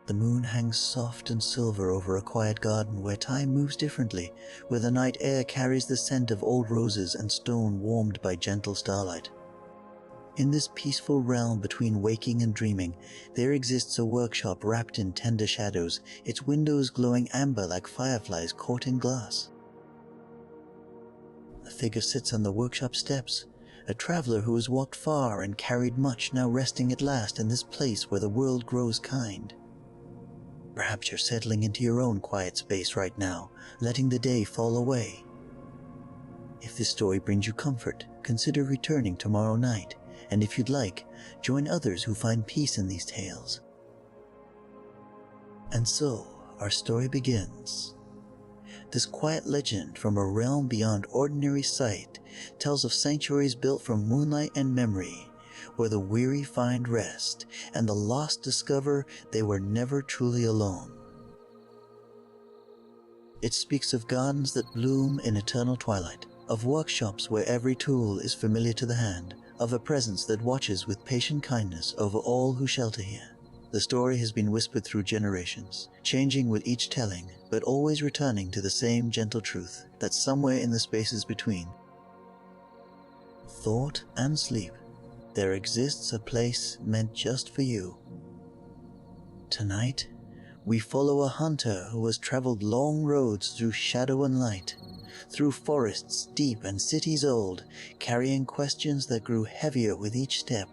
The moon hangs soft and silver over a quiet garden where time moves differently, where the night air carries the scent of old roses and stone warmed by gentle starlight. In this peaceful realm between waking and dreaming, there exists a workshop wrapped in tender shadows, its windows glowing amber like fireflies caught in glass. A figure sits on the workshop steps, a traveler who has walked far and carried much, now resting at last in this place where the world grows kind. Perhaps you're settling into your own quiet space right now, letting the day fall away. If this story brings you comfort, consider returning tomorrow night, and if you'd like, join others who find peace in these tales. And so, our story begins. This quiet legend from a realm beyond ordinary sight tells of sanctuaries built from moonlight and memory, where the weary find rest and the lost discover they were never truly alone. It speaks of gardens that bloom in eternal twilight, of workshops where every tool is familiar to the hand, of a presence that watches with patient kindness over all who shelter here. The story has been whispered through generations, changing with each telling, but always returning to the same gentle truth that somewhere in the spaces between thought and sleep, there exists a place meant just for you. Tonight, we follow a hunter who has traveled long roads through shadow and light, through forests deep and cities old, carrying questions that grew heavier with each step.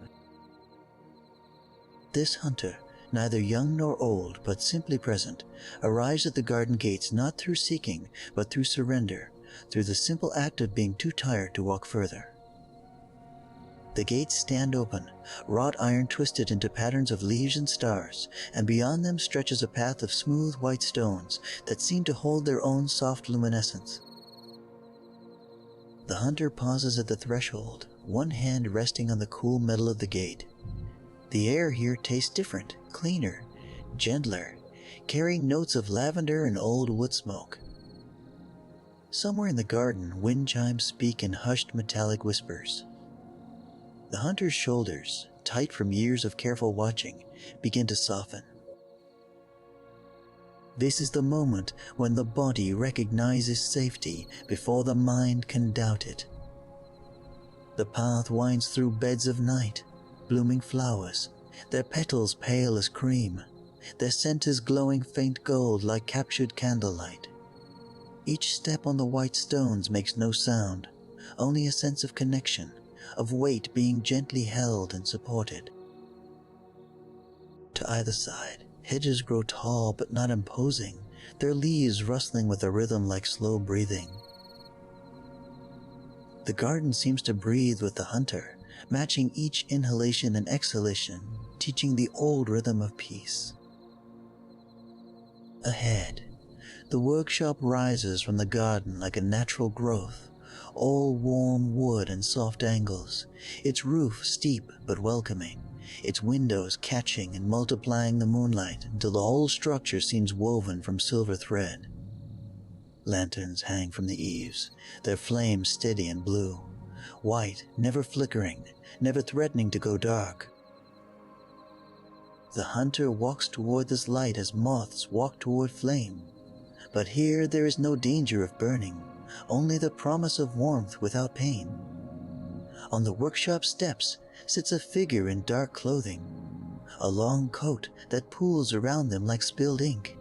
This hunter, neither young nor old, but simply present, arrives at the garden gates not through seeking, but through surrender, through the simple act of being too tired to walk further. The gates stand open, wrought iron twisted into patterns of leaves and stars, and beyond them stretches a path of smooth white stones that seem to hold their own soft luminescence. The hunter pauses at the threshold, one hand resting on the cool metal of the gate. The air here tastes different, cleaner, gentler, carrying notes of lavender and old wood smoke. Somewhere in the garden, wind chimes speak in hushed metallic whispers. The hunter's shoulders, tight from years of careful watching, begin to soften. This is the moment when the body recognizes safety before the mind can doubt it. The path winds through beds of night, blooming flowers, their petals pale as cream, their centers glowing faint gold like captured candlelight. Each step on the white stones makes no sound, only a sense of connection, of weight being gently held and supported. To either side, hedges grow tall but not imposing, their leaves rustling with a rhythm like slow breathing. The garden seems to breathe with the hunter, matching each inhalation and exhalation, teaching the old rhythm of peace. Ahead, the workshop rises from the garden like a natural growth, all warm wood and soft angles, its roof steep but welcoming, its windows catching and multiplying the moonlight until the whole structure seems woven from silver thread. Lanterns hang from the eaves, their flames steady and blue, white, never flickering, never threatening to go dark. The hunter walks toward this light as moths walk toward flame, but here there is no danger of burning, only the promise of warmth without pain. On the workshop steps sits a figure in dark clothing, a long coat that pools around them like spilled ink,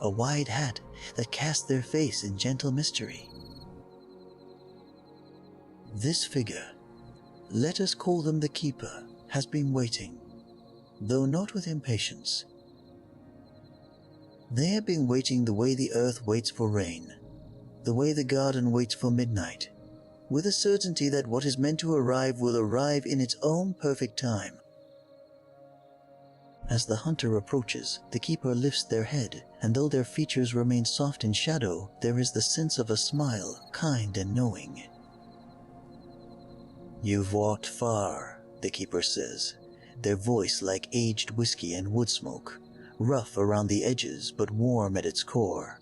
a wide hat that casts their face in gentle mystery. This figure, let us call them the Keeper, has been waiting, though not with impatience. They have been waiting the way the earth waits for rain, the way the garden waits for midnight, with a certainty that what is meant to arrive will arrive in its own perfect time. As the hunter approaches, the Keeper lifts their head, and though their features remain soft in shadow, there is the sense of a smile, kind and knowing. "You've walked far," the Keeper says, their voice like aged whiskey and wood smoke, rough around the edges but warm at its core.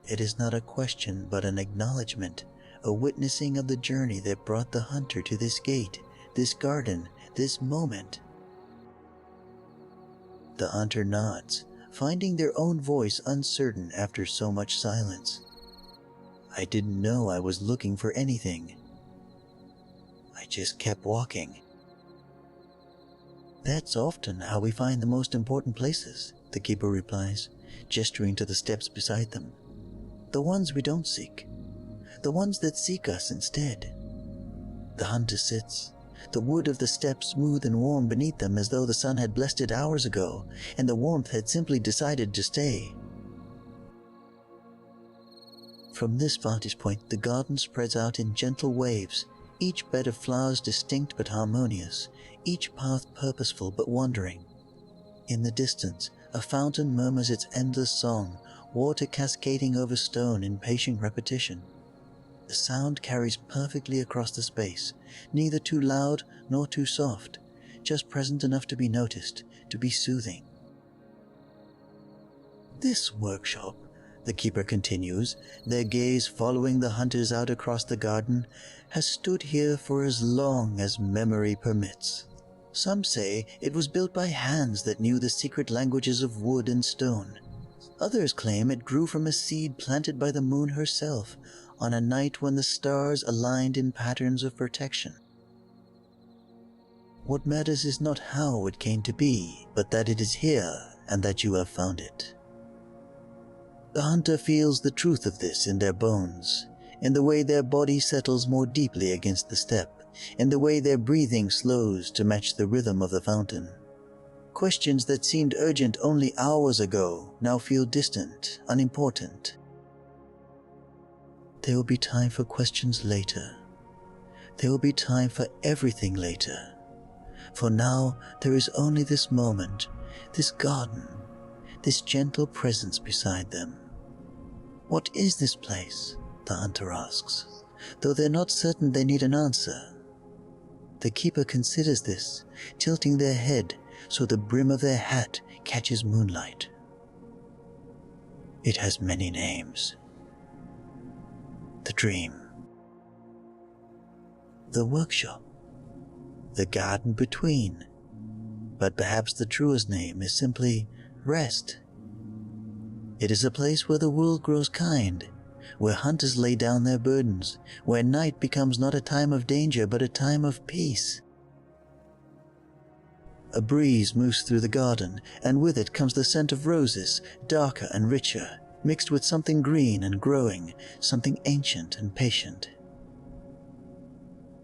It is not a question but an acknowledgement, a witnessing of the journey that brought the hunter to this gate, this garden, this moment. The hunter nods, finding their own voice uncertain after so much silence. I didn't know I was looking for anything. I just kept walking. That's often how we find the most important places, the keeper replies, gesturing to the steps beside them. The ones we don't seek. The ones that seek us instead. The hunter sits, the wood of the steps smooth and warm beneath them as though the sun had blessed it hours ago, and the warmth had simply decided to stay. From this vantage point, the garden spreads out in gentle waves, each bed of flowers distinct but harmonious, each path purposeful but wandering. In the distance, a fountain murmurs its endless song, water cascading over stone in patient repetition. The sound carries perfectly across the space, neither too loud nor too soft, just present enough to be noticed, to be soothing. This workshop, the keeper continues, their gaze following the hunters out across the garden, has stood here for as long as memory permits. Some say it was built by hands that knew the secret languages of wood and stone. Others claim it grew from a seed planted by the moon herself on a night when the stars aligned in patterns of protection. What matters is not how it came to be, but that it is here and that you have found it. The hunter feels the truth of this in their bones, in the way their body settles more deeply against the step, in the way their breathing slows to match the rhythm of the fountain. Questions that seemed urgent only hours ago now feel distant, unimportant. There will be time for questions later. There will be time for everything later. For now, there is only this moment, this garden, this gentle presence beside them. What is this place? The hunter asks, though they're not certain they need an answer. The keeper considers this, tilting their head so the brim of their hat catches moonlight. It has many names. The dream. The workshop. The garden between. But perhaps the truest name is simply rest. It is a place where the world grows kind, where hunters lay down their burdens, where night becomes not a time of danger but a time of peace. A breeze moves through the garden, and with it comes the scent of roses, darker and richer, mixed with something green and growing, something ancient and patient.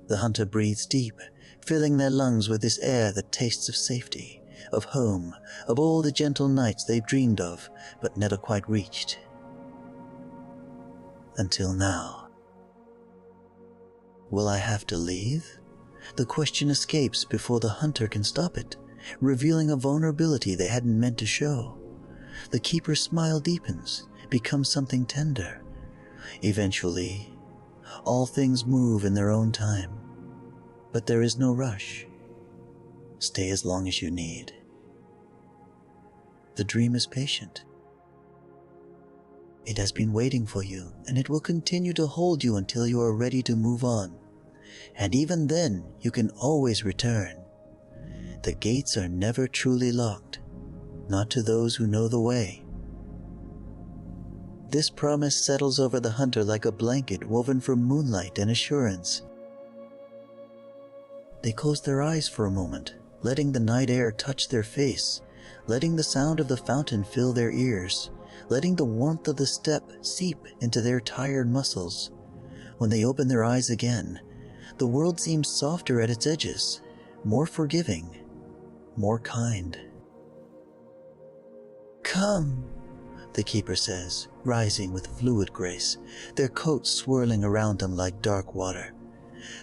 The hunter breathes deep, filling their lungs with this air that tastes of safety, of home, of all the gentle nights they've dreamed of, but never quite reached. Until now. Will I have to leave? The question escapes before the hunter can stop it, revealing a vulnerability they hadn't meant to show. The keeper's smile deepens, becomes something tender. Eventually, all things move in their own time. But there is no rush. Stay as long as you need. The dream is patient. It has been waiting for you, and it will continue to hold you until you are ready to move on. And even then, you can always return. The gates are never truly locked, not to those who know the way. This promise settles over the hunter like a blanket woven from moonlight and assurance. They close their eyes for a moment, letting the night air touch their face, letting the sound of the fountain fill their ears, letting the warmth of the step seep into their tired muscles. When they open their eyes again, the world seems softer at its edges, more forgiving, more kind. "Come," the keeper says, rising with fluid grace, their coats swirling around them like dark water.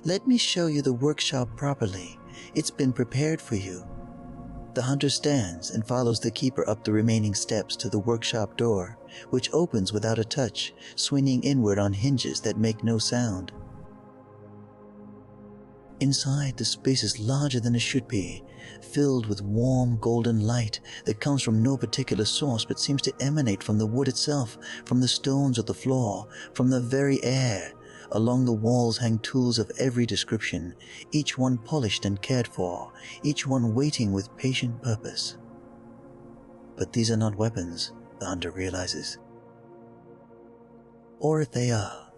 "Let me show you the workshop properly. It's been prepared for you." The hunter stands and follows the keeper up the remaining steps to the workshop door, which opens without a touch, swinging inward on hinges that make no sound. Inside, the space is larger than it should be, filled with warm golden light that comes from no particular source but seems to emanate from the wood itself, from the stones of the floor, from the very air. Along the walls hang tools of every description, each one polished and cared for, each one waiting with patient purpose. But these are not weapons, the hunter realizes. Or if they are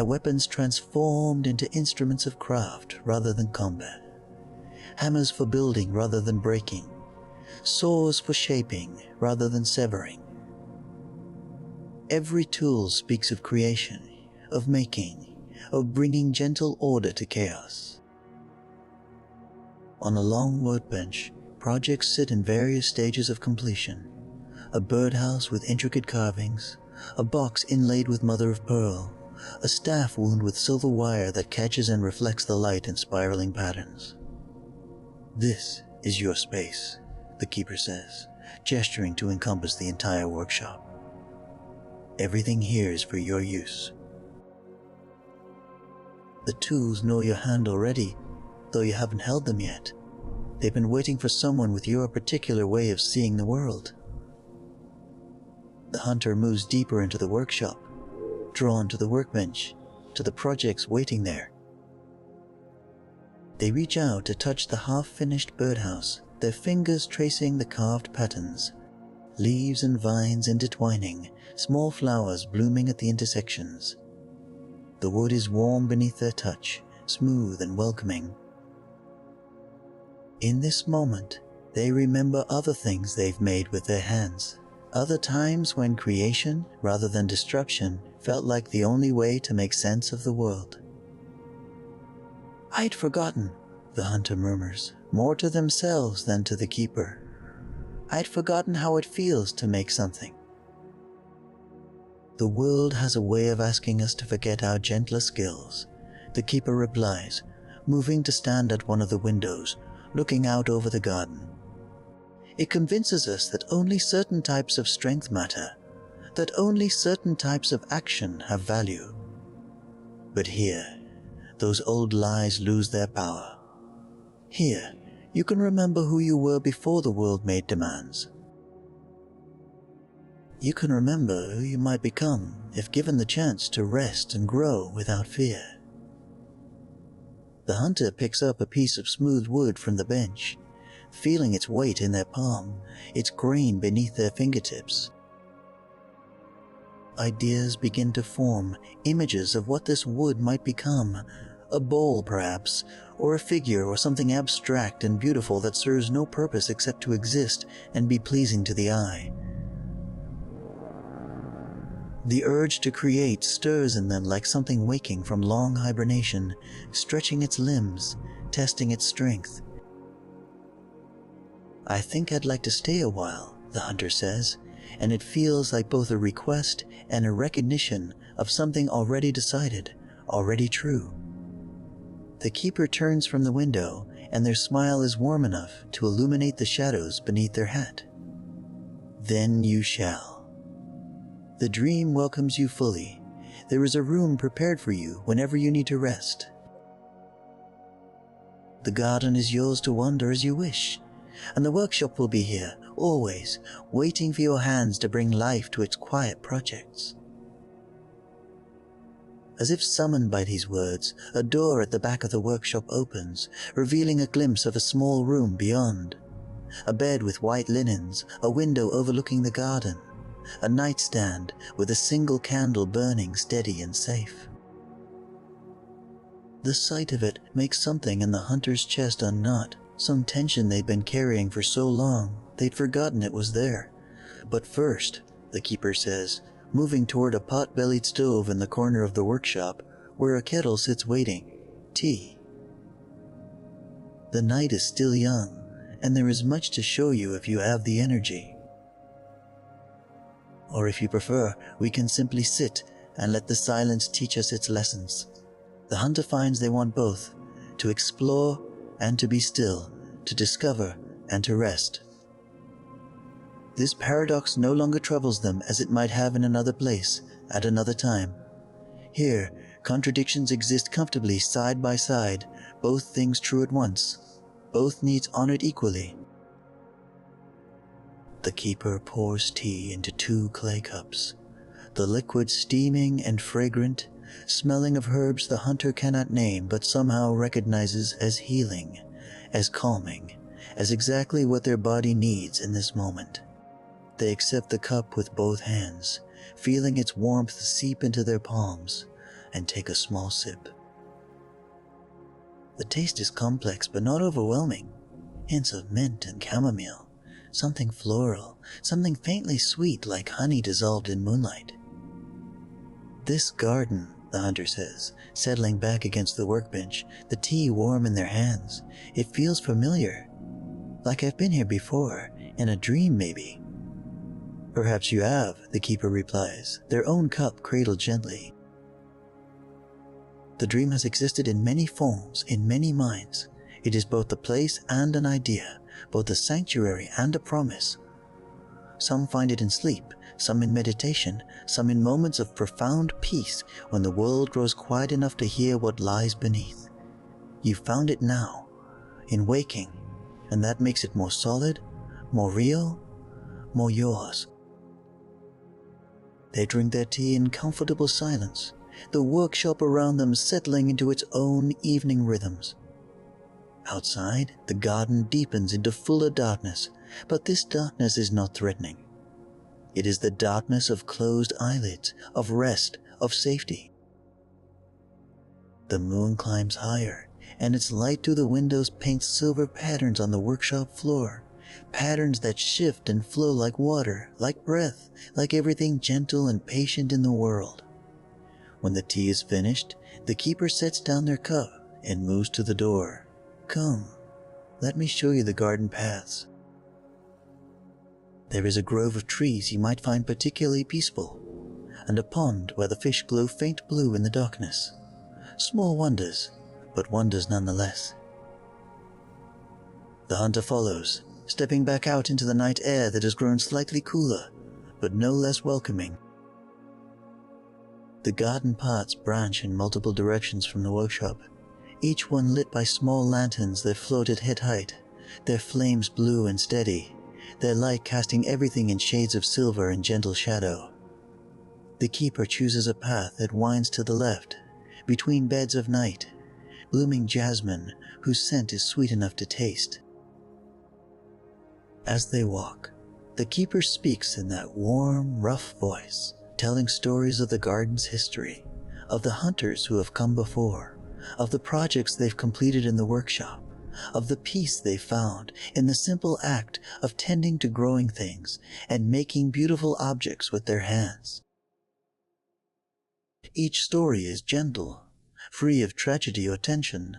weapons transformed into instruments of craft rather than combat. Hammers for building rather than breaking. Saws for shaping rather than severing. Every tool speaks of creation, of making, of bringing gentle order to chaos. On a long workbench, projects sit in various stages of completion. A birdhouse with intricate carvings, a box inlaid with mother of pearl, a staff wound with silver wire that catches and reflects the light in spiraling patterns. This is your space, the keeper says, gesturing to encompass the entire workshop. Everything here is for your use. The tools know your hand already, though you haven't held them yet. They've been waiting for someone with your particular way of seeing the world. The hunter moves deeper into the workshop, drawn to the workbench, to the projects waiting there. They reach out to touch the half-finished birdhouse, their fingers tracing the carved patterns. Leaves and vines intertwining, small flowers blooming at the intersections. The wood is warm beneath their touch, smooth and welcoming. In this moment, they remember other things they've made with their hands. Other times when creation, rather than destruction, felt like the only way to make sense of the world. "I'd forgotten," the hunter murmurs, more to themselves than to the keeper. "I'd forgotten how it feels to make something." The world has a way of asking us to forget our gentler skills, the keeper replies, moving to stand at one of the windows, looking out over the garden. It convinces us that only certain types of strength matter, that only certain types of action have value. But here, those old lies lose their power. Here, you can remember who you were before the world made demands. You can remember who you might become if given the chance to rest and grow without fear. The hunter picks up a piece of smooth wood from the bench, feeling its weight in their palm, its grain beneath their fingertips. Ideas begin to form, images of what this wood might become, a bowl perhaps, or a figure or something abstract and beautiful that serves no purpose except to exist and be pleasing to the eye. The urge to create stirs in them like something waking from long hibernation, stretching its limbs, testing its strength. "I think I'd like to stay a while," the hunter says, and it feels like both a request and a recognition of something already decided, already true. The keeper turns from the window, and their smile is warm enough to illuminate the shadows beneath their hat. "Then you shall. The dream welcomes you fully. There is a room prepared for you whenever you need to rest. The garden is yours to wander as you wish, and the workshop will be here, always, waiting for your hands to bring life to its quiet projects." As if summoned by these words, a door at the back of the workshop opens, revealing a glimpse of a small room beyond. A bed with white linens, a window overlooking the garden, a nightstand with a single candle burning steady and safe. The sight of it makes something in the hunter's chest unknot, some tension they'd been carrying for so long they'd forgotten it was there. "But first," the keeper says, moving toward a pot-bellied stove in the corner of the workshop where a kettle sits waiting, "tea." The night is still young, and there is much to show you if you have the energy. Or if you prefer, we can simply sit and let the silence teach us its lessons. The hunter finds they want both, to explore and to be still, to discover and to rest. This paradox no longer troubles them as it might have in another place, at another time. Here, contradictions exist comfortably side by side, both things true at once, both needs honored equally. The keeper pours tea into 2 clay cups, the liquid steaming and fragrant, smelling of herbs the hunter cannot name but somehow recognizes as healing, as calming, as exactly what their body needs in this moment. They accept the cup with both hands, feeling its warmth seep into their palms, and take a small sip. The taste is complex but not overwhelming. Hints of mint and chamomile, something floral, something faintly sweet like honey dissolved in moonlight. This garden, the hunter says, settling back against the workbench, the tea warm in their hands. It feels familiar, like I've been here before, in a dream maybe. Perhaps you have, the keeper replies, their own cup cradled gently. The dream has existed in many forms, in many minds. It is both a place and an idea, both a sanctuary and a promise. Some find it in sleep, some in meditation, some in moments of profound peace when the world grows quiet enough to hear what lies beneath. You found it now, in waking, and that makes it more solid, more real, more yours. They drink their tea in comfortable silence, the workshop around them settling into its own evening rhythms. Outside, the garden deepens into fuller darkness, but this darkness is not threatening. It is the darkness of closed eyelids, of rest, of safety. The moon climbs higher, and its light through the windows paints silver patterns on the workshop floor, patterns that shift and flow like water, like breath, like everything gentle and patient in the world. When the tea is finished, the keeper sets down their cup and moves to the door. Come, let me show you the garden paths. There is a grove of trees you might find particularly peaceful, and a pond where the fish glow faint blue in the darkness. Small wonders, but wonders nonetheless. The hunter follows, stepping back out into the night air that has grown slightly cooler, but no less welcoming. The garden paths branch in multiple directions from the workshop, each one lit by small lanterns that float at head height, their flames blue and steady, their light casting everything in shades of silver and gentle shadow. The keeper chooses a path that winds to the left, between beds of night, blooming jasmine whose scent is sweet enough to taste. As they walk, the keeper speaks in that warm, rough voice, telling stories of the garden's history, of the hunters who have come before, of the projects they've completed in the workshop, of the peace they found in the simple act of tending to growing things and making beautiful objects with their hands. Each story is gentle, free of tragedy or tension,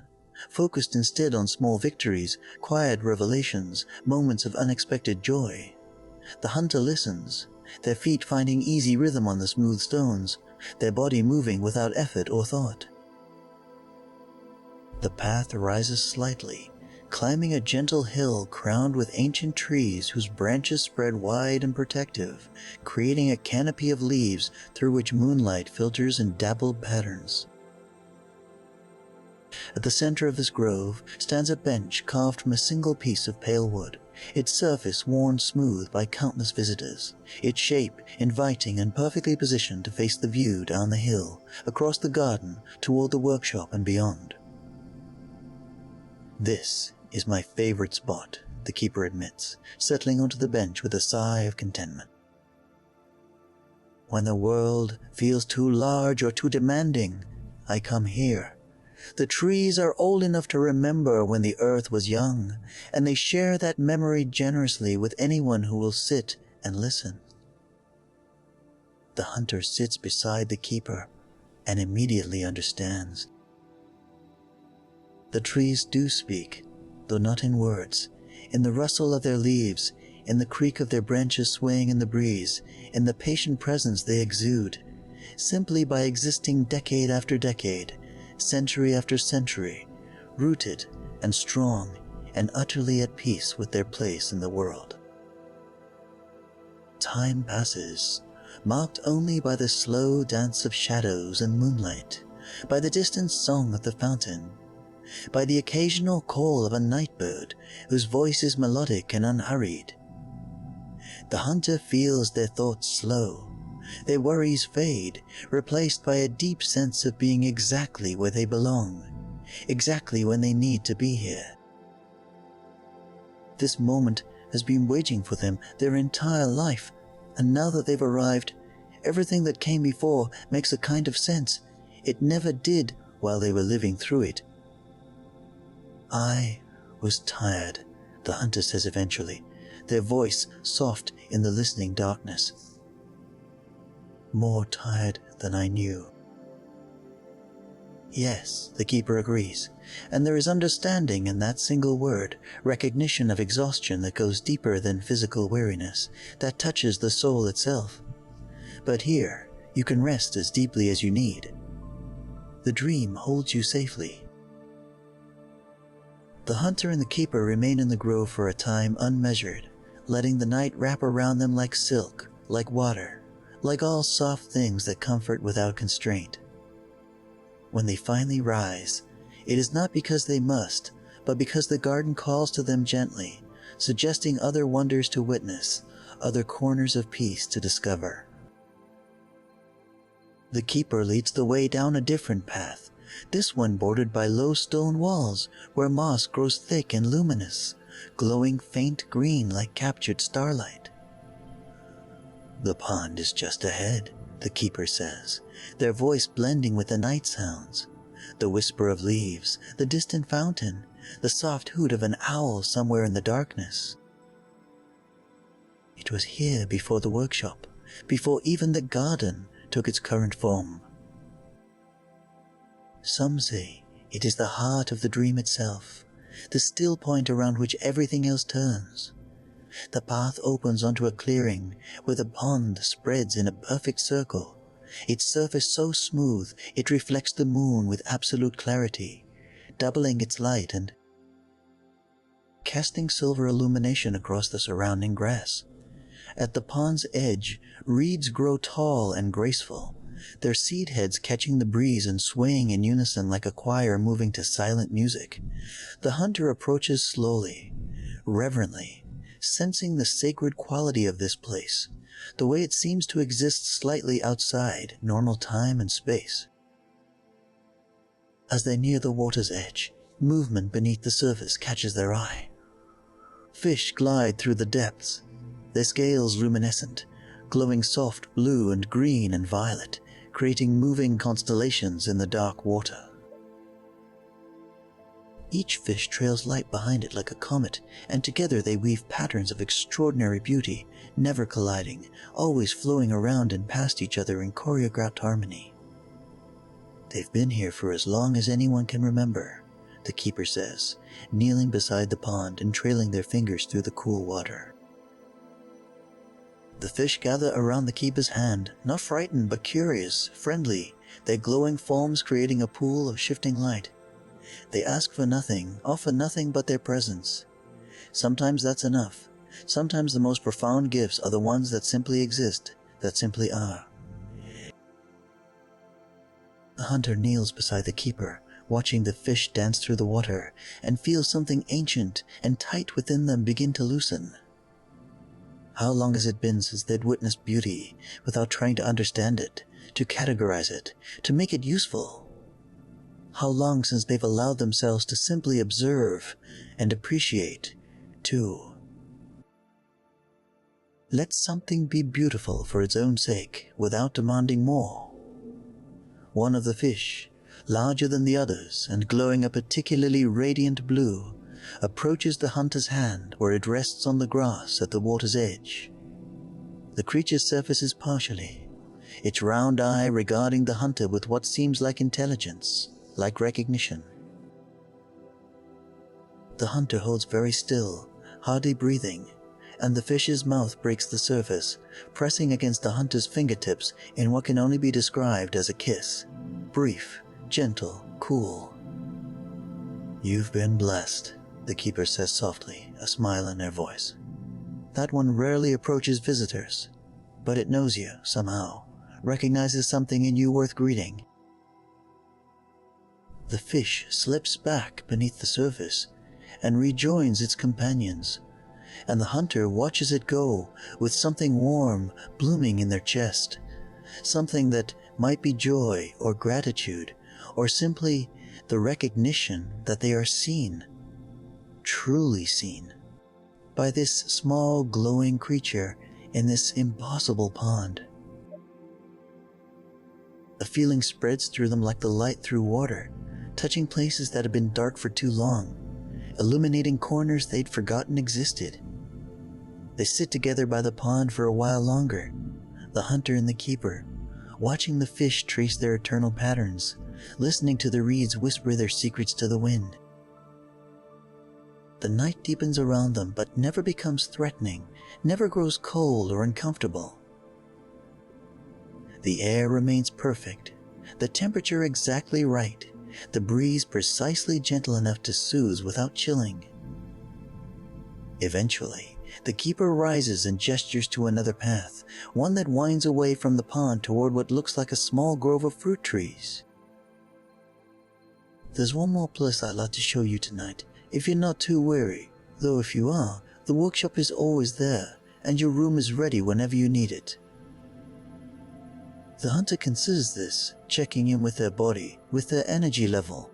focused instead on small victories, quiet revelations, moments of unexpected joy. The hunter listens, their feet finding easy rhythm on the smooth stones, their body moving without effort or thought. The path rises slightly, climbing a gentle hill crowned with ancient trees whose branches spread wide and protective, creating a canopy of leaves through which moonlight filters in dappled patterns. At the center of this grove stands a bench carved from a single piece of pale wood, its surface worn smooth by countless visitors, its shape inviting and perfectly positioned to face the view down the hill, across the garden, toward the workshop and beyond. This is my favorite spot, the keeper admits, settling onto the bench with a sigh of contentment. When the world feels too large or too demanding, I come here. The trees are old enough to remember when the earth was young, and they share that memory generously with anyone who will sit and listen. The hunter sits beside the keeper and immediately understands. The trees do speak, though not in words, in the rustle of their leaves, in the creak of their branches swaying in the breeze, in the patient presence they exude, simply by existing decade after decade, century after century, rooted and strong and utterly at peace with their place in the world. Time passes, marked only by the slow dance of shadows and moonlight, by the distant song of the fountain, by the occasional call of a night bird whose voice is melodic and unhurried. The hunter feels their thoughts slow, their worries fade, replaced by a deep sense of being exactly where they belong, exactly when they need to be here. This moment has been waiting for them their entire life, and now that they've arrived, everything that came before makes a kind of sense. It never did while they were living through it. I was tired, the hunter says eventually, their voice soft in the listening darkness. More tired than I knew. Yes, the keeper agrees, and there is understanding in that single word, recognition of exhaustion that goes deeper than physical weariness, that touches the soul itself. But here, you can rest as deeply as you need. The dream holds you safely. The hunter and the keeper remain in the grove for a time unmeasured, letting the night wrap around them like silk, like water, like all soft things that comfort without constraint. When they finally rise, it is not because they must, but because the garden calls to them gently, suggesting other wonders to witness, other corners of peace to discover. The keeper leads the way down a different path, this one bordered by low stone walls where moss grows thick and luminous, glowing faint green like captured starlight. The pond is just ahead, the keeper says, their voice blending with the night sounds. The whisper of leaves, the distant fountain, the soft hoot of an owl somewhere in the darkness. It was here before the workshop, before even the garden took its current form. Some say it is the heart of the dream itself, the still point around which everything else turns. The path opens onto a clearing where the pond spreads in a perfect circle, its surface so smooth it reflects the moon with absolute clarity, doubling its light and casting silver illumination across the surrounding grass. At the pond's edge, reeds grow tall and graceful, their seed heads catching the breeze and swaying in unison like a choir moving to silent music. The hunter approaches slowly, reverently, sensing the sacred quality of this place, the way it seems to exist slightly outside normal time and space. As they near the water's edge, movement beneath the surface catches their eye. Fish glide through the depths, their scales luminescent, glowing soft blue and green and violet, creating moving constellations in the dark water. Each fish trails light behind it like a comet, and together they weave patterns of extraordinary beauty, never colliding, always flowing around and past each other in choreographed harmony. They've been here for as long as anyone can remember, the keeper says, kneeling beside the pond and trailing their fingers through the cool water. The fish gather around the keeper's hand, not frightened but curious, friendly, their glowing forms creating a pool of shifting light. They ask for nothing, offer nothing but their presence. Sometimes that's enough. Sometimes the most profound gifts are the ones that simply exist, that simply are. The hunter kneels beside the keeper, watching the fish dance through the water, and feels something ancient and tight within them begin to loosen. How long has it been since they'd witnessed beauty without trying to understand it, to categorize it, to make it useful? How long since they've allowed themselves to simply observe and appreciate, too? Let something be beautiful for its own sake, without demanding more. One of the fish, larger than the others and glowing a particularly radiant blue, approaches the hunter's hand where it rests on the grass at the water's edge. The creature surfaces partially, its round eye regarding the hunter with what seems like intelligence, like recognition. The hunter holds very still, hardly breathing, and the fish's mouth breaks the surface, pressing against the hunter's fingertips in what can only be described as a kiss. Brief, gentle, cool. "You've been blessed," the keeper says softly, a smile in her voice. That one rarely approaches visitors, but it knows you, somehow, recognizes something in you worth greeting. The fish slips back beneath the surface and rejoins its companions, and the hunter watches it go with something warm blooming in their chest, something that might be joy or gratitude, or simply the recognition that they are seen, truly seen. by this small glowing creature in this impossible pond. A feeling spreads through them like the light through water, touching places that had been dark for too long, illuminating corners they'd forgotten existed. They sit together by the pond for a while longer, the hunter and the keeper, watching the fish trace their eternal patterns, listening to the reeds whisper their secrets to the wind. The night deepens around them but never becomes threatening, never grows cold or uncomfortable. The air remains perfect, the temperature exactly right, the breeze precisely gentle enough to soothe without chilling. Eventually, the keeper rises and gestures to another path, one that winds away from the pond toward what looks like a small grove of fruit trees. There's one more place I'd like to show you tonight, if you're not too weary, though if you are, the workshop is always there, and your room is ready whenever you need it. The hunter considers this, checking in with their body, with their energy level.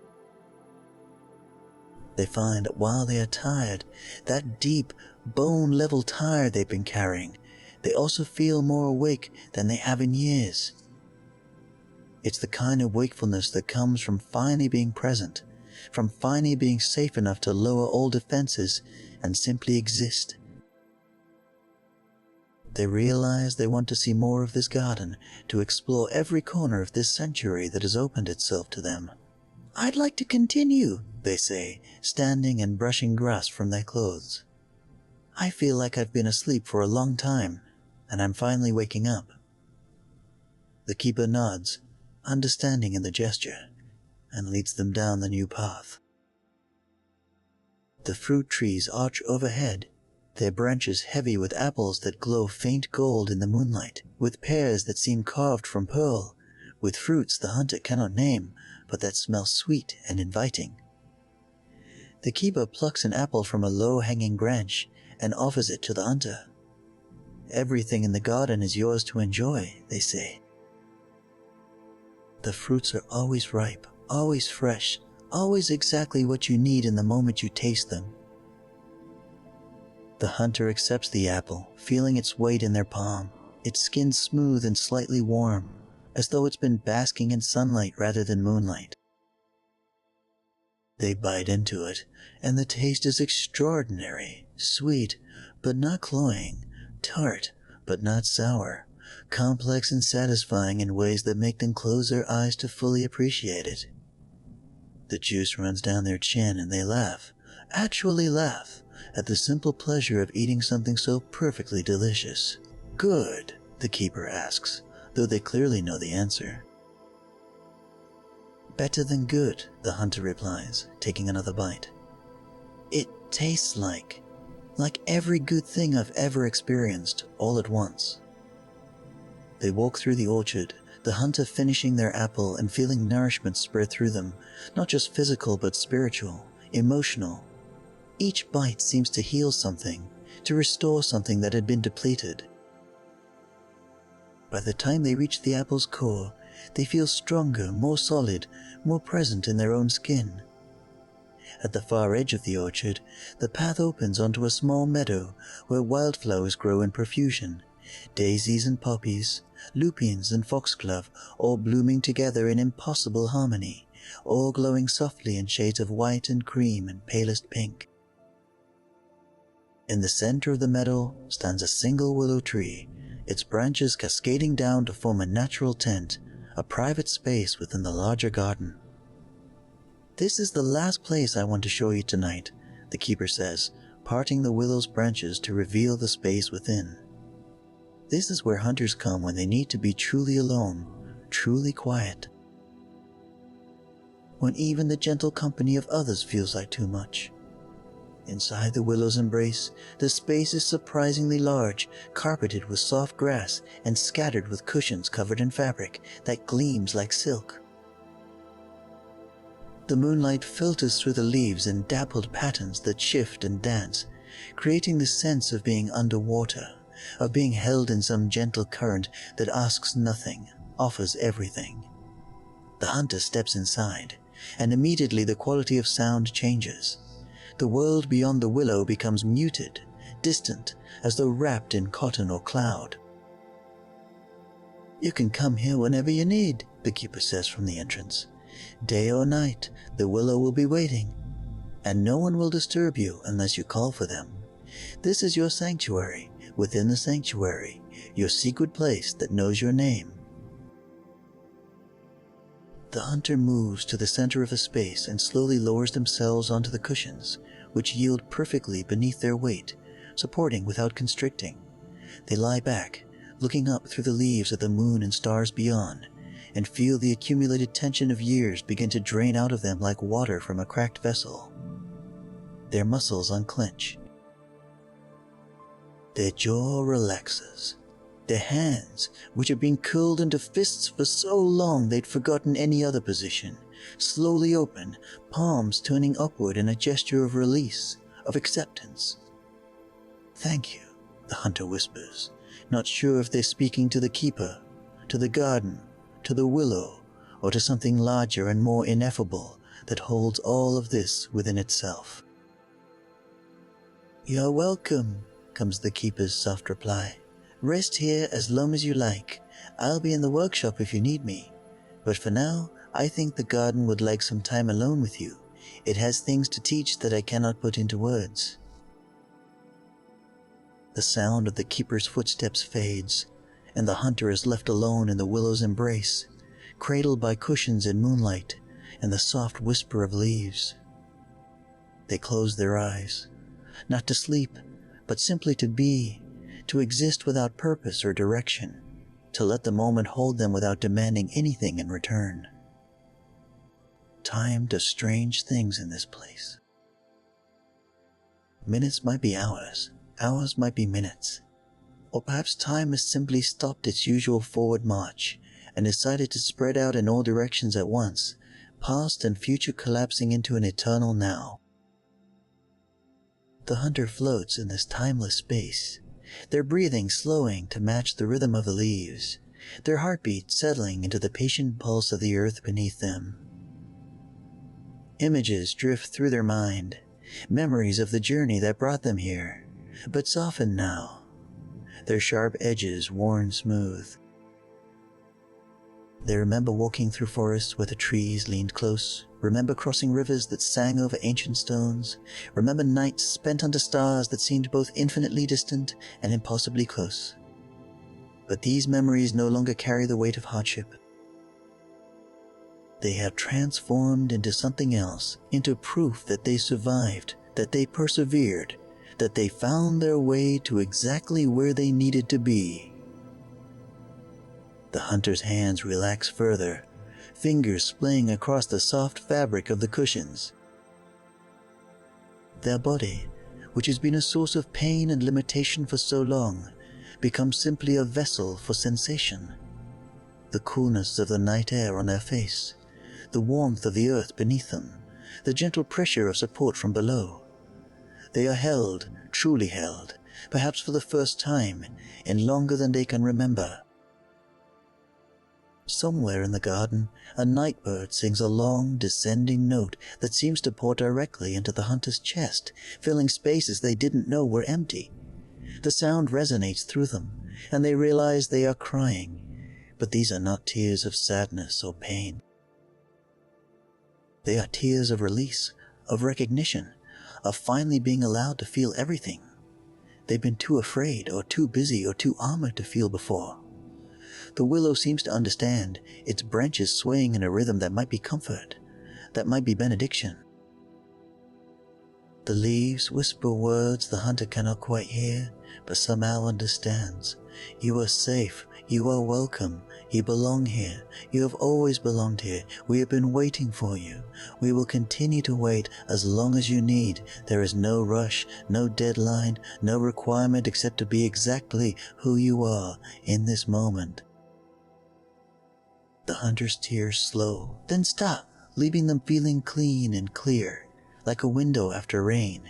They find that while they are tired, that deep, bone-level tired they've been carrying, they also feel more awake than they have in years. It's the kind of wakefulness that comes from finally being present, from finally being safe enough to lower all defenses and simply exist. They realize they want to see more of this garden, to explore every corner of this sanctuary that has opened itself to them. "I'd like to continue," they say, standing and brushing grass from their clothes. "I feel like I've been asleep for a long time, and I'm finally waking up." The keeper nods, understanding in the gesture, and leads them down the new path. The fruit trees arch overhead, their branches heavy with apples that glow faint gold in the moonlight, with pears that seem carved from pearl, with fruits the hunter cannot name, but that smell sweet and inviting. The keeper plucks an apple from a low-hanging branch and offers it to the hunter. "Everything in the garden is yours to enjoy," they say. "The fruits are always ripe, always fresh, always exactly what you need in the moment you taste them." The hunter accepts the apple, feeling its weight in their palm, its skin smooth and slightly warm, as though it's been basking in sunlight rather than moonlight. They bite into it, and the taste is extraordinary, sweet, but not cloying, tart, but not sour, complex and satisfying in ways that make them close their eyes to fully appreciate it. The juice runs down their chin and they laugh, actually laugh, at the simple pleasure of eating something so perfectly delicious. "Good?" the keeper asks, though they clearly know the answer. "Better than good," the hunter replies, taking another bite. "It tastes like every good thing I've ever experienced, all at once." They walk through the orchard, the hunter finishing their apple and feeling nourishment spread through them, not just physical but spiritual, emotional. Each bite seems to heal something, to restore something that had been depleted. By the time they reach the apple's core, they feel stronger, more solid, more present in their own skin. At the far edge of the orchard, the path opens onto a small meadow where wildflowers grow in profusion, daisies and poppies, lupines and foxglove, all blooming together in impossible harmony, all glowing softly in shades of white and cream and palest pink. In the center of the meadow stands a single willow tree, its branches cascading down to form a natural tent, a private space within the larger garden. "This is the last place I want to show you tonight," the keeper says, parting the willow's branches to reveal the space within. "This is where hunters come when they need to be truly alone, truly quiet. When even the gentle company of others feels like too much." Inside the willow's embrace, the space is surprisingly large, carpeted with soft grass and scattered with cushions covered in fabric that gleams like silk. The moonlight filters through the leaves in dappled patterns that shift and dance, creating the sense of being underwater, of being held in some gentle current that asks nothing, offers everything. The hunter steps inside, and immediately the quality of sound changes. The world beyond the willow becomes muted, distant, as though wrapped in cotton or cloud. "You can come here whenever you need," the keeper says from the entrance. "Day or night, the willow will be waiting, and no one will disturb you unless you call for them. This is your sanctuary within the sanctuary, your secret place that knows your name." The hunter moves to the center of a space and slowly lowers themselves onto the cushions, which yield perfectly beneath their weight, supporting without constricting. They lie back, looking up through the leaves at the moon and stars beyond, and feel the accumulated tension of years begin to drain out of them like water from a cracked vessel. Their muscles unclench. Their jaw relaxes. Their hands, which had been curled into fists for so long they'd forgotten any other position, slowly open, palms turning upward in a gesture of release, of acceptance. "Thank you," the hunter whispers, not sure if they're speaking to the keeper, to the garden, to the willow, or to something larger and more ineffable that holds all of this within itself. "You're welcome," comes the keeper's soft reply. "Rest here as long as you like. I'll be in the workshop if you need me. But for now, I think the garden would like some time alone with you. It has things to teach that I cannot put into words." The sound of the keeper's footsteps fades, and the hunter is left alone in the willow's embrace, cradled by cushions in moonlight and the soft whisper of leaves. They close their eyes, not to sleep, but simply to be, to exist without purpose or direction, to let the moment hold them without demanding anything in return. Time does strange things in this place. Minutes might be hours, hours might be minutes, or perhaps time has simply stopped its usual forward march and decided to spread out in all directions at once, past and future collapsing into an eternal now. The hunter floats in this timeless space, their breathing slowing to match the rhythm of the leaves, their heartbeat settling into the patient pulse of the earth beneath them. Images drift through their mind, memories of the journey that brought them here, but softened now, their sharp edges worn smooth. They remember walking through forests where the trees leaned close, remember crossing rivers that sang over ancient stones, remember nights spent under stars that seemed both infinitely distant and impossibly close. But these memories no longer carry the weight of hardship. They have transformed into something else, into proof that they survived, that they persevered, that they found their way to exactly where they needed to be. The hunter's hands relax further, fingers splaying across the soft fabric of the cushions. Their body, which has been a source of pain and limitation for so long, becomes simply a vessel for sensation. The coolness of the night air on their face, the warmth of the earth beneath them, the gentle pressure of support from below. They are held, truly held, perhaps for the first time, in longer than they can remember. Somewhere in the garden, a nightbird sings a long, descending note that seems to pour directly into the hunter's chest, filling spaces they didn't know were empty. The sound resonates through them, and they realize they are crying, but these are not tears of sadness or pain. They are tears of release, of recognition, of finally being allowed to feel everything they've been too afraid or too busy or too armored to feel before. The willow seems to understand, its branches swaying in a rhythm that might be comfort, that might be benediction. The leaves whisper words the hunter cannot quite hear, but somehow understands. You are safe, you are welcome, you belong here, you have always belonged here, we have been waiting for you. We will continue to wait as long as you need. There is no rush, no deadline, no requirement except to be exactly who you are in this moment. The hunter's tears slow, then stop, leaving them feeling clean and clear, like a window after rain.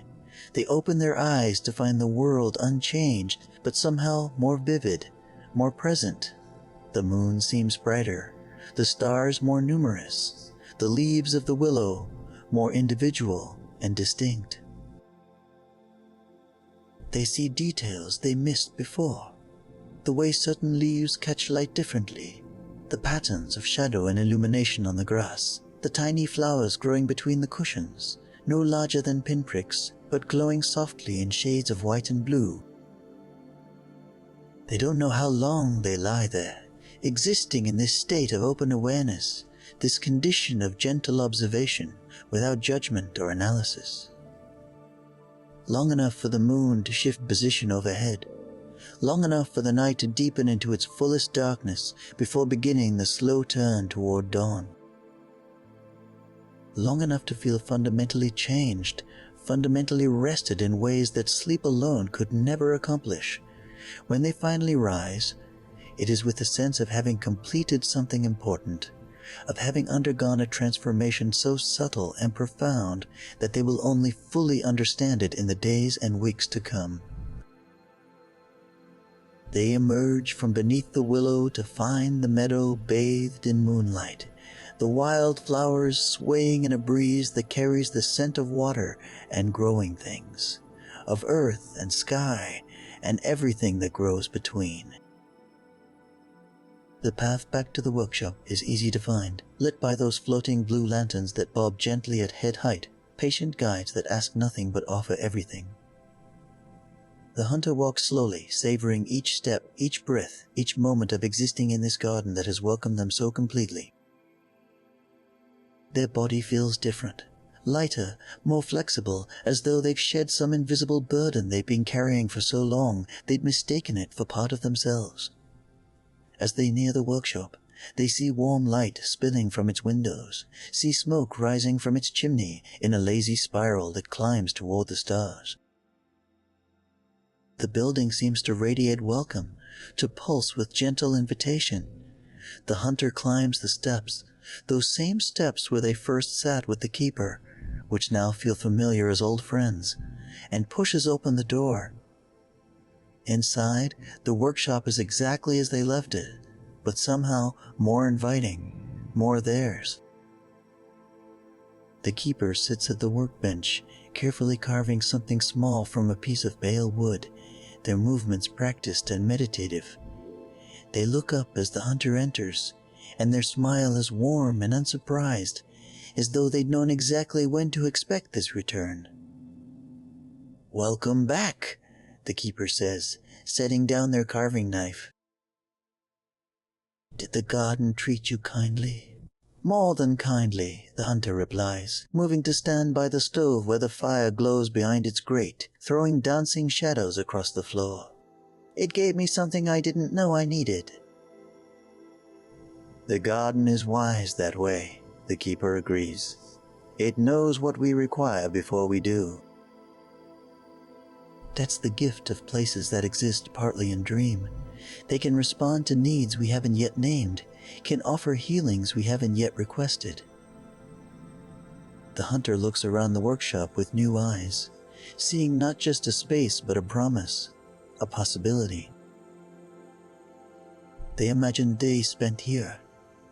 They open their eyes to find the world unchanged, but somehow more vivid, more present. The moon seems brighter, the stars more numerous, the leaves of the willow more individual and distinct. They see details they missed before. The way certain leaves catch light differently, the patterns of shadow and illumination on the grass, the tiny flowers growing between the cushions, no larger than pinpricks, but glowing softly in shades of white and blue. They don't know how long they lie there, existing in this state of open awareness, this condition of gentle observation without judgment or analysis. Long enough for the moon to shift position overhead, long enough for the night to deepen into its fullest darkness before beginning the slow turn toward dawn. Long enough to feel fundamentally changed, fundamentally rested in ways that sleep alone could never accomplish. When they finally rise, it is with the sense of having completed something important, of having undergone a transformation so subtle and profound that they will only fully understand it in the days and weeks to come. They emerge from beneath the willow to find the meadow bathed in moonlight, the wild flowers swaying in a breeze that carries the scent of water and growing things, of earth and sky and everything that grows between. The path back to the workshop is easy to find, lit by those floating blue lanterns that bob gently at head height, patient guides that ask nothing but offer everything. The hunter walks slowly, savoring each step, each breath, each moment of existing in this garden that has welcomed them so completely. Their body feels different, lighter, more flexible, as though they've shed some invisible burden they've been carrying for so long they'd mistaken it for part of themselves. As they near the workshop, they see warm light spilling from its windows, see smoke rising from its chimney in a lazy spiral that climbs toward the stars. The building seems to radiate welcome, to pulse with gentle invitation. The hunter climbs the steps, those same steps where they first sat with the keeper, which now feel familiar as old friends, and pushes open the door. Inside, the workshop is exactly as they left it, but somehow more inviting, more theirs. The keeper sits at the workbench, carefully carving something small from a piece of bale wood, their movements practiced and meditative. They look up as the hunter enters, and their smile is warm and unsurprised, as though they'd known exactly when to expect this return. "Welcome back," the keeper says, setting down their carving knife. "Did the garden treat you kindly?" "More than kindly," the hunter replies, moving to stand by the stove where the fire glows behind its grate, throwing dancing shadows across the floor. "It gave me something I didn't know I needed." "The garden is wise that way," the keeper agrees. "It knows what we require before we do." That's the gift of places that exist partly in dream. They can respond to needs we haven't yet named, can offer healings we haven't yet requested. The hunter looks around the workshop with new eyes, seeing not just a space but a promise, a possibility. They imagine days spent here,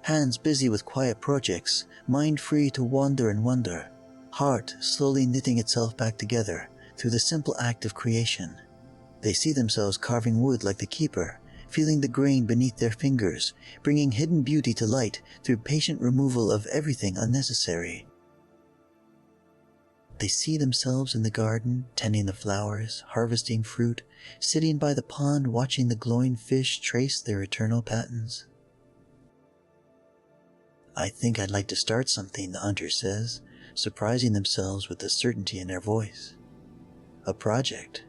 hands busy with quiet projects, mind free to wander and wonder, heart slowly knitting itself back together through the simple act of creation. They see themselves carving wood like the keeper, feeling the grain beneath their fingers, bringing hidden beauty to light through patient removal of everything unnecessary. They see themselves in the garden, tending the flowers, harvesting fruit, sitting by the pond watching the glowing fish trace their eternal patterns. "I think I'd like to start something," the hunter says, surprising themselves with the certainty in their voice. "A project.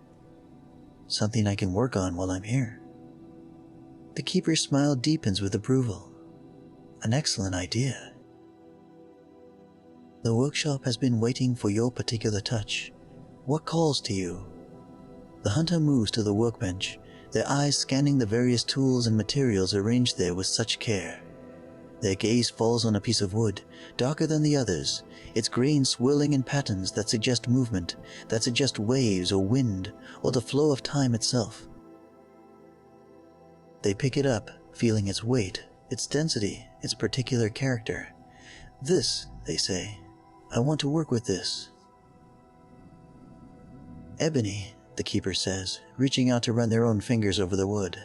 Something I can work on while I'm here." The keeper's smile deepens with approval. "An excellent idea. The workshop has been waiting for your particular touch. What calls to you?" The hunter moves to the workbench, their eyes scanning the various tools and materials arranged there with such care. Their gaze falls on a piece of wood, darker than the others, its grain swirling in patterns that suggest movement, that suggest waves or wind, or the flow of time itself. They pick it up, feeling its weight, its density, its particular character. "This," they say, "I want to work with this." "Ebony," the keeper says, reaching out to run their own fingers over the wood.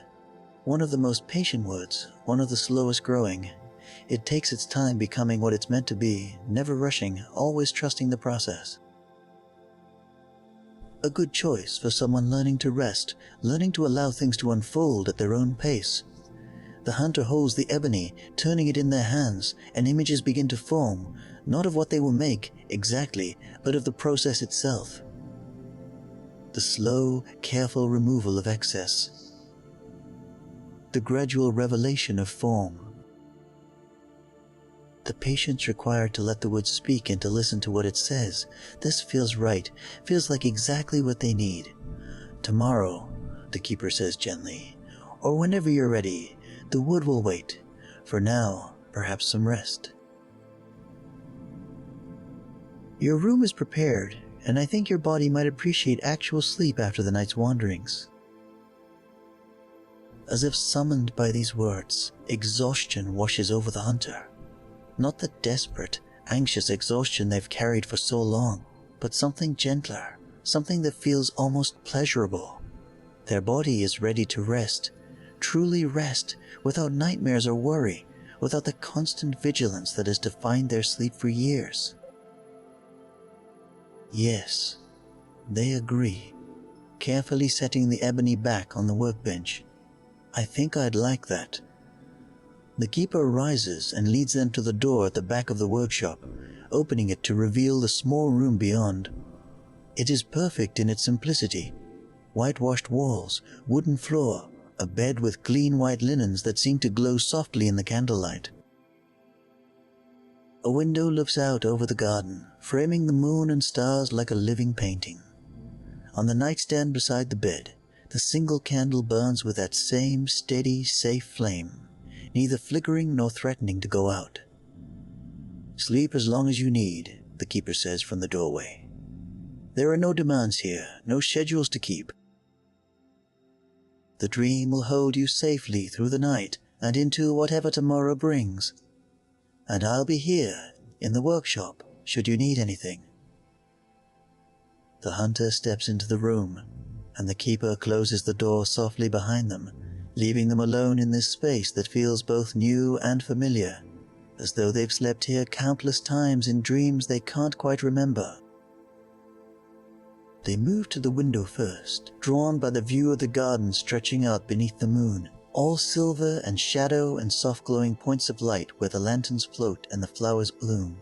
One of the most patient woods, one of the slowest growing. It takes its time becoming what it's meant to be, never rushing, always trusting the process. A good choice for someone learning to rest, learning to allow things to unfold at their own pace. The hunter holds the ebony, turning it in their hands, and images begin to form, not of what they will make, exactly, but of the process itself. The slow, careful removal of excess. The gradual revelation of form. The patience required to let the wood speak and to listen to what it says. This feels right, feels like exactly what they need. Tomorrow, the keeper says gently, or whenever you're ready, the wood will wait. For now, perhaps some rest. Your room is prepared, and I think your body might appreciate actual sleep after the night's wanderings. As if summoned by these words, exhaustion washes over the hunter. Not the desperate, anxious exhaustion they've carried for so long, but something gentler, something that feels almost pleasurable. Their body is ready to rest, truly rest, without nightmares or worry, without the constant vigilance that has defined their sleep for years. Yes, they agree, carefully setting the ebony back on the workbench. I think I'd like that. The keeper rises and leads them to the door at the back of the workshop, opening it to reveal the small room beyond. It is perfect in its simplicity. Whitewashed walls, wooden floor, a bed with clean white linens that seem to glow softly in the candlelight. A window looks out over the garden, framing the moon and stars like a living painting. On the nightstand beside the bed, the single candle burns with that same steady, safe flame, neither flickering nor threatening to go out. Sleep as long as you need, the keeper says from the doorway. There are no demands here, no schedules to keep. The dream will hold you safely through the night and into whatever tomorrow brings. And I'll be here, in the workshop, should you need anything. The hunter steps into the room, and the keeper closes the door softly behind them, leaving them alone in this space that feels both new and familiar, as though they've slept here countless times in dreams they can't quite remember. They move to the window first, drawn by the view of the garden stretching out beneath the moon, all silver and shadow and soft glowing points of light where the lanterns float and the flowers bloom.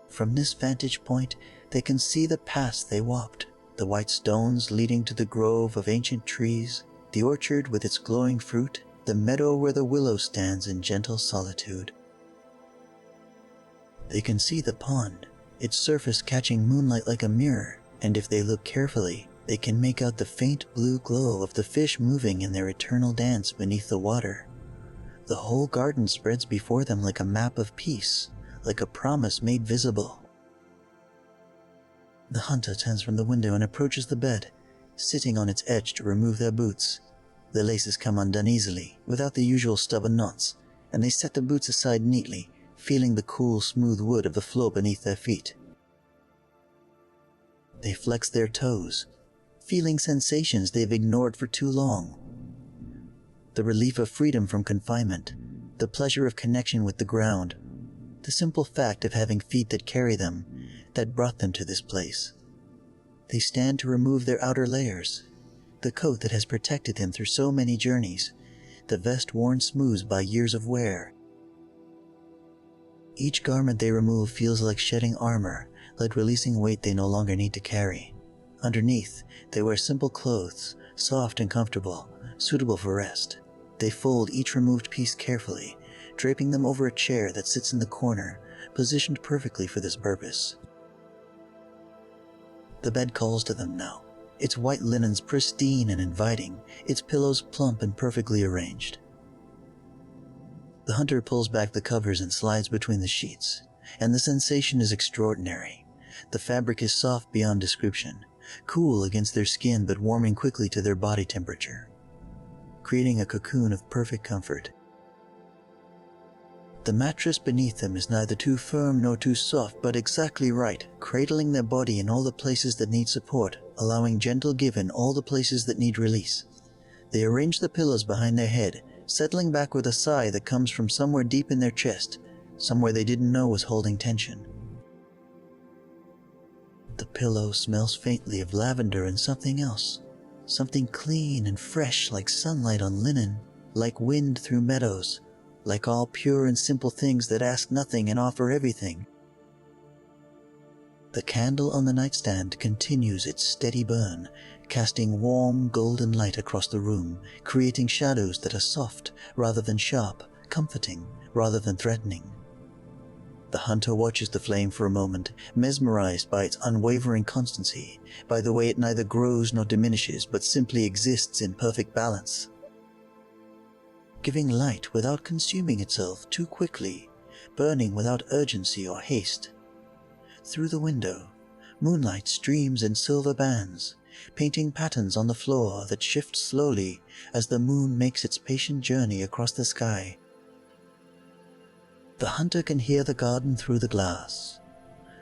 From this vantage point, they can see the paths they walked, the white stones leading to the grove of ancient trees, the orchard with its glowing fruit, the meadow where the willow stands in gentle solitude. They can see the pond, its surface catching moonlight like a mirror, and if they look carefully, they can make out the faint blue glow of the fish moving in their eternal dance beneath the water. The whole garden spreads before them like a map of peace, like a promise made visible. The hunter turns from the window and approaches the bed, sitting on its edge to remove their boots. The laces come undone easily, without the usual stubborn knots, and they set the boots aside neatly, feeling the cool, smooth wood of the floor beneath their feet. They flex their toes, feeling sensations they've ignored for too long. The relief of freedom from confinement, the pleasure of connection with the ground, the simple fact of having feet that carry them, that brought them to this place. They stand to remove their outer layers, the coat that has protected them through so many journeys, the vest worn smooth by years of wear. Each garment they remove feels like shedding armor, like releasing weight they no longer need to carry. Underneath, they wear simple clothes, soft and comfortable, suitable for rest. They fold each removed piece carefully, draping them over a chair that sits in the corner, positioned perfectly for this purpose. The bed calls to them now, its white linens pristine and inviting, its pillows plump and perfectly arranged. The hunter pulls back the covers and slides between the sheets, and the sensation is extraordinary. The fabric is soft beyond description, cool against their skin but warming quickly to their body temperature, creating a cocoon of perfect comfort. The mattress beneath them is neither too firm nor too soft, but exactly right, cradling their body in all the places that need support, allowing gentle give in all the places that need release. They arrange the pillows behind their head, settling back with a sigh that comes from somewhere deep in their chest, somewhere they didn't know was holding tension. The pillow smells faintly of lavender and something else, something clean and fresh like sunlight on linen, like wind through meadows, like all pure and simple things that ask nothing and offer everything. The candle on the nightstand continues its steady burn, casting warm golden light across the room, creating shadows that are soft rather than sharp, comforting rather than threatening. The hunter watches the flame for a moment, mesmerized by its unwavering constancy, by the way it neither grows nor diminishes but simply exists in perfect balance, giving light without consuming itself too quickly, burning without urgency or haste. Through the window, moonlight streams in silver bands, painting patterns on the floor that shift slowly as the moon makes its patient journey across the sky. The hunter can hear the garden through the glass,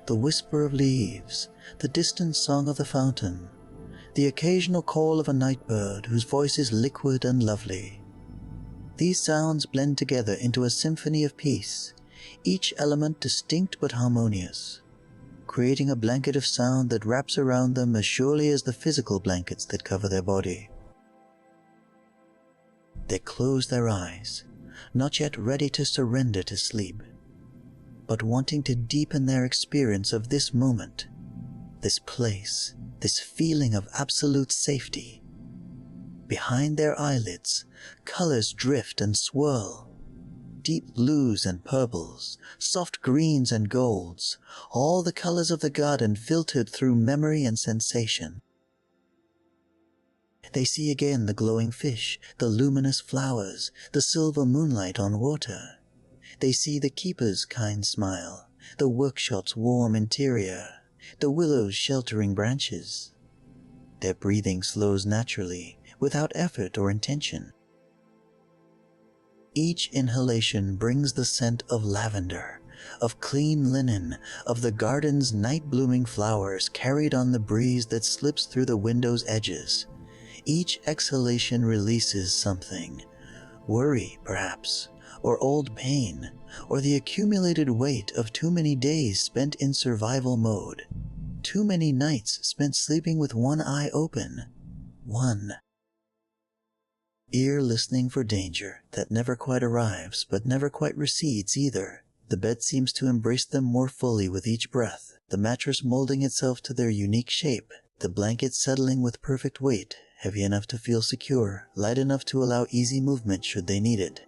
the whisper of leaves, the distant song of the fountain, the occasional call of a night bird whose voice is liquid and lovely. These sounds blend together into a symphony of peace, each element distinct but harmonious, creating a blanket of sound that wraps around them as surely as the physical blankets that cover their body. They close their eyes, not yet ready to surrender to sleep, but wanting to deepen their experience of this moment, this place, this feeling of absolute safety. Behind their eyelids, colors drift and swirl. Deep blues and purples, soft greens and golds, all the colors of the garden filtered through memory and sensation. They see again the glowing fish, the luminous flowers, the silver moonlight on water. They see the keeper's kind smile, the workshop's warm interior, the willow's sheltering branches. Their breathing slows naturally, without effort or intention. Each inhalation brings the scent of lavender, of clean linen, of the garden's night-blooming flowers carried on the breeze that slips through the window's edges. Each exhalation releases something, worry perhaps, or old pain, or the accumulated weight of too many days spent in survival mode, too many nights spent sleeping with one eye open, one ear listening for danger that never quite arrives but never quite recedes either. The bed seems to embrace them more fully with each breath, the mattress molding itself to their unique shape, the blanket settling with perfect weight, heavy enough to feel secure, light enough to allow easy movement should they need it.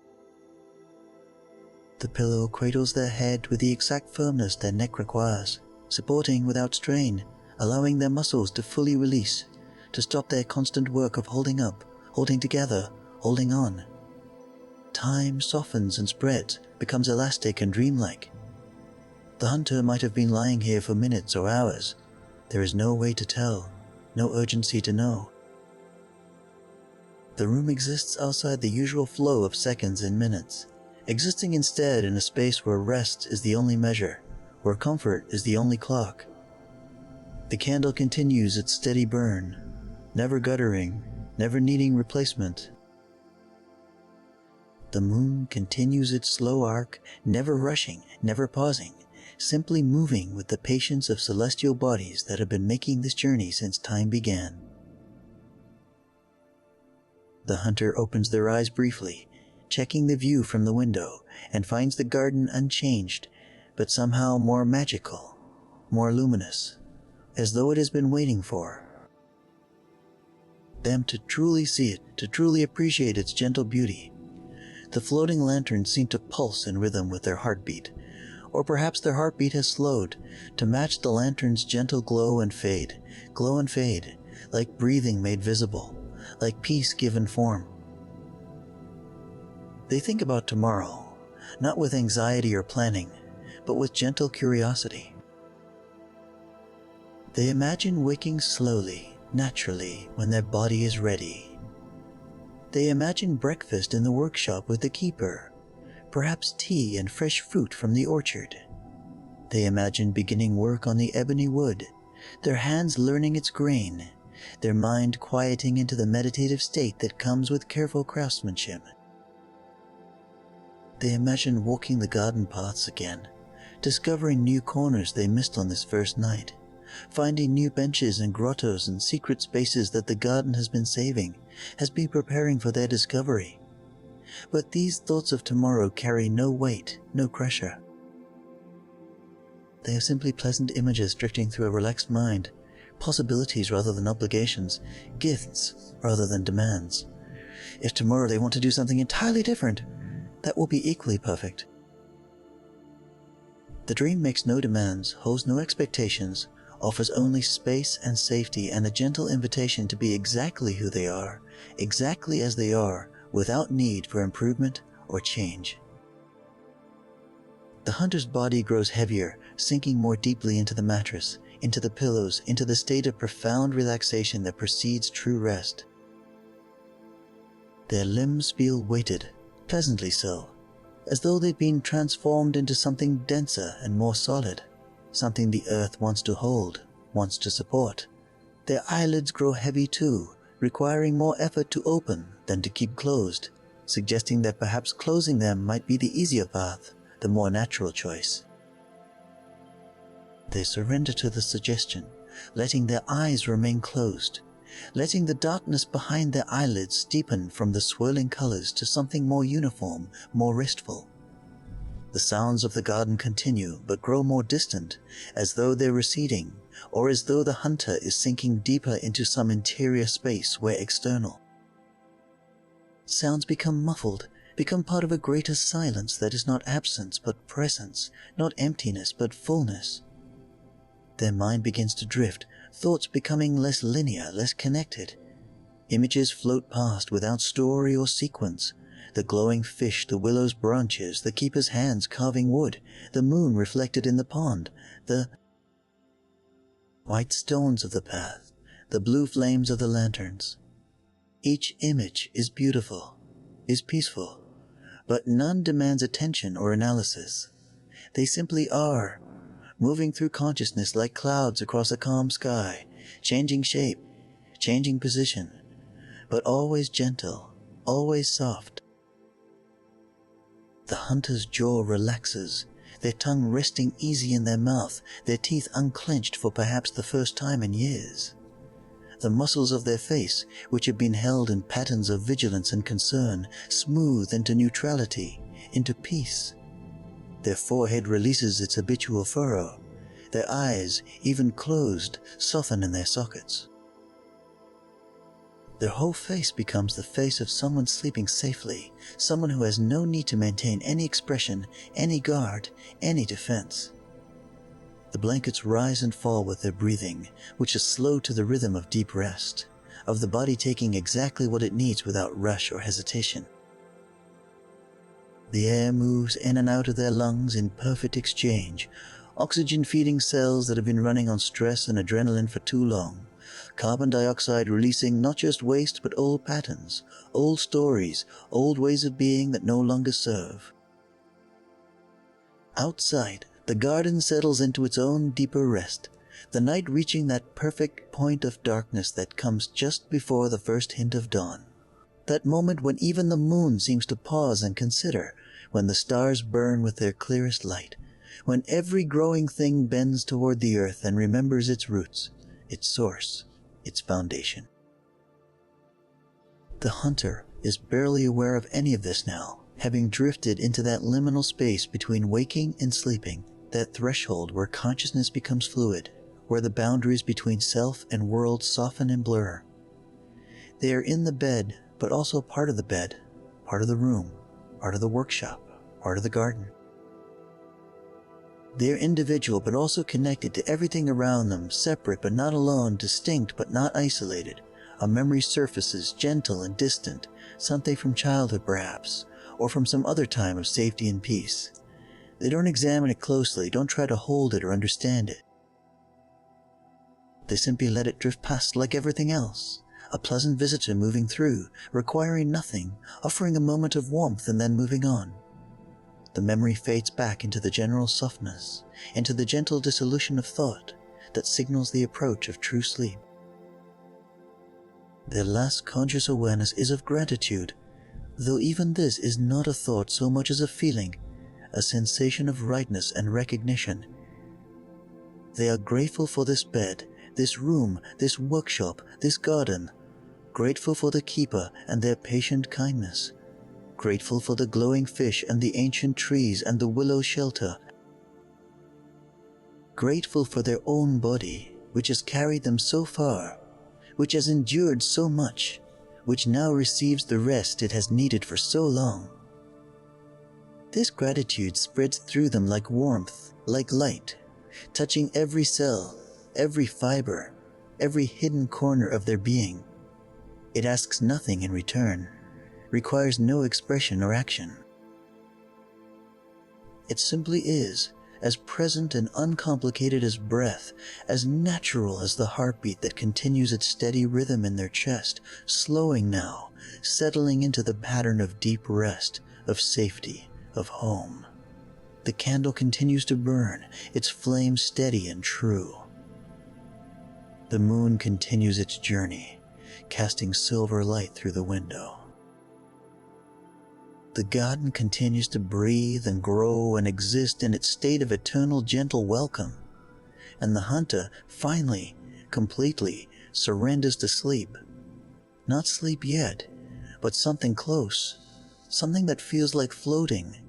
The pillow cradles their head with the exact firmness their neck requires, supporting without strain, allowing their muscles to fully release, to stop their constant work of holding up, holding together, holding on. Time softens and spreads, becomes elastic and dreamlike. The hunter might have been lying here for minutes or hours. There is no way to tell, no urgency to know. The room exists outside the usual flow of seconds and minutes, existing instead in a space where rest is the only measure, where comfort is the only clock. The candle continues its steady burn, never guttering, never needing replacement. The moon continues its slow arc, never rushing, never pausing, simply moving with the patience of celestial bodies that have been making this journey since time began. The hunter opens their eyes briefly, checking the view from the window, and finds the garden unchanged, but somehow more magical, more luminous, as though it has been waiting for them to truly see it, to truly appreciate its gentle beauty. The floating lanterns seem to pulse in rhythm with their heartbeat, or perhaps their heartbeat has slowed to match the lantern's gentle glow and fade, like breathing made visible, like peace given form. They think about tomorrow, not with anxiety or planning, but with gentle curiosity. They imagine waking slowly, naturally, when their body is ready. They imagine breakfast in the workshop with the keeper, perhaps tea and fresh fruit from the orchard. They imagine beginning work on the ebony wood, their hands learning its grain, their mind quieting into the meditative state that comes with careful craftsmanship. They imagine walking the garden paths again, discovering new corners they missed on this first night, finding new benches and grottos and secret spaces that the garden has been saving, has been preparing for their discovery. But these thoughts of tomorrow carry no weight, no pressure. They are simply pleasant images drifting through a relaxed mind, possibilities rather than obligations, gifts rather than demands. If tomorrow they want to do something entirely different, that will be equally perfect. The dream makes no demands, holds no expectations, offers only space and safety and a gentle invitation to be exactly who they are, exactly as they are, without need for improvement or change. The hunter's body grows heavier, sinking more deeply into the mattress, into the pillows, into the state of profound relaxation that precedes true rest. Their limbs feel weighted, pleasantly so, as though they've been transformed into something denser and more solid, something the earth wants to hold, wants to support. Their eyelids grow heavy too, requiring more effort to open than to keep closed, suggesting that perhaps closing them might be the easier path, the more natural choice. They surrender to the suggestion, letting their eyes remain closed, letting the darkness behind their eyelids deepen from the swirling colors to something more uniform, more restful. The sounds of the garden continue, but grow more distant, as though they're receding, or as though the hunter is sinking deeper into some interior space where external. Sounds become muffled, become part of a greater silence that is not absence but presence, not emptiness but fullness. Their mind begins to drift, thoughts becoming less linear, less connected. Images float past without story or sequence. The glowing fish, the willow's branches, the keeper's hands carving wood, the moon reflected in the pond, the white stones of the path, the blue flames of the lanterns. Each image is beautiful, is peaceful, but none demands attention or analysis. They simply are, moving through consciousness like clouds across a calm sky, changing shape, changing position, but always gentle, always soft. The hunter's jaw relaxes, their tongue resting easy in their mouth, their teeth unclenched for perhaps the first time in years. The muscles of their face, which have been held in patterns of vigilance and concern, smooth into neutrality, into peace. Their forehead releases its habitual furrow. Their eyes, even closed, soften in their sockets. Their whole face becomes the face of someone sleeping safely, someone who has no need to maintain any expression, any guard, any defense. The blankets rise and fall with their breathing, which is slow to the rhythm of deep rest, of the body taking exactly what it needs without rush or hesitation. The air moves in and out of their lungs in perfect exchange, oxygen-feeding cells that have been running on stress and adrenaline for too long, carbon dioxide releasing not just waste but old patterns, old stories, old ways of being that no longer serve. Outside, the garden settles into its own deeper rest, the night reaching that perfect point of darkness that comes just before the first hint of dawn. That moment when even the moon seems to pause and consider, when the stars burn with their clearest light, when every growing thing bends toward the earth and remembers its roots, its source, its foundation. The hunter is barely aware of any of this now, having drifted into that liminal space between waking and sleeping, that threshold where consciousness becomes fluid, where the boundaries between self and world soften and blur. They are in the bed, but also part of the bed, part of the room, part of the workshop, part of the garden. They are individual but also connected to everything around them, separate but not alone, distinct but not isolated. A memory surfaces, gentle and distant, something from childhood perhaps, or from some other time of safety and peace. They don't examine it closely, don't try to hold it or understand it. They simply let it drift past like everything else, a pleasant visitor moving through, requiring nothing, offering a moment of warmth and then moving on. The memory fades back into the general softness, into the gentle dissolution of thought that signals the approach of true sleep. Their last conscious awareness is of gratitude, though even this is not a thought so much as a feeling, a sensation of rightness and recognition. They are grateful for this bed, this room, this workshop, this garden, grateful for the keeper and their patient kindness, grateful for the glowing fish and the ancient trees and the willow shelter, grateful for their own body, which has carried them so far, which has endured so much, which now receives the rest it has needed for so long. This gratitude spreads through them like warmth, like light, touching every cell, every fiber, every hidden corner of their being. It asks nothing in return, requires no expression or action. It simply is, as present and uncomplicated as breath, as natural as the heartbeat that continues its steady rhythm in their chest, slowing now, settling into the pattern of deep rest, of safety, of home. The candle continues to burn, its flame steady and true. The moon continues its journey, casting silver light through the window. The garden continues to breathe and grow and exist in its state of eternal gentle welcome, and the hunter finally, completely, surrenders to sleep. Not sleep yet, but something close, something that feels like floating,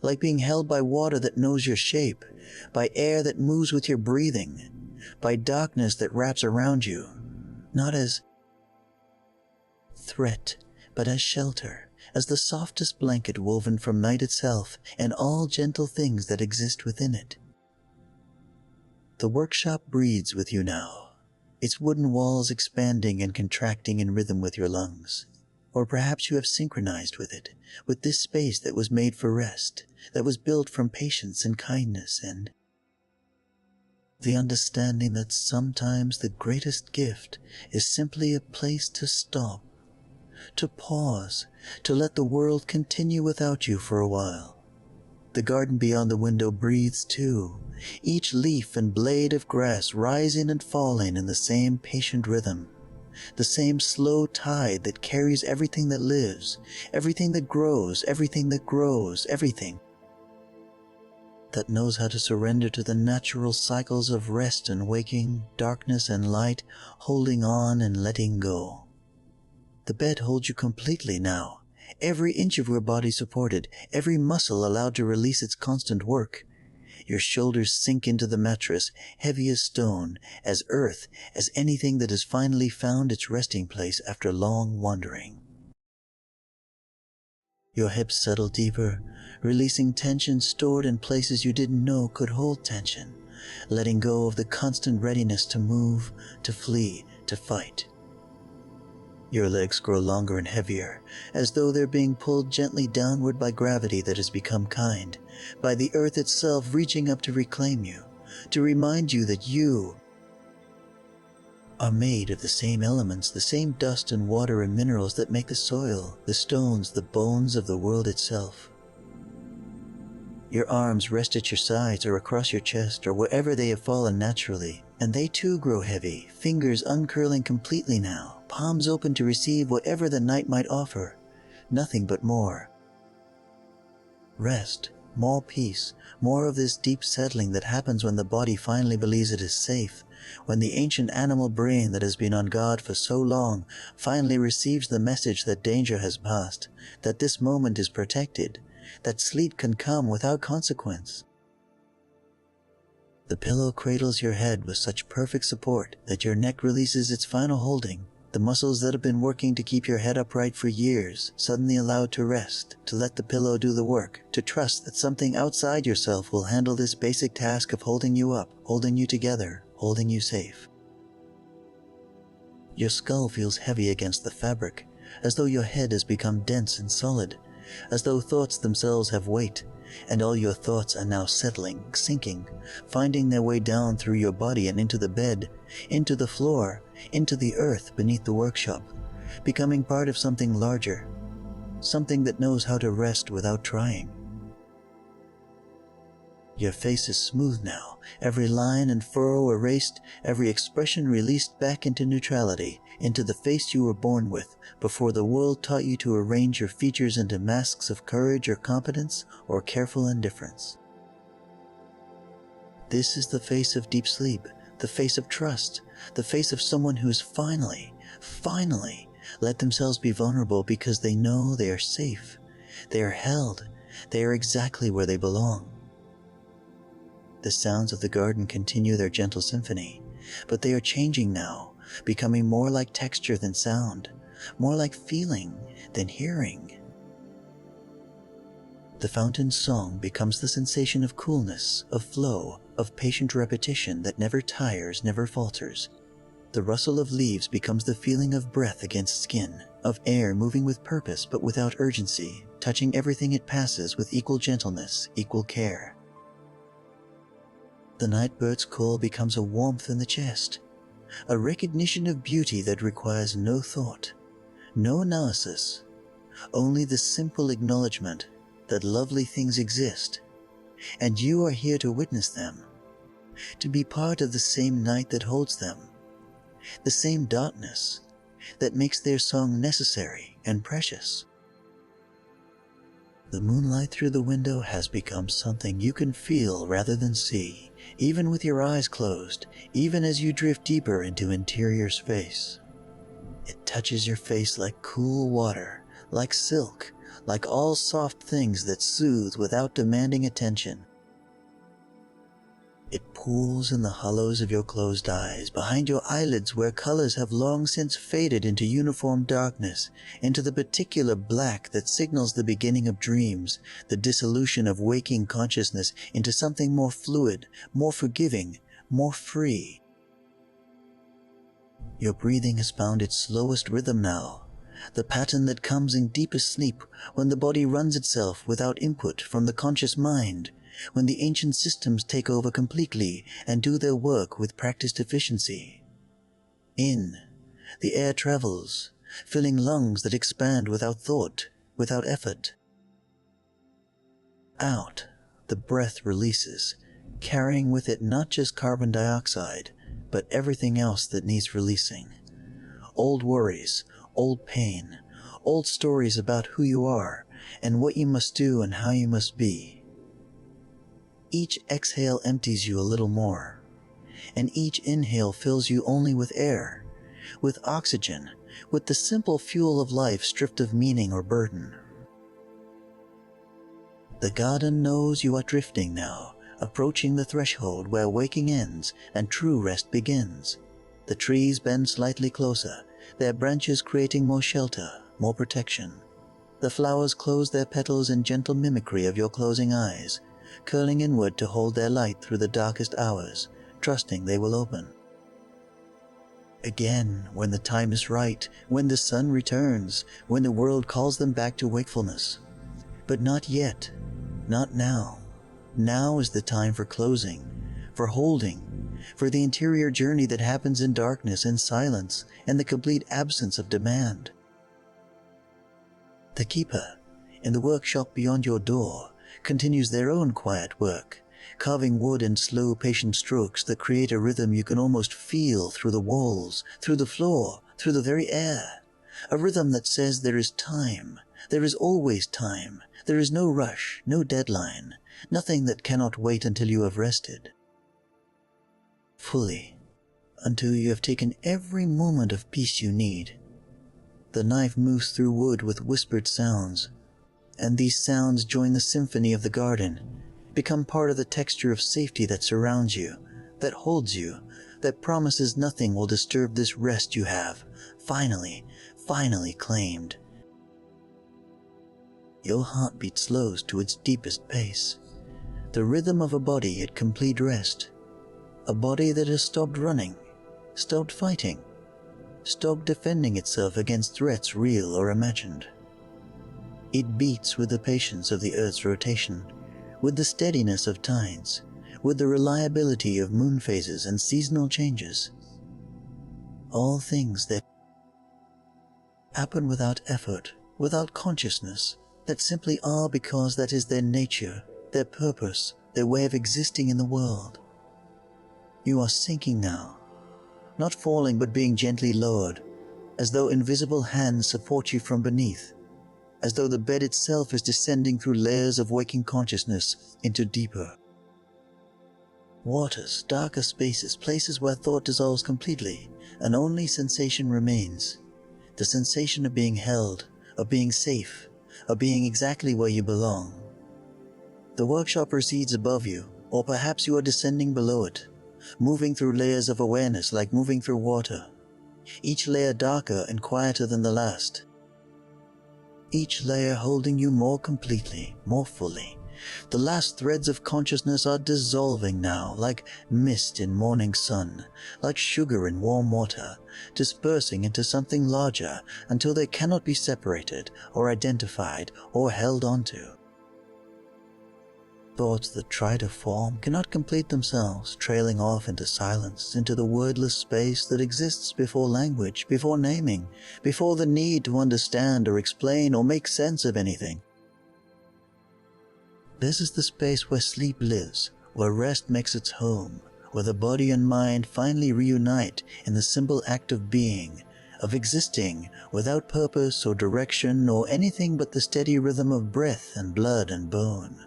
like being held by water that knows your shape, by air that moves with your breathing, by darkness that wraps around you, not as threat, but as shelter, as the softest blanket woven from night itself and all gentle things that exist within it. The workshop breathes with you now, its wooden walls expanding and contracting in rhythm with your lungs. Or perhaps you have synchronized with it, with this space that was made for rest, that was built from patience and kindness and the understanding that sometimes the greatest gift is simply a place to stop, to pause, to let the world continue without you for a while. The garden beyond the window breathes too, each leaf and blade of grass rising and falling in the same patient rhythm, the same slow tide that carries everything that lives, everything that grows, everything that grows, everything that knows how to surrender to the natural cycles of rest and waking, darkness and light, holding on and letting go. The bed holds you completely now, every inch of your body supported, every muscle allowed to release its constant work. Your shoulders sink into the mattress, heavy as stone, as earth, as anything that has finally found its resting place after long wandering. Your hips settle deeper, releasing tension stored in places you didn't know could hold tension, letting go of the constant readiness to move, to flee, to fight. Your legs grow longer and heavier, as though they're being pulled gently downward by gravity that has become kind, by the earth itself reaching up to reclaim you, to remind you that you are made of the same elements, the same dust and water and minerals that make the soil, the stones, the bones of the world itself. Your arms rest at your sides or across your chest or wherever they have fallen naturally, and they too grow heavy, fingers uncurling completely now, palms open to receive whatever the night might offer, nothing but more. Rest, more peace, more of this deep settling that happens when the body finally believes it is safe, when the ancient animal brain that has been on guard for so long finally receives the message that danger has passed, that this moment is protected, that sleep can come without consequence. The pillow cradles your head with such perfect support that your neck releases its final holding, the muscles that have been working to keep your head upright for years suddenly allowed to rest, to let the pillow do the work, to trust that something outside yourself will handle this basic task of holding you up, holding you together, holding you safe. Your skull feels heavy against the fabric, as though your head has become dense and solid, as though thoughts themselves have weight, and all your thoughts are now settling, sinking, finding their way down through your body and into the bed, into the floor, into the earth beneath the workshop, becoming part of something larger, something that knows how to rest without trying. Your face is smooth now, every line and furrow erased, every expression released back into neutrality, into the face you were born with before the world taught you to arrange your features into masks of courage or competence or careful indifference. This is the face of deep sleep, the face of trust, the face of someone who's finally let themselves be vulnerable because they know they are safe, they are held, they are exactly where they belong. The sounds of the garden continue their gentle symphony, but they are changing now, becoming more like texture than sound, more like feeling than hearing. The fountain's song becomes the sensation of coolness, of flow, of patient repetition that never tires, never falters. The rustle of leaves becomes the feeling of breath against skin, of air moving with purpose but without urgency, touching everything it passes with equal gentleness, equal care. The night bird's call becomes a warmth in the chest, a recognition of beauty that requires no thought, no analysis, only the simple acknowledgement that lovely things exist, and you are here to witness them, to be part of the same night that holds them, the same darkness that makes their song necessary and precious. The moonlight through the window has become something you can feel rather than see, even with your eyes closed, even as you drift deeper into interior space. It touches your face like cool water, like silk, like all soft things that soothe without demanding attention. It pools in the hollows of your closed eyes, behind your eyelids where colors have long since faded into uniform darkness, into the particular black that signals the beginning of dreams, the dissolution of waking consciousness into something more fluid, more forgiving, more free. Your breathing has found its slowest rhythm now, the pattern that comes in deepest sleep when the body runs itself without input from the conscious mind, when the ancient systems take over completely and do their work with practiced efficiency. In, the air travels, filling lungs that expand without thought, without effort. Out, the breath releases, carrying with it not just carbon dioxide, but everything else that needs releasing. Old worries, old pain, old stories about who you are and what you must do and how you must be. Each exhale empties you a little more, and each inhale fills you only with air, with oxygen, with the simple fuel of life stripped of meaning or burden. The garden knows you are drifting now, approaching the threshold where waking ends and true rest begins. The trees bend slightly closer, their branches creating more shelter, more protection. The flowers close their petals in gentle mimicry of your closing eyes, curling inward to hold their light through the darkest hours, trusting they will open. Again, when the time is right, when the sun returns, when the world calls them back to wakefulness. But not yet, not now. Now is the time for closing, for holding, for the interior journey that happens in darkness and silence and the complete absence of demand. The keeper, in the workshop beyond your door, continues their own quiet work, carving wood in slow, patient strokes that create a rhythm you can almost feel through the walls, through the floor, through the very air. A rhythm that says there is time, there is always time, there is no rush, no deadline, nothing that cannot wait until you have rested. Fully, until you have taken every moment of peace you need. The knife moves through wood with whispered sounds, and these sounds join the symphony of the garden, become part of the texture of safety that surrounds you, that holds you, that promises nothing will disturb this rest you have, finally claimed. Your heartbeat slows to its deepest pace, the rhythm of a body at complete rest, a body that has stopped running, stopped fighting, stopped defending itself against threats real or imagined. It beats with the patience of the Earth's rotation, with the steadiness of tides, with the reliability of moon phases and seasonal changes. All things that happen without effort, without consciousness, that simply are because that is their nature, their purpose, their way of existing in the world. You are sinking now, not falling but being gently lowered, as though invisible hands support you from beneath, as though the bed itself is descending through layers of waking consciousness into deeper waters, darker spaces, places where thought dissolves completely and only sensation remains. The sensation of being held, of being safe, of being exactly where you belong. The workshop proceeds above you, or perhaps you are descending below it, moving through layers of awareness like moving through water, each layer darker and quieter than the last. Each layer holding you more completely, more fully. The last threads of consciousness are dissolving now, like mist in morning sun, like sugar in warm water, dispersing into something larger until they cannot be separated or identified or held onto. Thoughts that try to form cannot complete themselves, trailing off into silence, into the wordless space that exists before language, before naming, before the need to understand or explain or make sense of anything. This is the space where sleep lives, where rest makes its home, where the body and mind finally reunite in the simple act of being, of existing without purpose or direction or anything but the steady rhythm of breath and blood and bone.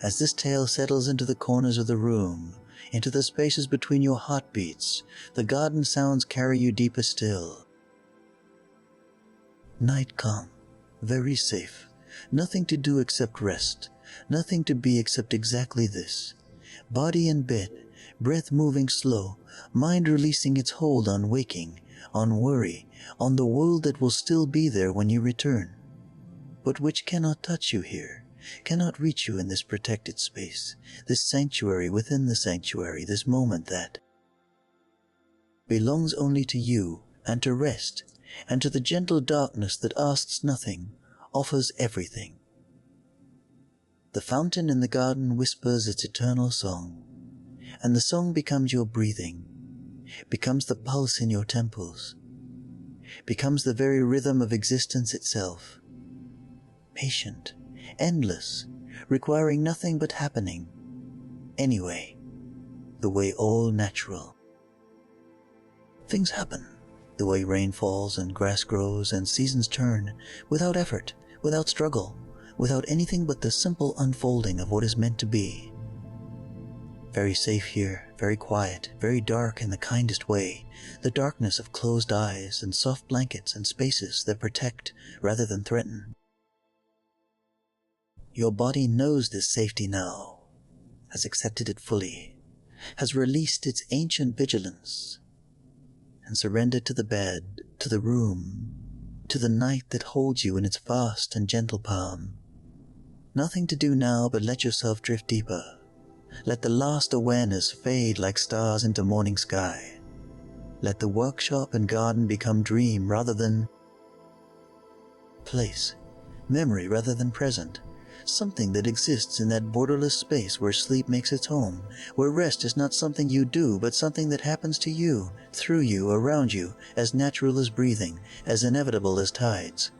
As this tale settles into the corners of the room, into the spaces between your heartbeats, the garden sounds carry you deeper still. Night calm, very safe. Nothing to do except rest, nothing to be except exactly this. Body in bed, breath moving slow, mind releasing its hold on waking, on worry, on the world that will still be there when you return, but which cannot touch you here, cannot reach you in this protected space, this sanctuary within the sanctuary, this moment that belongs only to you and to rest, and to the gentle darkness that asks nothing, offers everything. The fountain in the garden whispers its eternal song, and the song becomes your breathing, becomes the pulse in your temples, becomes the very rhythm of existence itself. Patient, endless, requiring nothing but happening. Anyway, the way all natural. Things happen, the way rain falls and grass grows and seasons turn, without effort, without struggle, without anything but the simple unfolding of what is meant to be. Very safe here, very quiet, very dark in the kindest way, the darkness of closed eyes and soft blankets and spaces that protect rather than threaten. Your body knows this safety now, has accepted it fully, has released its ancient vigilance, and surrendered to the bed, to the room, to the night that holds you in its vast and gentle palm. Nothing to do now but let yourself drift deeper. Let the last awareness fade like stars into morning sky. Let the workshop and garden become dream rather than place, memory rather than present, something that exists in that borderless space where sleep makes its home, where rest is not something you do but something that happens to you, through you, around you, as natural as breathing, as inevitable as tides.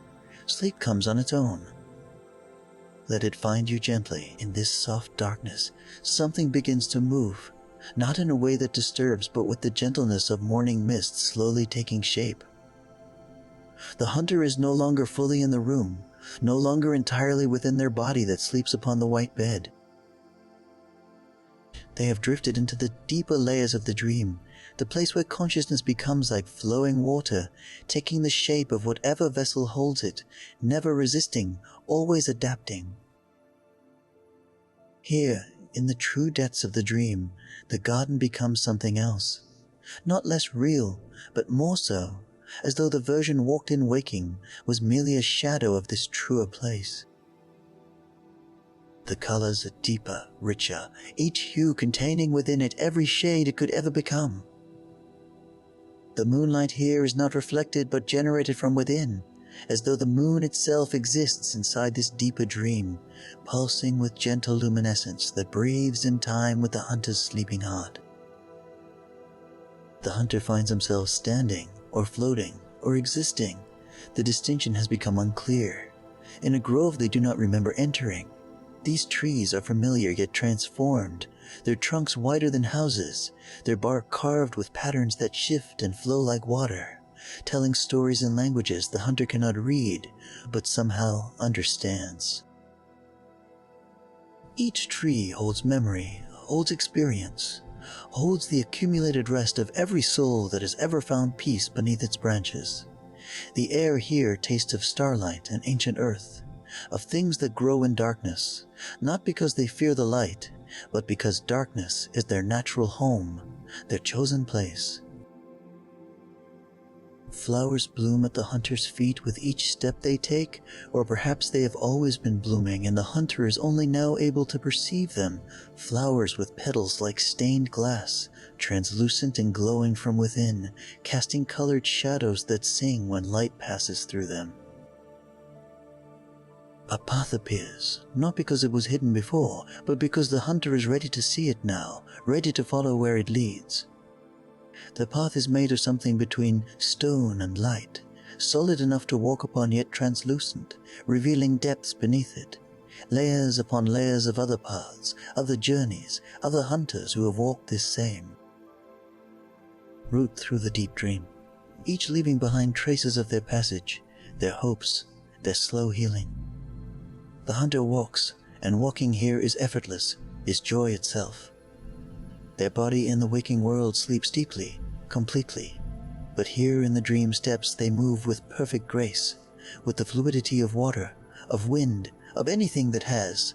Sleep comes on its own. Let it find you gently in this soft darkness. Something begins to move, not in a way that disturbs, but with the gentleness of morning mist slowly taking shape. The hunter is no longer fully in the room, no longer entirely within their body that sleeps upon the white bed. They have drifted into the deeper layers of the dream, the place where consciousness becomes like flowing water, taking the shape of whatever vessel holds it, never resisting, always adapting. Here, in the true depths of the dream, the garden becomes something else, not less real, but more so, as though the version walked in waking was merely a shadow of this truer place. The colors are deeper, richer, each hue containing within it every shade it could ever become. The moonlight here is not reflected but generated from within, as though the moon itself exists inside this deeper dream, pulsing with gentle luminescence that breathes in time with the hunter's sleeping heart. The hunter finds himself standing, or floating, or existing. The distinction has become unclear. In a grove they do not remember entering. These trees are familiar yet transformed, their trunks wider than houses, their bark carved with patterns that shift and flow like water. telling stories in languages the hunter cannot read, but somehow understands. Each tree holds memory, holds experience, holds the accumulated rest of every soul that has ever found peace beneath its branches. The air here tastes of starlight and ancient earth, of things that grow in darkness, not because they fear the light, but because darkness is their natural home, their chosen place. Flowers bloom at the hunter's feet with each step they take, or perhaps they have always been blooming and the hunter is only now able to perceive them, flowers with petals like stained glass, translucent and glowing from within, casting colored shadows that sing when light passes through them. A path appears, not because it was hidden before, but because the hunter is ready to see it now, ready to follow where it leads. The path is made of something between stone and light, solid enough to walk upon yet translucent, revealing depths beneath it, layers upon layers of other paths, other journeys, other hunters who have walked this same route through the deep dream, each leaving behind traces of their passage, their hopes, their slow healing. The hunter walks, and walking here is effortless, is joy itself. Their body in the waking world sleeps deeply, completely, but here in the dream steps they move with perfect grace, with the fluidity of water, of wind, of anything that has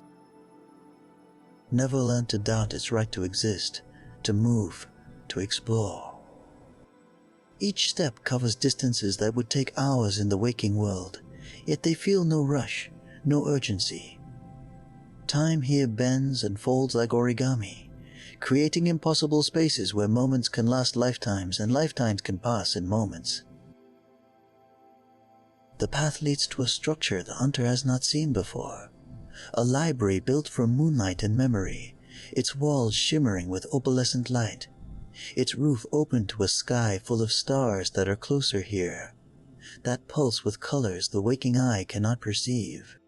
never learned to doubt its right to exist, to move, to explore. Each step covers distances that would take hours in the waking world, yet they feel no rush, no urgency. Time here bends and folds like origami, creating impossible spaces where moments can last lifetimes and lifetimes can pass in moments. The path leads to a structure the hunter has not seen before, a library built from moonlight and memory, its walls shimmering with opalescent light, its roof open to a sky full of stars that are closer here, that pulse with colors the waking eye cannot perceive.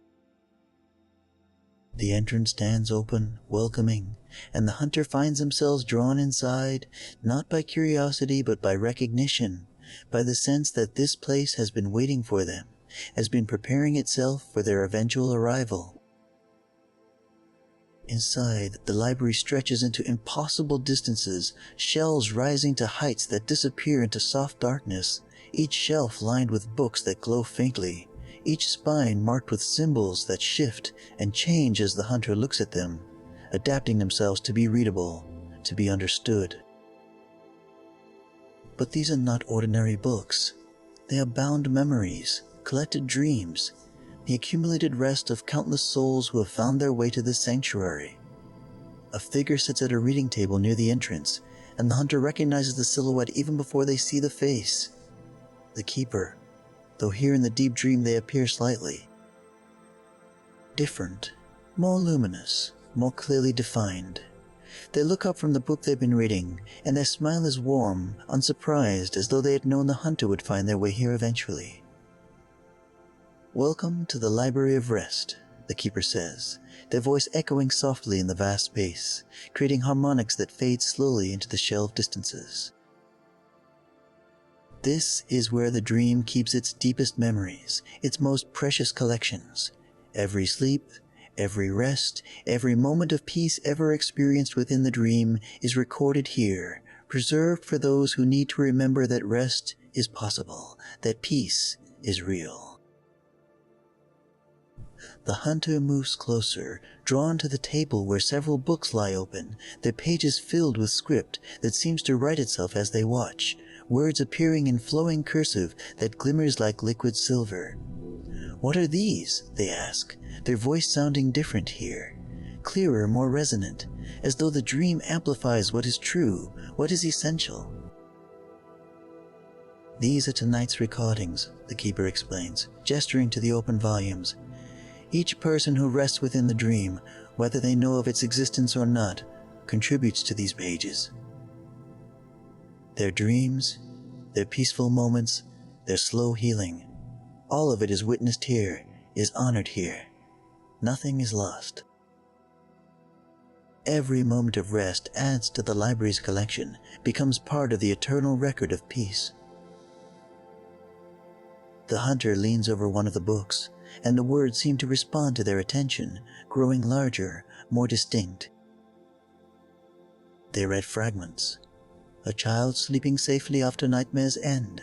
The entrance stands open, welcoming, and the hunter finds themselves drawn inside, not by curiosity but by recognition, by the sense that this place has been waiting for them, has been preparing itself for their eventual arrival. Inside, the library stretches into impossible distances, shelves rising to heights that disappear into soft darkness, each shelf lined with books that glow faintly, each spine marked with symbols that shift and change as the hunter looks at them, adapting themselves to be readable, to be understood. But these are not ordinary books. They are bound memories, collected dreams, the accumulated rest of countless souls who have found their way to this sanctuary. A figure sits at a reading table near the entrance, and the hunter recognizes the silhouette even before they see the face. The keeper, though here in the deep dream they appear slightly different, more luminous, more clearly defined. They look up from the book they've been reading, and their smile is warm, unsurprised, as though they had known the hunter would find their way here eventually. "Welcome to the Library of Rest," the keeper says, their voice echoing softly in the vast space, creating harmonics that fade slowly into the shelved distances. This is where the dream keeps its deepest memories, its most precious collections. Every sleep, every rest, every moment of peace ever experienced within the dream is recorded here, preserved for those who need to remember that rest is possible, that peace is real. The hunter moves closer, drawn to the table where several books lie open, their pages filled with script that seems to write itself as they watch, words appearing in flowing cursive that glimmers like liquid silver. "What are these?" they ask, their voice sounding different here, clearer, more resonant, as though the dream amplifies what is true, what is essential. "These are tonight's recordings," the keeper explains, gesturing to the open volumes. "Each person who rests within the dream, whether they know of its existence or not, contributes to these pages. Their dreams, their peaceful moments, their slow healing, all of it is witnessed here, is honored here. Nothing is lost. Every moment of rest adds to the library's collection, becomes part of the eternal record of peace." The hunter leans over one of the books, and the words seem to respond to their attention, growing larger, more distinct. They read fragments. A child sleeping safely after nightmare's end.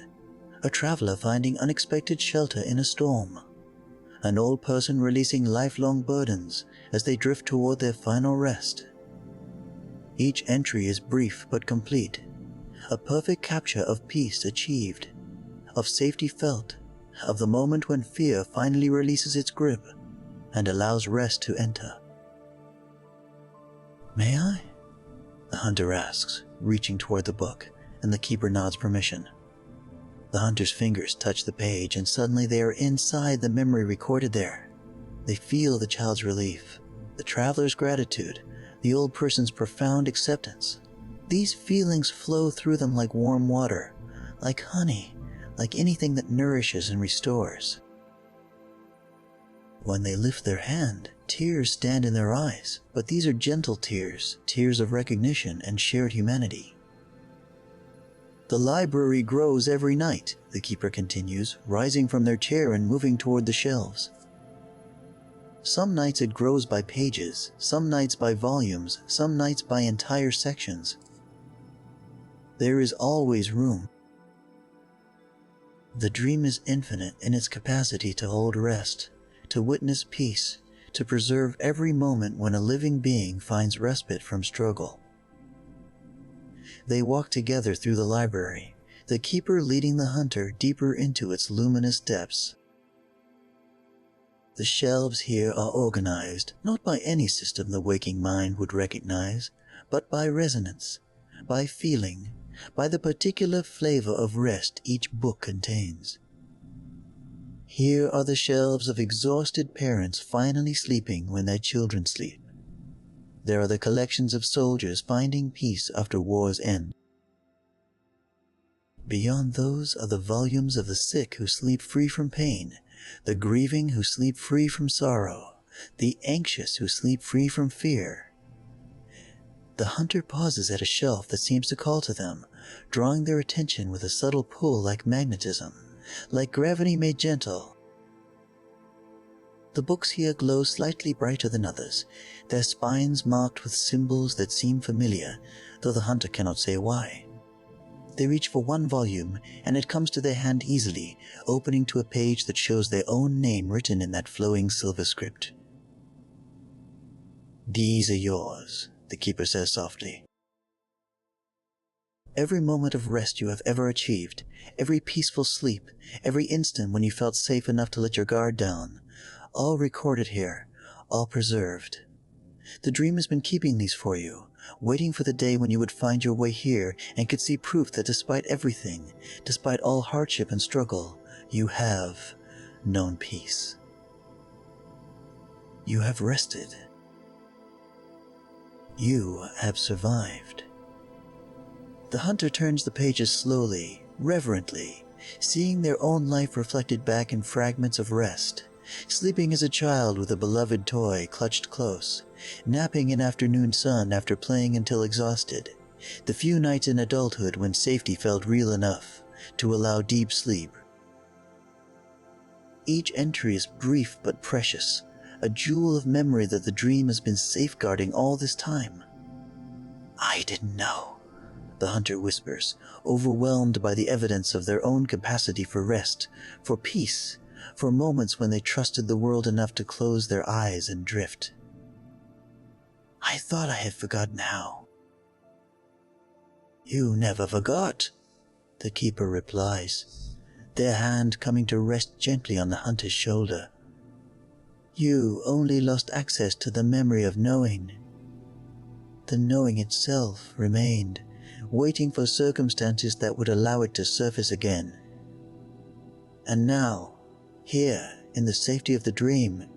A traveler finding unexpected shelter in a storm. An old person releasing lifelong burdens as they drift toward their final rest. Each entry is brief but complete, a perfect capture of peace achieved, of safety felt, of the moment when fear finally releases its grip and allows rest to enter. "May I?" the hunter asks, reaching toward the book, and the keeper nods permission. The hunter's fingers touch the page, and suddenly they are inside the memory recorded there. They feel the child's relief, the traveler's gratitude, the old person's profound acceptance. These feelings flow through them like warm water, like honey, like anything that nourishes and restores. When they lift their hand, tears stand in their eyes, but these are gentle tears, tears of recognition and shared humanity. "The library grows every night," the keeper continues, rising from their chair and moving toward the shelves. "Some nights it grows by pages, some nights by volumes, some nights by entire sections. There is always room. The dream is infinite in its capacity to hold rest, to witness peace, to preserve every moment when a living being finds respite from struggle." They walk together through the library, the keeper leading the hunter deeper into its luminous depths. The shelves here are organized, not by any system the waking mind would recognize, but by resonance, by feeling, by the particular flavor of rest each book contains. Here are the shelves of exhausted parents finally sleeping when their children sleep. There are the collections of soldiers finding peace after war's end. Beyond those are the volumes of the sick who sleep free from pain, the grieving who sleep free from sorrow, the anxious who sleep free from fear. The hunter pauses at a shelf that seems to call to them, drawing their attention with a subtle pull like magnetism, like gravity made gentle. The books here glow slightly brighter than others, their spines marked with symbols that seem familiar, though the hunter cannot say why. They reach for one volume, and it comes to their hand easily, opening to a page that shows their own name written in that flowing silver script. "These are yours," the keeper says softly. Every moment of rest you have ever achieved, every peaceful sleep, every instant when you felt safe enough to let your guard down, all recorded here, all preserved. The dream has been keeping these for you, waiting for the day when you would find your way here and could see proof that despite everything, despite all hardship and struggle, you have known peace. You have rested. You have survived. The hunter turns the pages slowly, reverently, seeing their own life reflected back in fragments of rest, sleeping as a child with a beloved toy clutched close, napping in afternoon sun after playing until exhausted, the few nights in adulthood when safety felt real enough to allow deep sleep. Each entry is brief but precious, a jewel of memory that the dream has been safeguarding all this time. "I didn't know," the hunter whispers, overwhelmed by the evidence of their own capacity for rest, for peace, for moments when they trusted the world enough to close their eyes and drift. "I thought I had forgotten how." "You never forgot," the keeper replies, their hand coming to rest gently on the hunter's shoulder. "You only lost access to the memory of knowing. The knowing itself remained, waiting for circumstances that would allow it to surface again. And now, here, in the safety of the dream,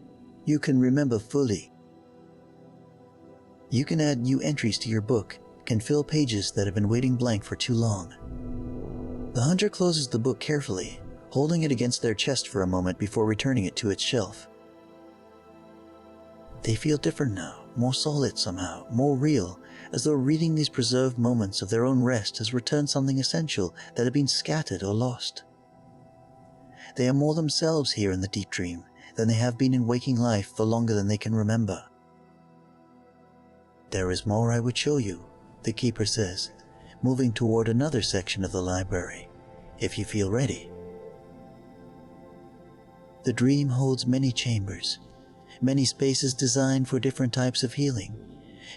you can remember fully. You can add new entries to your book, can fill pages that have been waiting blank for too long." The hunter closes the book carefully, holding it against their chest for a moment before returning it to its shelf. They feel different now, more solid somehow, more real, as though reading these preserved moments of their own rest has returned something essential that had been scattered or lost. They are more themselves here in the deep dream than they have been in waking life for longer than they can remember. There is more I would show you, the keeper says, moving toward another section of the library, if you feel ready. The dream holds many chambers, many spaces designed for different types of healing,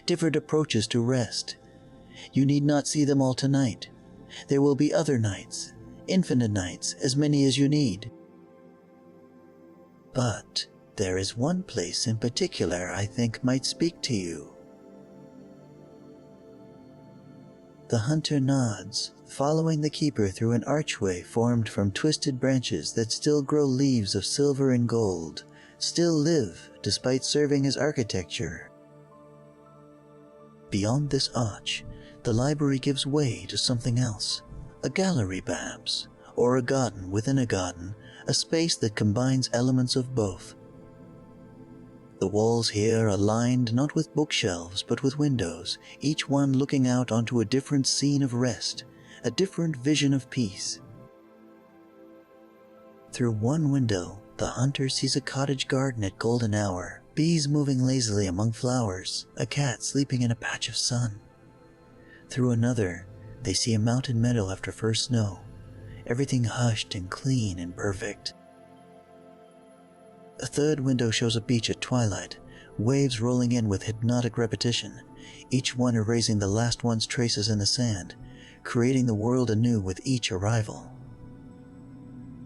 different approaches to rest. You need not see them all tonight. There will be other nights, infinite nights, as many as you need. But there is one place in particular I think might speak to you. The hunter nods, following the keeper through an archway formed from twisted branches that still grow leaves of silver and gold, still live despite serving as architecture. Beyond this arch, the library gives way to something else, a gallery perhaps, or a garden within a garden, a space that combines elements of both. The walls here are lined not with bookshelves but with windows, each one looking out onto a different scene of rest, a different vision of peace. Through one window, the hunter sees a cottage garden at golden hour, bees moving lazily among flowers, a cat sleeping in a patch of sun. Through another, they see a mountain meadow after first snow, everything hushed and clean and perfect. A third window shows a beach at twilight, waves rolling in with hypnotic repetition, each one erasing the last one's traces in the sand, creating the world anew with each arrival.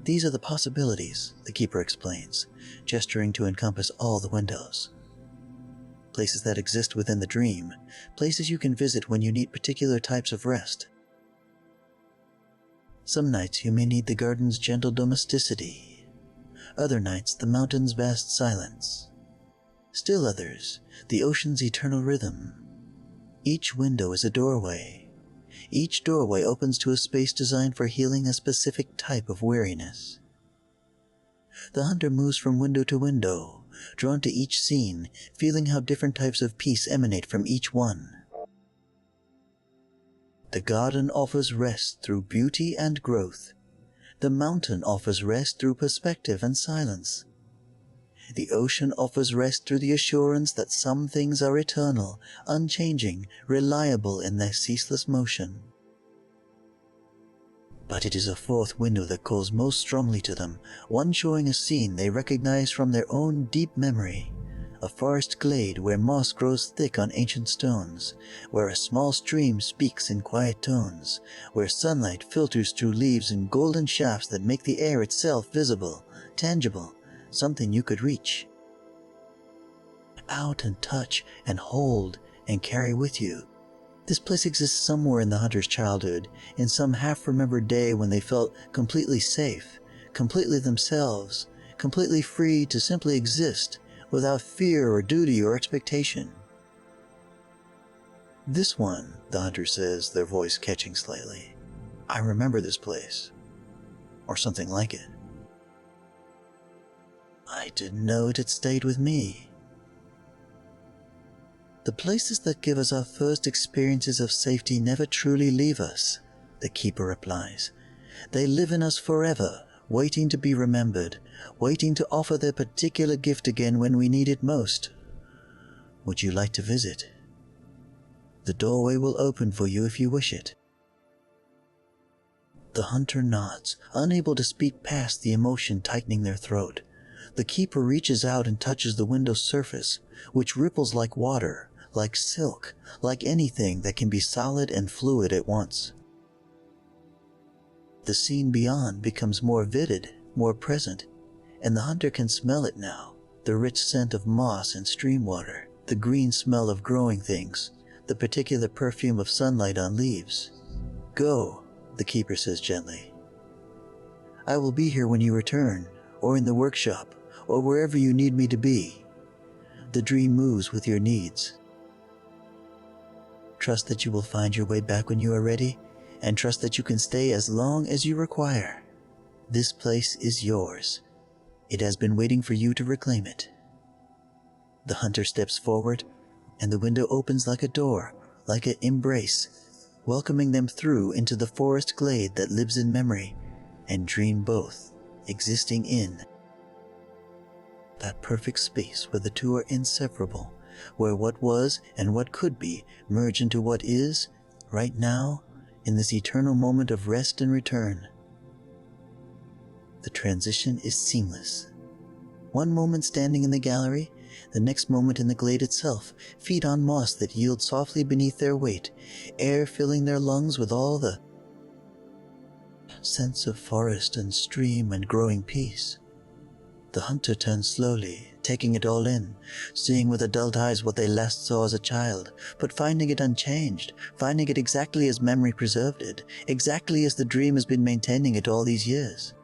These are the possibilities, the keeper explains, gesturing to encompass all the windows. Places that exist within the dream, places you can visit when you need particular types of rest. Some nights you may need the garden's gentle domesticity. Other nights, the mountain's vast silence. Still others, the ocean's eternal rhythm. Each window is a doorway. Each doorway opens to a space designed for healing a specific type of weariness. The hunter moves from window to window, drawn to each scene, feeling how different types of peace emanate from each one. The garden offers rest through beauty and growth. The mountain offers rest through perspective and silence. The ocean offers rest through the assurance that some things are eternal, unchanging, reliable in their ceaseless motion. But it is a fourth window that calls most strongly to them, one showing a scene they recognize from their own deep memory. A forest glade where moss grows thick on ancient stones, where a small stream speaks in quiet tones, where sunlight filters through leaves in golden shafts that make the air itself visible, tangible, something you could reach out and touch and hold and carry with you. This place exists somewhere in the hunter's childhood, in some half-remembered day when they felt completely safe, completely themselves, completely free to simply exist, without fear or duty or expectation. This one, the hunter says, their voice catching slightly. I remember this place. Or something like it. I didn't know it had stayed with me. The places that give us our first experiences of safety never truly leave us, the keeper replies. They live in us forever, waiting to be remembered, waiting to offer their particular gift again when we need it most. Would you like to visit? The doorway will open for you if you wish it. The hunter nods, unable to speak past the emotion tightening their throat. The keeper reaches out and touches the window's surface, which ripples like water, like silk, like anything that can be solid and fluid at once. The scene beyond becomes more vivid, more present, and the hunter can smell it now, the rich scent of moss and stream water, the green smell of growing things, the particular perfume of sunlight on leaves. Go, the keeper says gently. I will be here when you return, or in the workshop, or wherever you need me to be. The dream moves with your needs. Trust that you will find your way back when you are ready, and trust that you can stay as long as you require. This place is yours. It has been waiting for you to reclaim it. The hunter steps forward, and the window opens like a door, like an embrace, welcoming them through into the forest glade that lives in memory and dream both. existing in that perfect space where the two are inseparable, where what was and what could be merge into what is, right now, in this eternal moment of rest and return. The transition is seamless. One moment standing in the gallery, the next moment in the glade itself, feet on moss that yield softly beneath their weight, air filling their lungs with all the sense of forest and stream and growing peace. The hunter turns slowly, taking it all in, seeing with adult eyes what they last saw as a child, but finding it unchanged, finding it exactly as memory preserved it, exactly as the dream has been maintaining it all these years.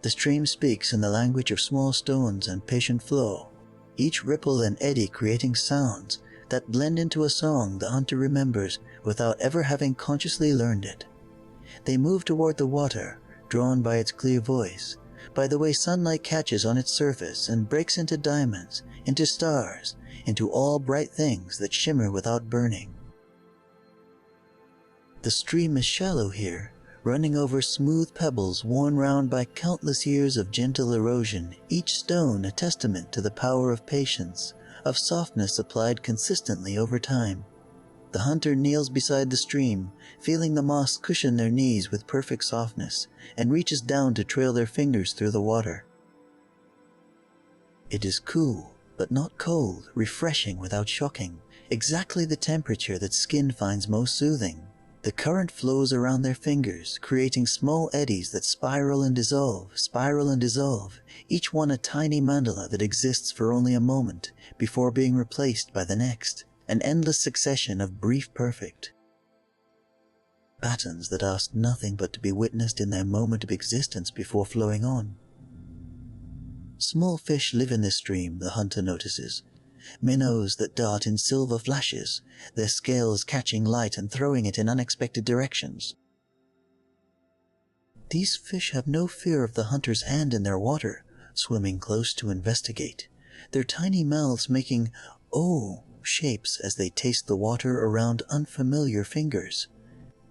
The stream speaks in the language of small stones and patient flow, each ripple and eddy creating sounds that blend into a song the hunter remembers without ever having consciously learned it. They move toward the water, drawn by its clear voice, by the way sunlight catches on its surface and breaks into diamonds, into stars, into all bright things that shimmer without burning. The stream is shallow here, running over smooth pebbles worn round by countless years of gentle erosion, each stone a testament to the power of patience, of softness applied consistently over time. The hunter kneels beside the stream, feeling the moss cushion their knees with perfect softness, and reaches down to trail their fingers through the water. It is cool, but not cold, refreshing without shocking, exactly the temperature that skin finds most soothing. The current flows around their fingers, creating small eddies that spiral and dissolve, each one a tiny mandala that exists for only a moment before being replaced by the next, an endless succession of brief perfect patterns that ask nothing but to be witnessed in their moment of existence before flowing on. Small fish live in this stream, the hunter notices. Minnows that dart in silver flashes, their scales catching light and throwing it in unexpected directions. These fish have no fear of the hunter's hand in their water, swimming close to investigate, their tiny mouths making "oh" shapes as they taste the water around unfamiliar fingers.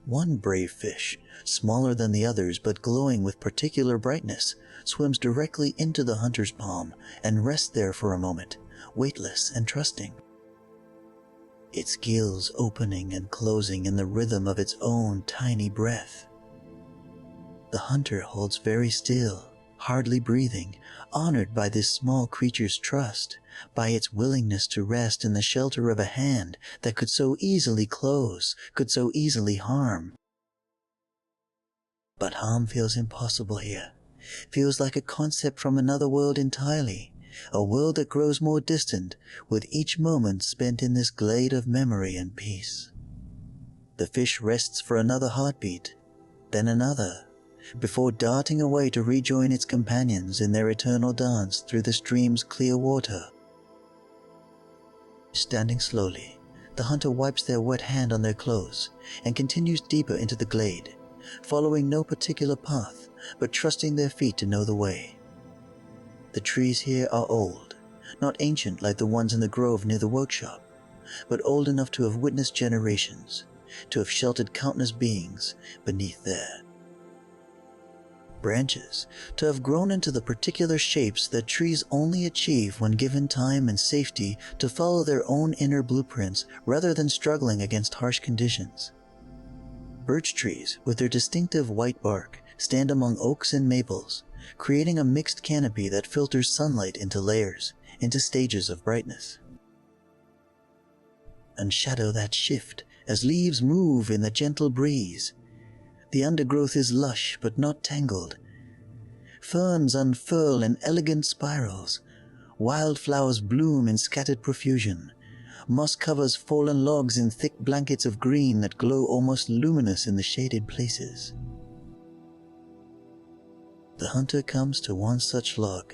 One brave fish, smaller than the others but glowing with particular brightness, swims directly into the hunter's palm and rests there for a moment, weightless and trusting. Its gills opening and closing in the rhythm of its own tiny breath. The hunter holds very still, hardly breathing, honored by this small creature's trust, by its willingness to rest in the shelter of a hand that could so easily close, could so easily harm. But harm feels impossible here, feels like a concept from another world entirely, a world that grows more distant with each moment spent in this glade of memory and peace. The fish rests for another heartbeat, then another, before darting away to rejoin its companions in their eternal dance through the stream's clear water. Standing slowly, the hunter wipes their wet hand on their clothes and continues deeper into the glade, following no particular path, but trusting their feet to know the way. The trees here are old, not ancient like the ones in the grove near the workshop, but old enough to have witnessed generations, to have sheltered countless beings beneath their branches, to have grown into the particular shapes that trees only achieve when given time and safety to follow their own inner blueprints rather than struggling against harsh conditions. Birch trees, with their distinctive white bark, stand among oaks and maples, creating a mixed canopy that filters sunlight into layers, into stages of brightness. And shadow that shift as leaves move in the gentle breeze. The undergrowth is lush but not tangled. Ferns unfurl in elegant spirals. Wildflowers bloom in scattered profusion. Moss covers fallen logs in thick blankets of green that glow almost luminous in the shaded places. The hunter comes to one such log,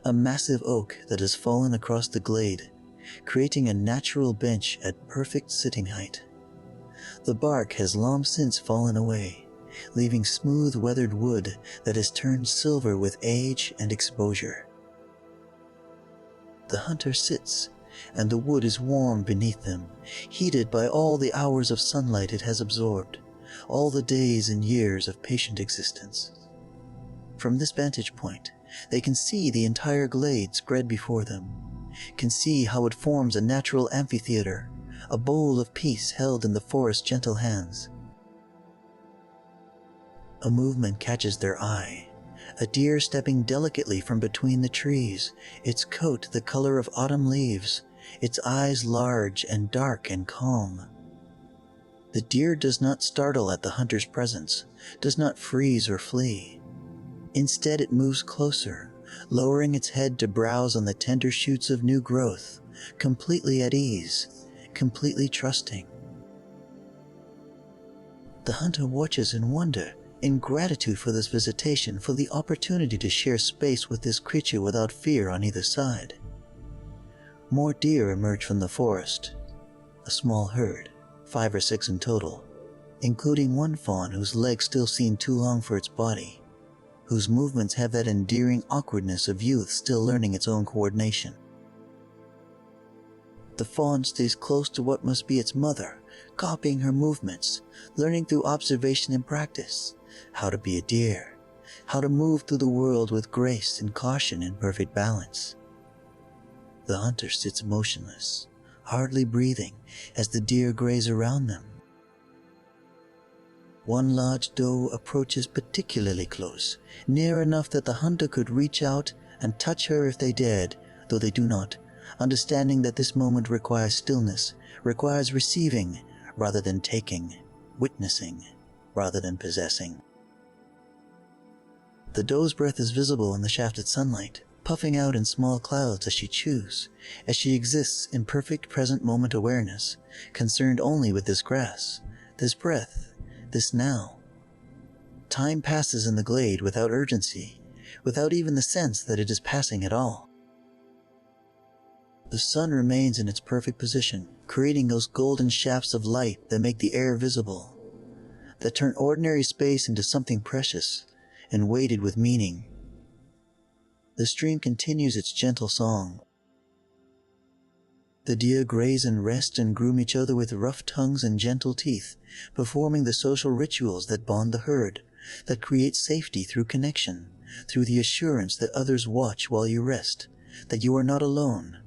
a massive oak that has fallen across the glade, creating a natural bench at perfect sitting height. The bark has long since fallen away, leaving smooth weathered wood that has turned silver with age and exposure. The hunter sits, and the wood is warm beneath them, heated by all the hours of sunlight it has absorbed, all the days and years of patient existence. From this vantage point, they can see the entire glade spread before them, can see how it forms a natural amphitheater, a bowl of peace held in the forest's gentle hands. A movement catches their eye, a deer stepping delicately from between the trees, its coat the color of autumn leaves, its eyes large and dark and calm. The deer does not startle at the hunter's presence, does not freeze or flee. Instead, it moves closer, lowering its head to browse on the tender shoots of new growth, completely at ease, completely trusting. The hunter watches in wonder, in gratitude for this visitation, for the opportunity to share space with this creature without fear on either side. More deer emerge from the forest, a small herd, 5 or 6 in total, including one fawn whose legs still seem too long for its body, whose movements have that endearing awkwardness of youth still learning its own coordination. The fawn stays close to what must be its mother, copying her movements, learning through observation and practice, how to be a deer, how to move through the world with grace and caution in perfect balance. The hunter sits motionless, hardly breathing, as the deer graze around them. One large doe approaches particularly close, near enough that the hunter could reach out and touch her if they dared, though they do not, understanding that this moment requires stillness, requires receiving rather than taking, witnessing rather than possessing. The doe's breath is visible in the shafted sunlight, puffing out in small clouds as she chews, as she exists in perfect present moment awareness, concerned only with this grass, this breath, this now. Time passes in the glade without urgency, without even the sense that it is passing at all. The sun remains in its perfect position, creating those golden shafts of light that make the air visible, that turn ordinary space into something precious and weighted with meaning. The stream continues its gentle song. The deer graze and rest and groom each other with rough tongues and gentle teeth, performing the social rituals that bond the herd, that create safety through connection, through the assurance that others watch while you rest, that you are not alone,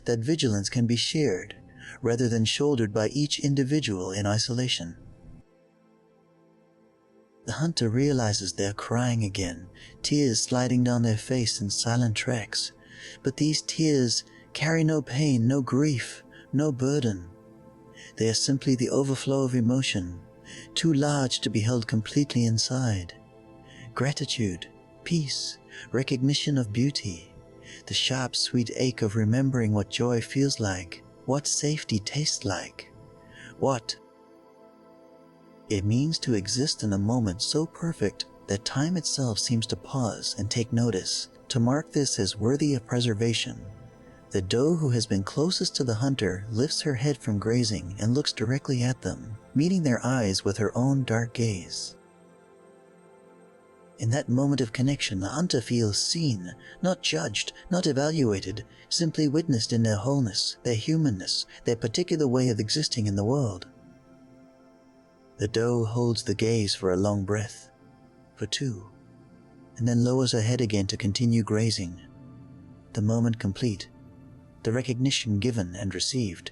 that vigilance can be shared, rather than shouldered by each individual in isolation. The hunter realizes they are crying again, tears sliding down their face in silent tracks, but these tears carry no pain, no grief, no burden. They are simply the overflow of emotion, too large to be held completely inside. Gratitude, peace, recognition of beauty, the sharp, sweet ache of remembering what joy feels like, what safety tastes like, what it means to exist in a moment so perfect that time itself seems to pause and take notice, to mark this as worthy of preservation. The doe who has been closest to the hunter lifts her head from grazing and looks directly at them, meeting their eyes with her own dark gaze. In that moment of connection, the hunter feels seen, not judged, not evaluated, simply witnessed in their wholeness, their humanness, their particular way of existing in the world. The doe holds the gaze for a long breath, for 2, and then lowers her head again to continue grazing. The moment complete, the recognition given and received.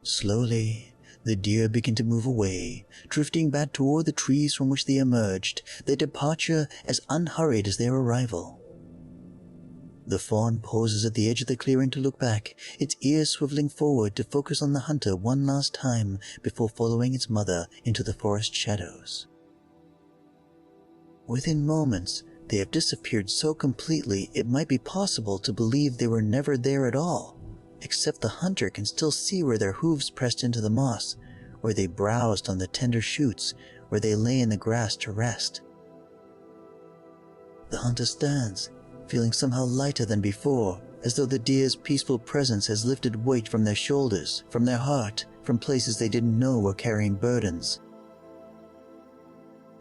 Slowly, the deer begin to move away, drifting back toward the trees from which they emerged, their departure as unhurried as their arrival. The fawn pauses at the edge of the clearing to look back, its ears swiveling forward to focus on the hunter one last time before following its mother into the forest shadows. Within moments, they have disappeared so completely it might be possible to believe they were never there at all, except the hunter can still see where their hooves pressed into the moss, where they browsed on the tender shoots, where they lay in the grass to rest. The hunter stands, feeling somehow lighter than before, as though the deer's peaceful presence has lifted weight from their shoulders, from their heart, from places they didn't know were carrying burdens.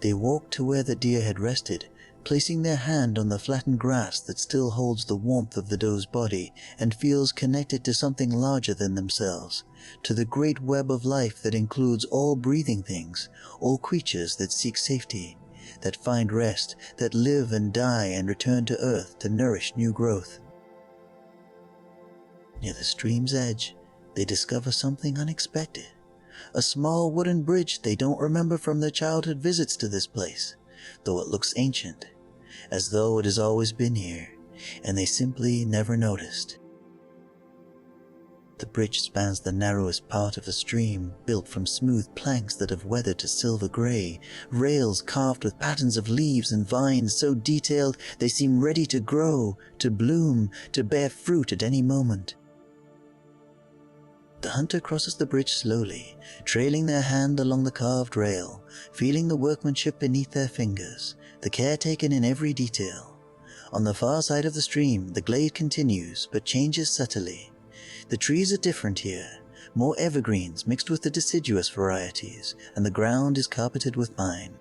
They walk to where the deer had rested, placing their hand on the flattened grass that still holds the warmth of the doe's body and feels connected to something larger than themselves, to the great web of life that includes all breathing things, all creatures that seek safety, that find rest, that live and die and return to Earth to nourish new growth. Near the stream's edge, they discover something unexpected. A small wooden bridge they don't remember from their childhood visits to this place, though it looks ancient, as though it has always been here, and they simply never noticed. The bridge spans the narrowest part of the stream, built from smooth planks that have weathered to silver grey, rails carved with patterns of leaves and vines so detailed they seem ready to grow, to bloom, to bear fruit at any moment. The hunter crosses the bridge slowly, trailing their hand along the carved rail, feeling the workmanship beneath their fingers, the care taken in every detail. On the far side of the stream, the glade continues, but changes subtly. The trees are different here, more evergreens mixed with the deciduous varieties, and the ground is carpeted with pine.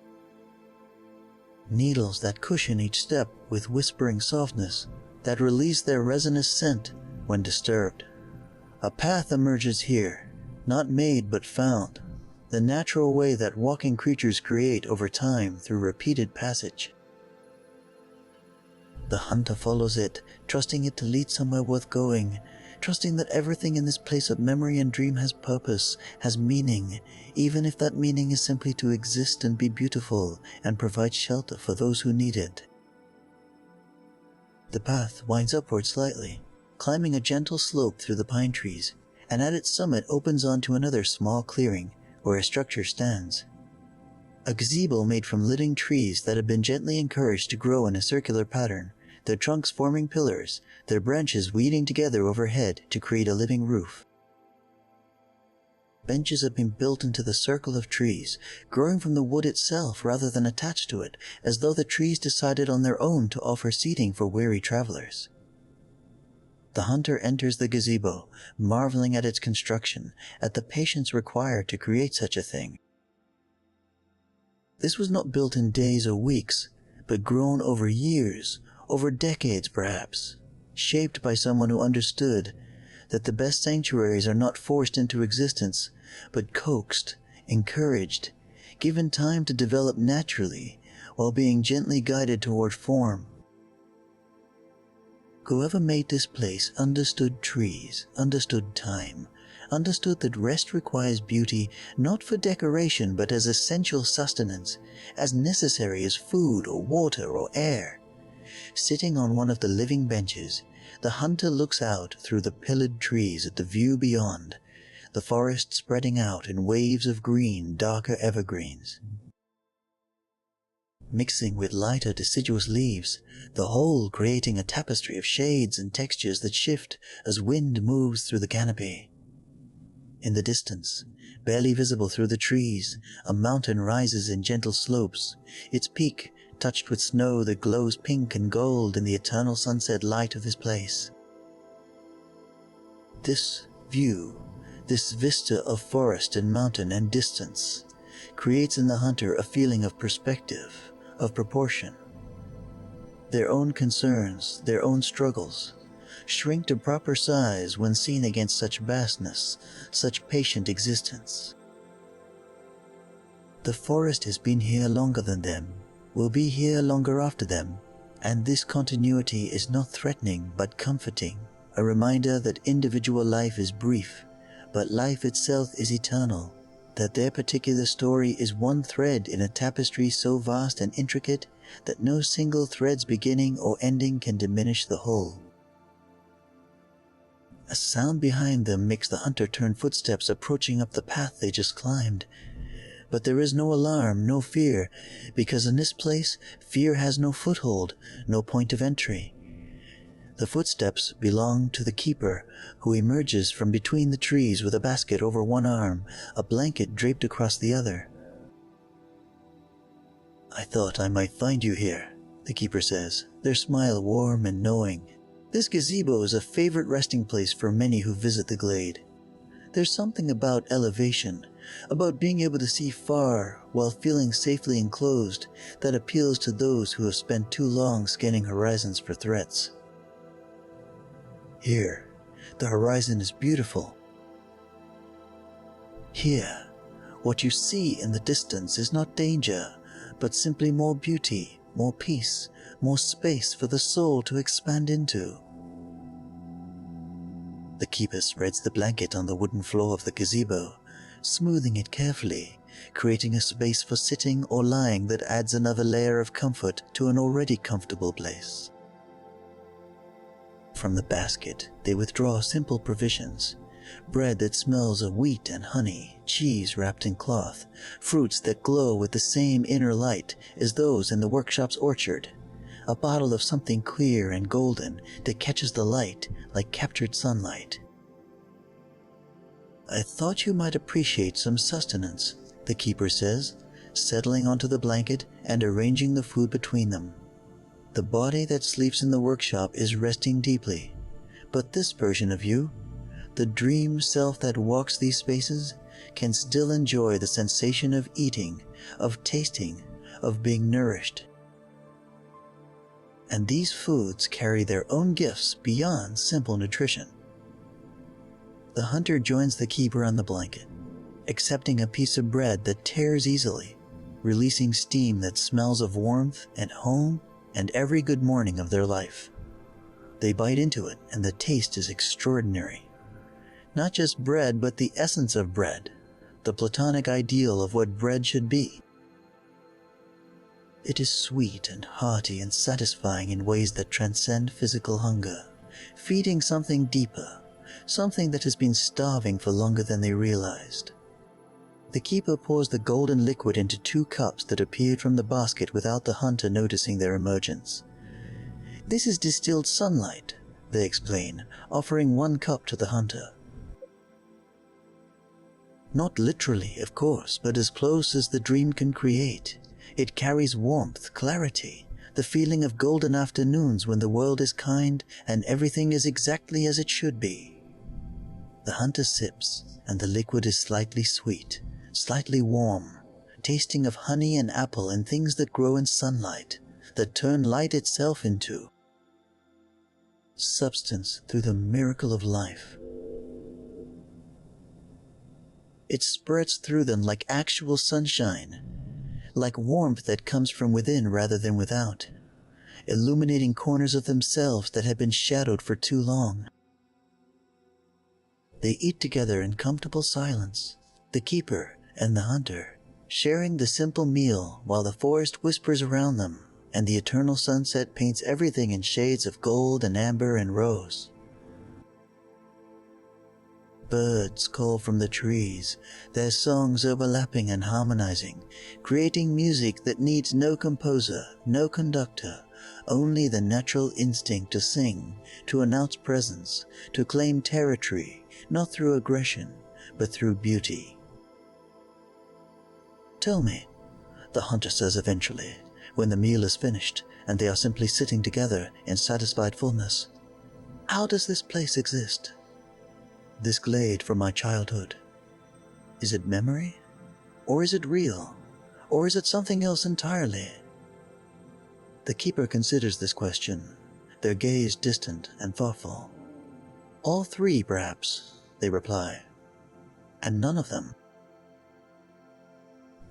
Needles that cushion each step with whispering softness, that release their resinous scent when disturbed. A path emerges here, not made but found, the natural way that walking creatures create over time through repeated passage. The hunter follows it, trusting it to lead somewhere worth going, trusting that everything in this place of memory and dream has purpose, has meaning, even if that meaning is simply to exist and be beautiful and provide shelter for those who need it. The path winds upward slightly, climbing a gentle slope through the pine trees, and at its summit opens onto another small clearing where a structure stands. A gazebo made from living trees that have been gently encouraged to grow in a circular pattern, their trunks forming pillars, their branches weaving together overhead to create a living roof. Benches have been built into the circle of trees, growing from the wood itself rather than attached to it, as though the trees decided on their own to offer seating for weary travelers. The hunter enters the gazebo, marveling at its construction, at the patience required to create such a thing. This was not built in days or weeks, but grown over years, over decades perhaps, shaped by someone who understood that the best sanctuaries are not forced into existence, but coaxed, encouraged, given time to develop naturally, while being gently guided toward form. Whoever made this place understood trees, understood time, understood that rest requires beauty not for decoration but as essential sustenance, as necessary as food or water or air. Sitting on one of the living benches, the hunter looks out through the pillared trees at the view beyond, the forest spreading out in waves of green, darker evergreens. Mixing with lighter deciduous leaves, the whole creating a tapestry of shades and textures that shift as wind moves through the canopy. In the distance, barely visible through the trees, a mountain rises in gentle slopes, its peak touched with snow that glows pink and gold in the eternal sunset light of this place. This view, this vista of forest and mountain and distance, creates in the hunter a feeling of perspective, of proportion. Their own concerns, their own struggles, shrink to proper size when seen against such vastness, such patient existence. The forest has been here longer than them, will be here longer after them, and this continuity is not threatening but comforting, a reminder that individual life is brief, but life itself is eternal, that their particular story is one thread in a tapestry so vast and intricate that no single thread's beginning or ending can diminish the whole. A sound behind them makes the hunter turn footsteps approaching up the path they just climbed. But there is no alarm, no fear, because in this place, fear has no foothold, no point of entry. The footsteps belong to the keeper, who emerges from between the trees with a basket over one arm, a blanket draped across the other. "I thought I might find you here," the keeper says, their smile warm and knowing. This gazebo is a favorite resting place for many who visit the glade. There's something about elevation, about being able to see far while feeling safely enclosed, that appeals to those who have spent too long scanning horizons for threats. Here, the horizon is beautiful. Here, what you see in the distance is not danger, but simply more beauty, more peace, more space for the soul to expand into. The keeper spreads the blanket on the wooden floor of the gazebo, smoothing it carefully, creating a space for sitting or lying that adds another layer of comfort to an already comfortable place. From the basket, they withdraw simple provisions: bread that smells of wheat and honey, cheese wrapped in cloth, fruits that glow with the same inner light as those in the workshop's orchard, a bottle of something clear and golden that catches the light like captured sunlight. "I thought you might appreciate some sustenance," the keeper says, settling onto the blanket and arranging the food between them. "The body that sleeps in the workshop is resting deeply, but this version of you, the dream self that walks these spaces, can still enjoy the sensation of eating, of tasting, of being nourished. And these foods carry their own gifts beyond simple nutrition." The hunter joins the keeper on the blanket, accepting a piece of bread that tears easily, releasing steam that smells of warmth and home and every good morning of their life. They bite into it, and the taste is extraordinary. Not just bread, but the essence of bread, the platonic ideal of what bread should be. It is sweet and hearty and satisfying in ways that transcend physical hunger, feeding something deeper, something that has been starving for longer than they realized. The keeper pours the golden liquid into 2 cups that appeared from the basket without the hunter noticing their emergence. "This is distilled sunlight," they explain, offering 1 cup to the hunter. Not literally, of course, but as close as the dream can create. It carries warmth, clarity, the feeling of golden afternoons when the world is kind and everything is exactly as it should be. The hunter sips, and the liquid is slightly sweet, slightly warm, tasting of honey and apple and things that grow in sunlight, that turn light itself into substance through the miracle of life. It spreads through them like actual sunshine, like warmth that comes from within rather than without, illuminating corners of themselves that had been shadowed for too long. They eat together in comfortable silence, the keeper and the hunter, sharing the simple meal while the forest whispers around them and the eternal sunset paints everything in shades of gold and amber and rose. Birds call from the trees, their songs overlapping and harmonizing, creating music that needs no composer, no conductor, only the natural instinct to sing, to announce presence, to claim territory, not through aggression, but through beauty. "Tell me," the hunter says eventually, when the meal is finished and they are simply sitting together in satisfied fullness, "how does this place exist? This glade from my childhood. Is it memory? Or is it real? Or is it something else entirely?" The keeper considers this question, their gaze distant and thoughtful. "All 3, perhaps," they reply, "and none of them."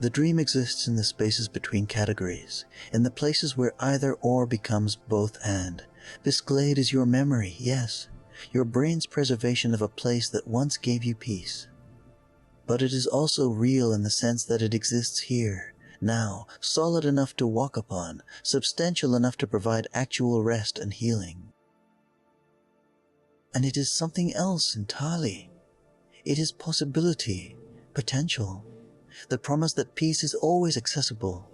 The dream exists in the spaces between categories, in the places where either or becomes both and. This glade is your memory, yes, your brain's preservation of a place that once gave you peace. But it is also real in the sense that it exists here, now, solid enough to walk upon, substantial enough to provide actual rest and healing. And it is something else entirely. It is possibility, potential, the promise that peace is always accessible,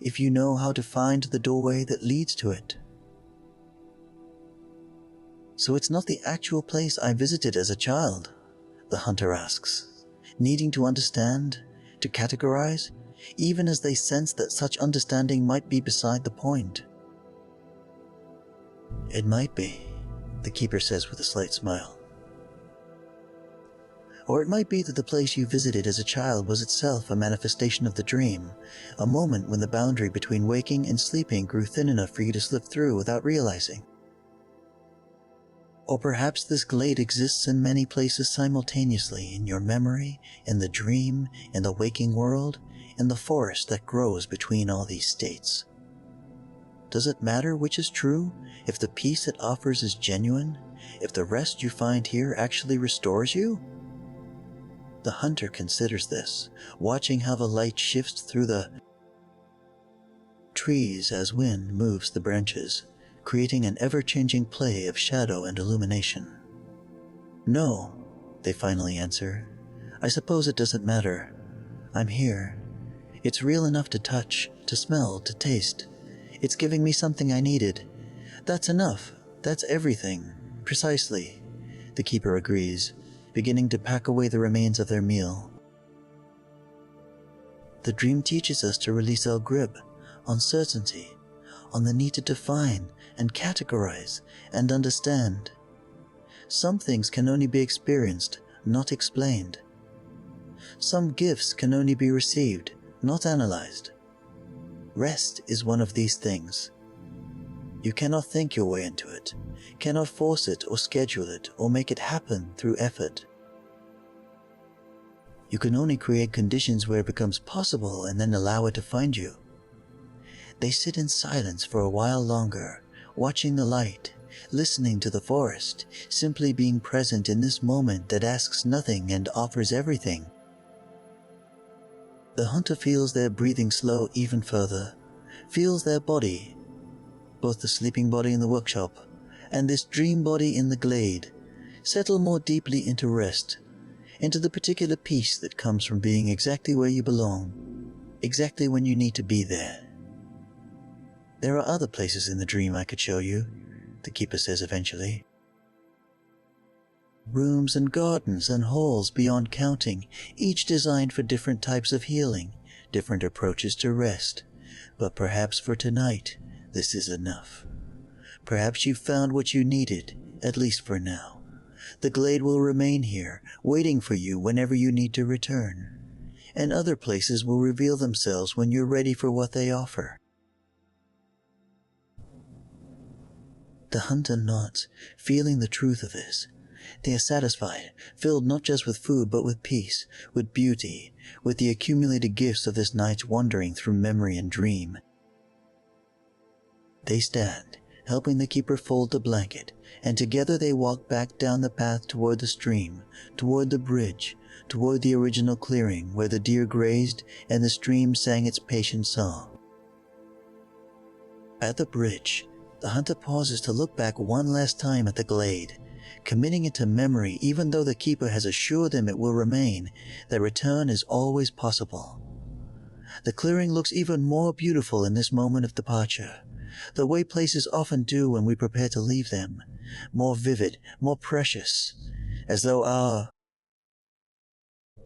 if you know how to find the doorway that leads to it. "So it's not the actual place I visited as a child?" the hunter asks, needing to understand, to categorize, even as they sense that such understanding might be beside the point. "It might be," the keeper says with a slight smile. "Or it might be that the place you visited as a child was itself a manifestation of the dream, a moment when the boundary between waking and sleeping grew thin enough for you to slip through without realizing. Or perhaps this glade exists in many places simultaneously, in your memory, in the dream, in the waking world, in the forest that grows between all these states. Does it matter which is true, if the peace it offers is genuine, if the rest you find here actually restores you? The hunter considers this, watching how the light shifts through the trees as wind moves the branches, creating an ever-changing play of shadow and illumination. No, they finally answer. I suppose it doesn't matter. I'm here. It's real enough to touch, to smell, to taste. It's giving me something I needed. That's enough. That's everything. Precisely. The keeper agrees, beginning to pack away the remains of their meal. The dream teaches us to release our grip on certainty, on the need to define and categorize and understand. Some things can only be experienced, not explained. Some gifts can only be received, not analyzed. Rest is one of these things. You cannot think your way into it, cannot force it or schedule it or make it happen through effort. You can only create conditions where it becomes possible and then allow it to find you. They sit in silence for a while longer, watching the light, listening to the forest, simply being present in this moment that asks nothing and offers everything. The hunter feels their breathing slow even further, feels their body, both the sleeping body in the workshop and this dream body in the glade, settle more deeply into rest, into the particular peace that comes from being exactly where you belong, exactly when you need to be there. There are other places in the dream I could show you, the keeper says eventually. Rooms and gardens and halls beyond counting, each designed for different types of healing, different approaches to rest. But perhaps for tonight, this is enough. Perhaps you found what you needed, at least for now. The glade will remain here, waiting for you whenever you need to return. And other places will reveal themselves when you're ready for what they offer. The hunter nods, feeling the truth of this. They are satisfied, filled not just with food but with peace, with beauty, with the accumulated gifts of this night's wandering through memory and dream. They stand, helping the keeper fold the blanket, and together they walk back down the path toward the stream, toward the bridge, toward the original clearing where the deer grazed and the stream sang its patient song. At the bridge, the hunter pauses to look back one last time at the glade, committing it to memory even though the keeper has assured them it will remain, that return is always possible. The clearing looks even more beautiful in this moment of departure, the way places often do when we prepare to leave them, more vivid, more precious, as though our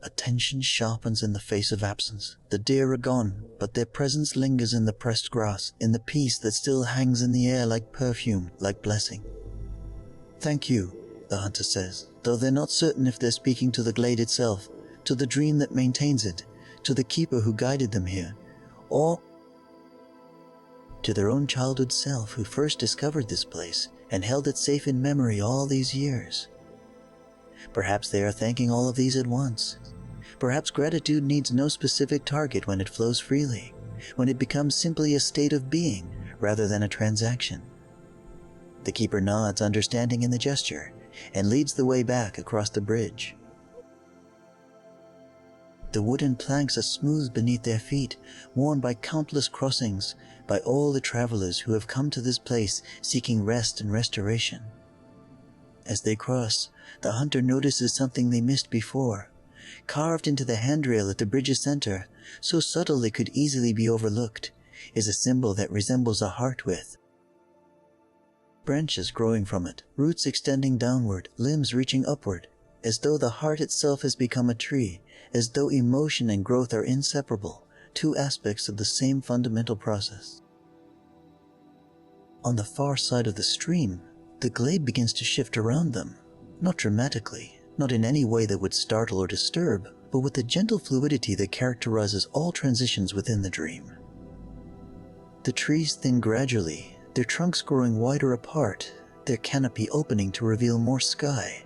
attention sharpens in the face of absence. The deer are gone, but their presence lingers in the pressed grass, in the peace that still hangs in the air like perfume, like blessing. Thank you, the hunter says, though they're not certain if they're speaking to the glade itself, to the dream that maintains it, to the keeper who guided them here, or to their own childhood self who first discovered this place and held it safe in memory all these years. Perhaps they are thanking all of these at once. Perhaps gratitude needs no specific target when it flows freely, when it becomes simply a state of being rather than a transaction. The keeper nods, understanding in the gesture, and leads the way back across the bridge. The wooden planks are smooth beneath their feet, worn by countless crossings, by all the travelers who have come to this place seeking rest and restoration. As they cross, the hunter notices something they missed before. Carved into the handrail at the bridge's center, so subtle it could easily be overlooked, is a symbol that resembles a heart with branches growing from it, roots extending downward, limbs reaching upward, as though the heart itself has become a tree, as though emotion and growth are inseparable, two aspects of the same fundamental process. On the far side of the stream, the glade begins to shift around them, not dramatically, not in any way that would startle or disturb, but with the gentle fluidity that characterizes all transitions within the dream. The trees thin gradually, their trunks growing wider apart, their canopy opening to reveal more sky.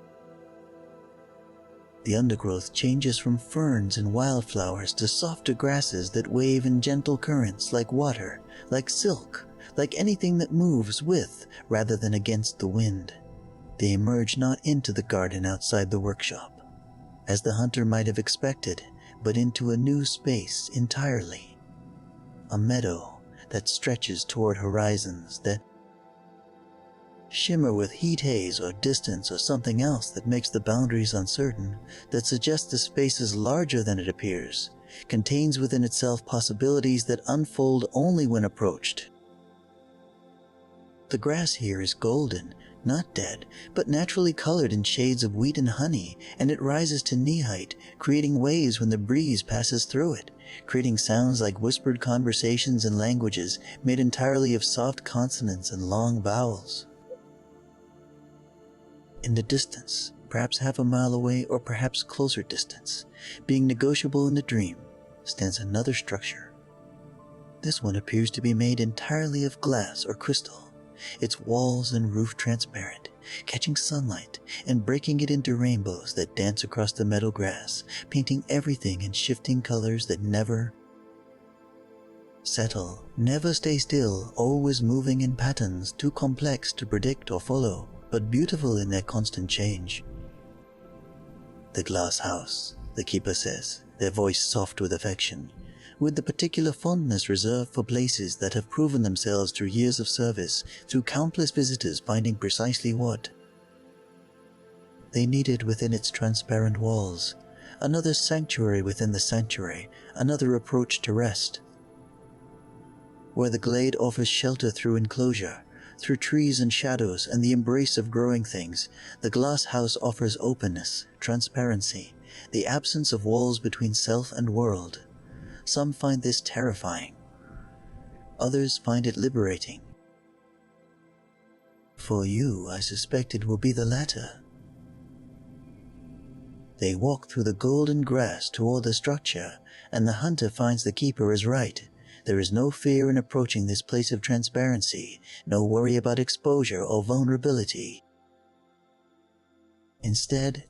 The undergrowth changes from ferns and wildflowers to softer grasses that wave in gentle currents like water, like silk, like anything that moves with rather than against the wind. They emerge not into the garden outside the workshop, as the hunter might have expected, but into a new space entirely. A meadow that stretches toward horizons that shimmer with heat haze or distance or something else that makes the boundaries uncertain, that suggests the space is larger than it appears, contains within itself possibilities that unfold only when approached. The grass here is golden, not dead, but naturally colored in shades of wheat and honey, and it rises to knee height, creating waves when the breeze passes through it, creating sounds like whispered conversations in languages made entirely of soft consonants and long vowels. In the distance, perhaps half a mile away or perhaps closer distance, being negotiable in the dream, stands another structure. This one appears to be made entirely of glass or crystal, its walls and roof transparent, catching sunlight and breaking it into rainbows that dance across the meadow grass, painting everything in shifting colors that never settle, never stay still, always moving in patterns too complex to predict or follow, but beautiful in their constant change. The glass house, the keeper says, their voice soft with affection, with the particular fondness reserved for places that have proven themselves through years of service, through countless visitors finding precisely what they needed within its transparent walls, another sanctuary within the sanctuary, another approach to rest. Where the glade offers shelter through enclosure, through trees and shadows and the embrace of growing things, the glass house offers openness, transparency, the absence of walls between self and world. Some find this terrifying. Others find it liberating. For you, I suspect it will be the latter. They walk through the golden grass toward the structure, and the hunter finds the keeper is right. There is no fear in approaching this place of transparency, no worry about exposure or vulnerability. Instead,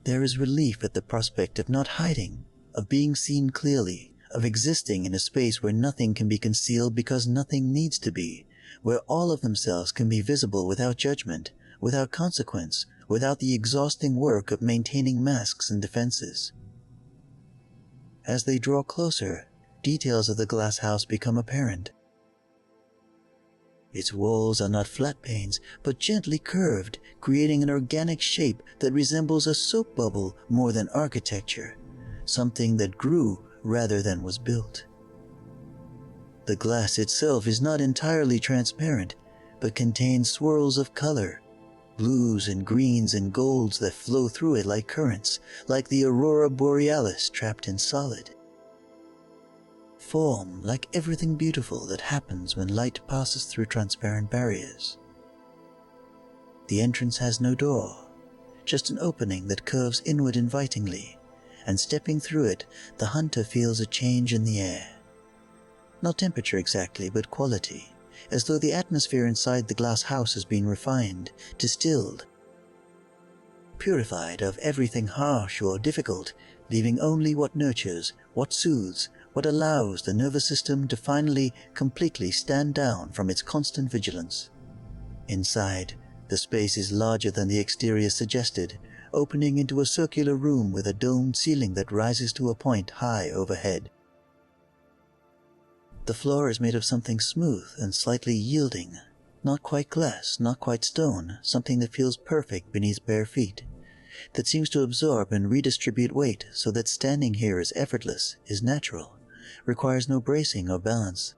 there is relief at the prospect of not hiding, of being seen clearly, of existing in a space where nothing can be concealed because nothing needs to be, where all of themselves can be visible without judgment, without consequence, without the exhausting work of maintaining masks and defenses. As they draw closer, details of the glass house become apparent. Its walls are not flat panes, but gently curved, creating an organic shape that resembles a soap bubble more than architecture, something that grew rather than was built. The glass itself is not entirely transparent, but contains swirls of color, blues and greens and golds that flow through it like currents, like the aurora borealis trapped in solid form, like everything beautiful that happens when light passes through transparent barriers. The entrance has no door, just an opening that curves inward invitingly, and stepping through it, the hunter feels a change in the air. Not temperature exactly, but quality, as though the atmosphere inside the glass house has been refined, distilled, purified of everything harsh or difficult, leaving only what nurtures, what soothes, what allows the nervous system to finally, completely stand down from its constant vigilance. Inside, the space is larger than the exterior suggested, opening into a circular room with a domed ceiling that rises to a point high overhead. The floor is made of something smooth and slightly yielding, not quite glass, not quite stone, something that feels perfect beneath bare feet, that seems to absorb and redistribute weight so that standing here is effortless, is natural, requires no bracing or balance.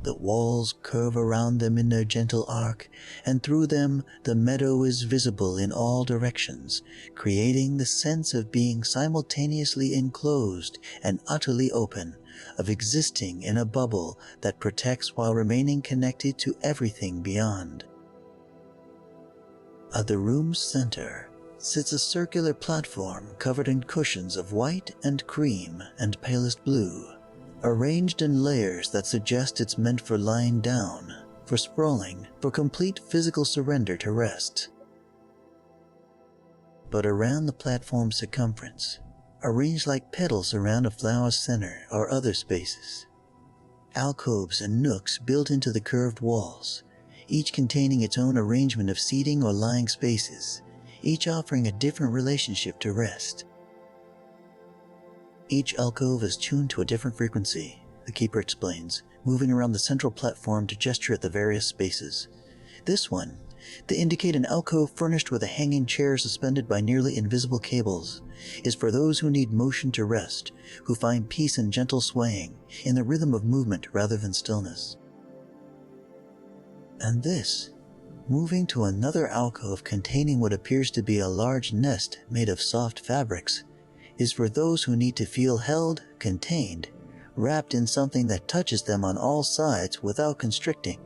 The walls curve around them in their gentle arc, and through them the meadow is visible in all directions, creating the sense of being simultaneously enclosed and utterly open, of existing in a bubble that protects while remaining connected to everything beyond. At the room's center sits a circular platform covered in cushions of white and cream and palest blue, arranged in layers that suggest it's meant for lying down, for sprawling, for complete physical surrender to rest. but around the platform's circumference, arranged like petals around a flower's center, are other spaces. Alcoves and nooks built into the curved walls, each containing its own arrangement of seating or lying spaces, each offering a different relationship to rest. Each alcove is tuned to a different frequency, the keeper explains, moving around the central platform to gesture at the various spaces. This one, to indicate an alcove furnished with a hanging chair suspended by nearly invisible cables, is for those who need motion to rest, who find peace in gentle swaying, in the rhythm of movement rather than stillness. And this, moving to another alcove containing what appears to be a large nest made of soft fabrics, is for those who need to feel held, contained, wrapped in something that touches them on all sides without constricting.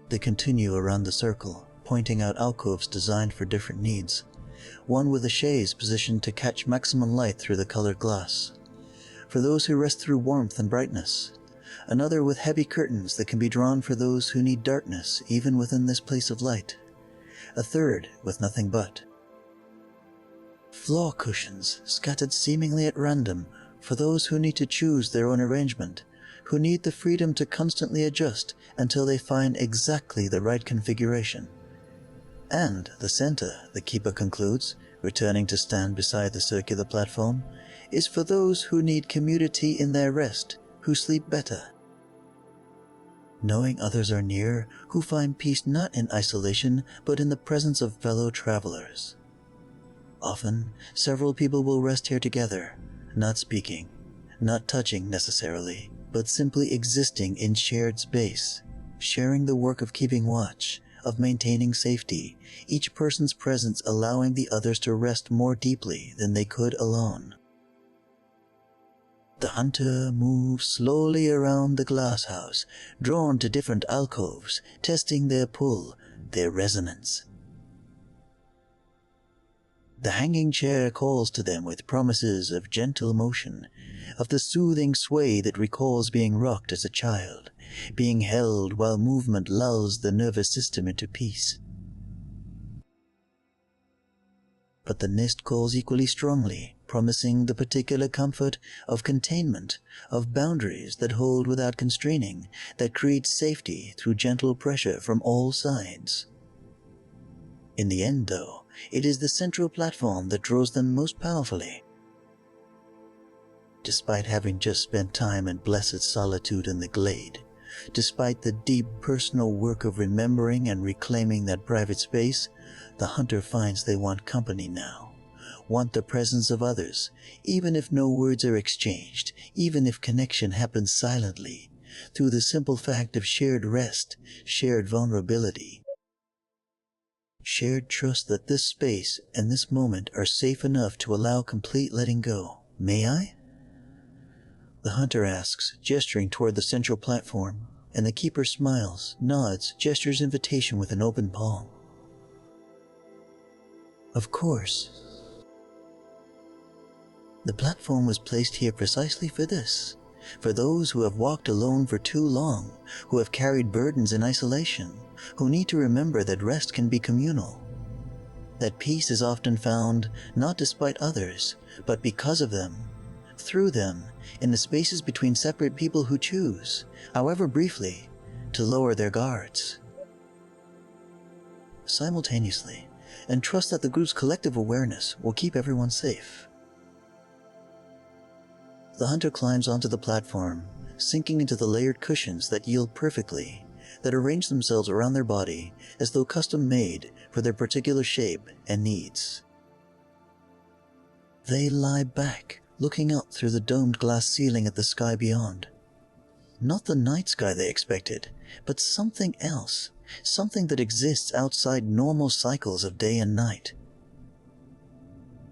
They continue around the circle, pointing out alcoves designed for different needs. One with a chaise positioned to catch maximum light through the colored glass, for those who rest through warmth and brightness. Another with heavy curtains that can be drawn for those who need darkness even within this place of light. A third with nothing but. Floor cushions scattered seemingly at random for those who need to choose their own arrangement, who need the freedom to constantly adjust until they find exactly the right configuration. And the center, the keeper concludes, returning to stand beside the circular platform, is for those who need community in their rest, who sleep better. Knowing others are near, who find peace not in isolation but in the presence of fellow travelers. Often, several people will rest here together, not speaking, not touching necessarily, but simply existing in shared space, sharing the work of keeping watch, of maintaining safety, each person's presence allowing the others to rest more deeply than they could alone. The hunter moves slowly around the glass house, drawn to different alcoves, testing their pull, their resonance. The hanging chair calls to them with promises of gentle motion, of the soothing sway that recalls being rocked as a child, being held while movement lulls the nervous system into peace. But the nest calls equally strongly, promising the particular comfort of containment, of boundaries that hold without constraining, that create safety through gentle pressure from all sides. In the end, though, it is the central platform that draws them most powerfully. Despite having just spent time in blessed solitude in the glade, despite the deep personal work of remembering and reclaiming that private space, the hunter finds they want company now, want the presence of others, even if no words are exchanged, even if connection happens silently, through the simple fact of shared rest, shared vulnerability. Shared trust that this space and this moment are safe enough to allow complete letting go. May I? The hunter asks, gesturing toward the central platform, and the keeper smiles, nods, gestures invitation with an open palm. Of course. The platform was placed here precisely for this, for those who have walked alone for too long, who have carried burdens in isolation, who need to remember that rest can be communal, that peace is often found not despite others, but because of them, through them, in the spaces between separate people who choose, however briefly, to lower their guards. Simultaneously, and trust that the group's collective awareness will keep everyone safe. The hunter climbs onto the platform, sinking into the layered cushions that yield perfectly, that arrange themselves around their body as though custom-made for their particular shape and needs. They lie back, looking out through the domed glass ceiling at the sky beyond. Not the night sky they expected, but something else, something that exists outside normal cycles of day and night.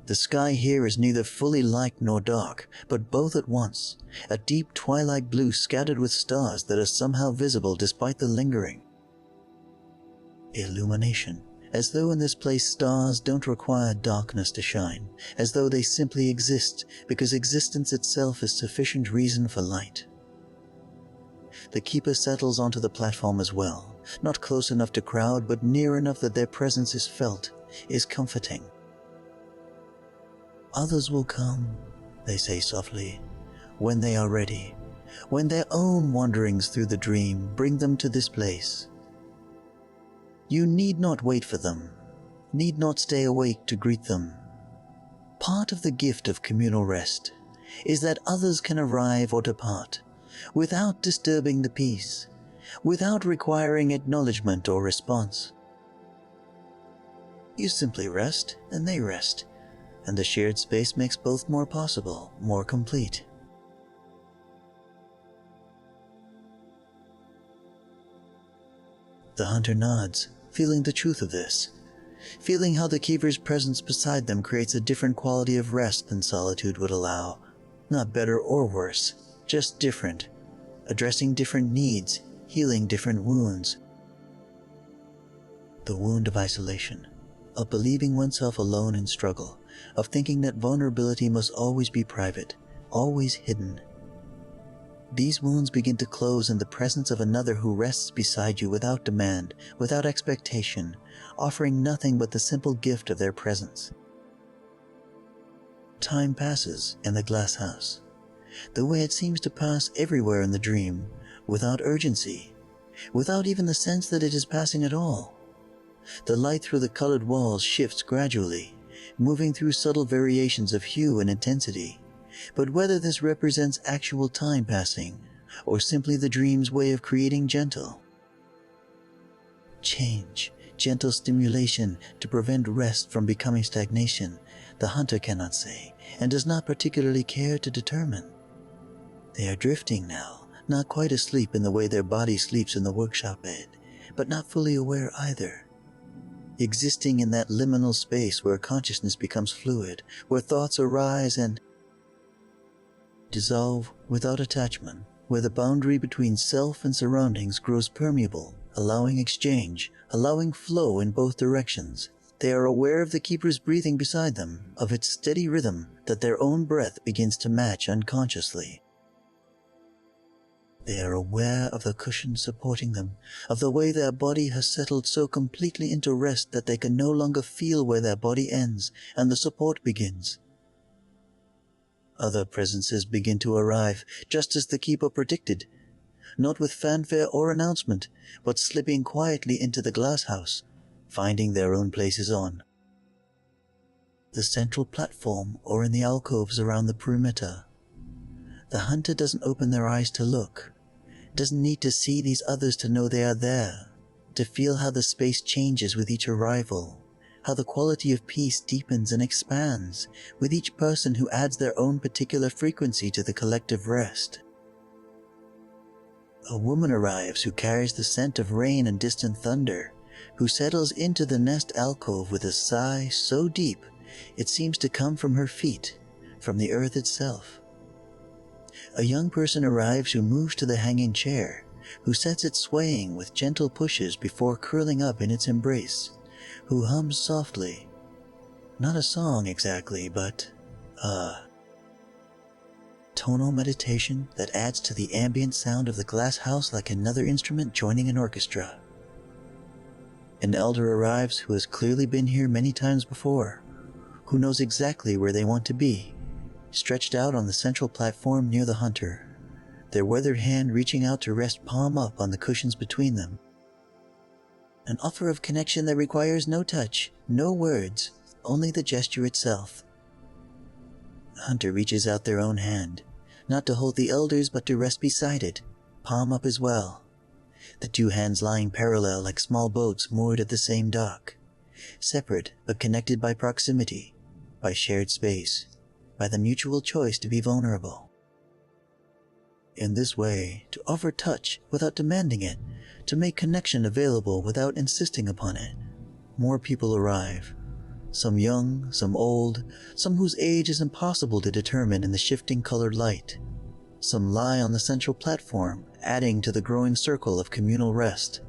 The sky here is neither fully light nor dark, but both at once, a deep twilight blue scattered with stars that are somehow visible despite the lingering. Illumination, as though in this place stars don't require darkness to shine, as though they simply exist because existence itself is sufficient reason for light. The keeper settles onto the platform as well, not close enough to crowd, but near enough that their presence is felt, is comforting. Others will come, they say softly, when they are ready, when their own wanderings through the dream bring them to this place. You need not wait for them, need not stay awake to greet them. Part of the gift of communal rest is that others can arrive or depart without disturbing the peace, without requiring acknowledgement or response. You simply rest and they rest, and the shared space makes both more possible, more complete. The hunter nods, feeling the truth of this, feeling how the keeper's presence beside them creates a different quality of rest than solitude would allow. Not better or worse, just different, addressing different needs, healing different wounds. The wound of isolation, of believing oneself alone in struggle, of thinking that vulnerability must always be private, always hidden. These wounds begin to close in the presence of another who rests beside you without demand, without expectation, offering nothing but the simple gift of their presence. Time passes in the glass house, the way it seems to pass everywhere in the dream, without urgency, without even the sense that it is passing at all. The light through the colored walls shifts gradually, moving through subtle variations of hue and intensity. But whether this represents actual time passing, or simply the dream's way of creating gentle change, gentle stimulation to prevent rest from becoming stagnation, the hunter cannot say, and does not particularly care to determine. They are drifting now, not quite asleep in the way their body sleeps in the workshop bed, but not fully aware either. Existing in that liminal space where consciousness becomes fluid, where thoughts arise and dissolve without attachment, where the boundary between self and surroundings grows permeable, allowing exchange, allowing flow in both directions. They are aware of the keeper's breathing beside them, of its steady rhythm that their own breath begins to match unconsciously. They are aware of the cushion supporting them, of the way their body has settled so completely into rest that they can no longer feel where their body ends and the support begins. Other presences begin to arrive, just as the keeper predicted, not with fanfare or announcement, but slipping quietly into the glass house, finding their own places on the central platform or in the alcoves around the perimeter. The hunter doesn't open their eyes to look, doesn't need to see these others to know they are there, to feel how the space changes with each arrival, how the quality of peace deepens and expands with each person who adds their own particular frequency to the collective rest. A woman arrives who carries the scent of rain and distant thunder, who settles into the nest alcove with a sigh so deep it seems to come from her feet, from the earth itself. A young person arrives who moves to the hanging chair, who sets it swaying with gentle pushes before curling up in its embrace, who hums softly, not a song exactly, but a tonal meditation that adds to the ambient sound of the glass house like another instrument joining an orchestra. An elder arrives who has clearly been here many times before, who knows exactly where they want to be, stretched out on the central platform near the hunter, their weathered hand reaching out to rest palm up on the cushions between them. An offer of connection that requires no touch, no words, only the gesture itself. The hunter reaches out their own hand, not to hold the elder's but to rest beside it, palm up as well. The two hands lying parallel like small boats moored at the same dock, separate but connected by proximity, by shared space, by the mutual choice to be vulnerable. In this way, to offer touch without demanding it, to make connection available without insisting upon it, more people arrive. Some young, some old, some whose age is impossible to determine in the shifting colored light. Some lie on the central platform, adding to the growing circle of communal rest.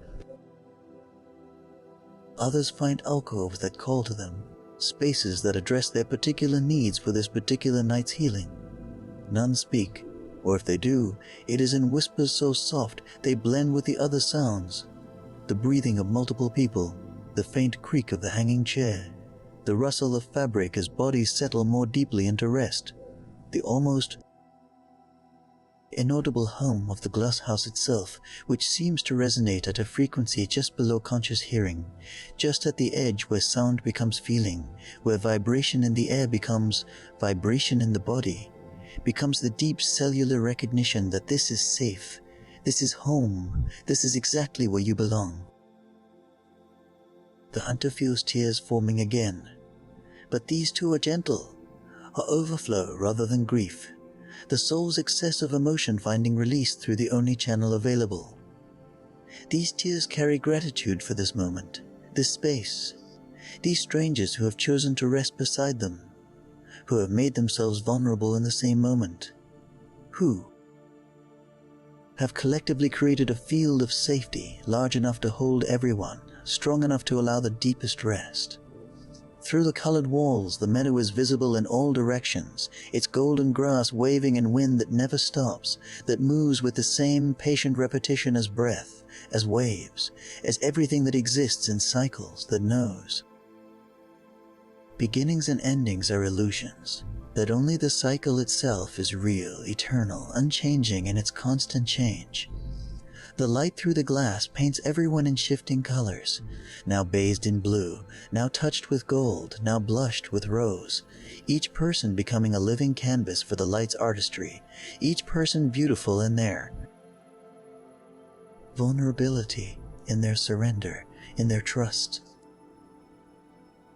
Others find alcoves that call to them, spaces that address their particular needs for this particular night's healing. None speak, or if they do, it is in whispers so soft they blend with the other sounds, the breathing of multiple people, the faint creak of the hanging chair, the rustle of fabric as bodies settle more deeply into rest, the almost inaudible hum of the glass house itself, which seems to resonate at a frequency just below conscious hearing, just at the edge where sound becomes feeling, where vibration in the air becomes vibration in the body, becomes the deep cellular recognition that this is safe, this is home, this is exactly where you belong. The hunter feels tears forming again, but these too are gentle, are overflow rather than grief, the soul's excess of emotion finding release through the only channel available. These tears carry gratitude for this moment, this space, these strangers who have chosen to rest beside them, who have made themselves vulnerable in the same moment, who have collectively created a field of safety large enough to hold everyone, strong enough to allow the deepest rest. Through the colored walls, the meadow is visible in all directions, its golden grass waving in wind that never stops, that moves with the same patient repetition as breath, as waves, as everything that exists in cycles that knows. Beginnings and endings are illusions, that only the cycle itself is real, eternal, unchanging in its constant change. The light through the glass paints everyone in shifting colors, now bathed in blue, now touched with gold, now blushed with rose, each person becoming a living canvas for the light's artistry, each person beautiful in their vulnerability, in their surrender, in their trust.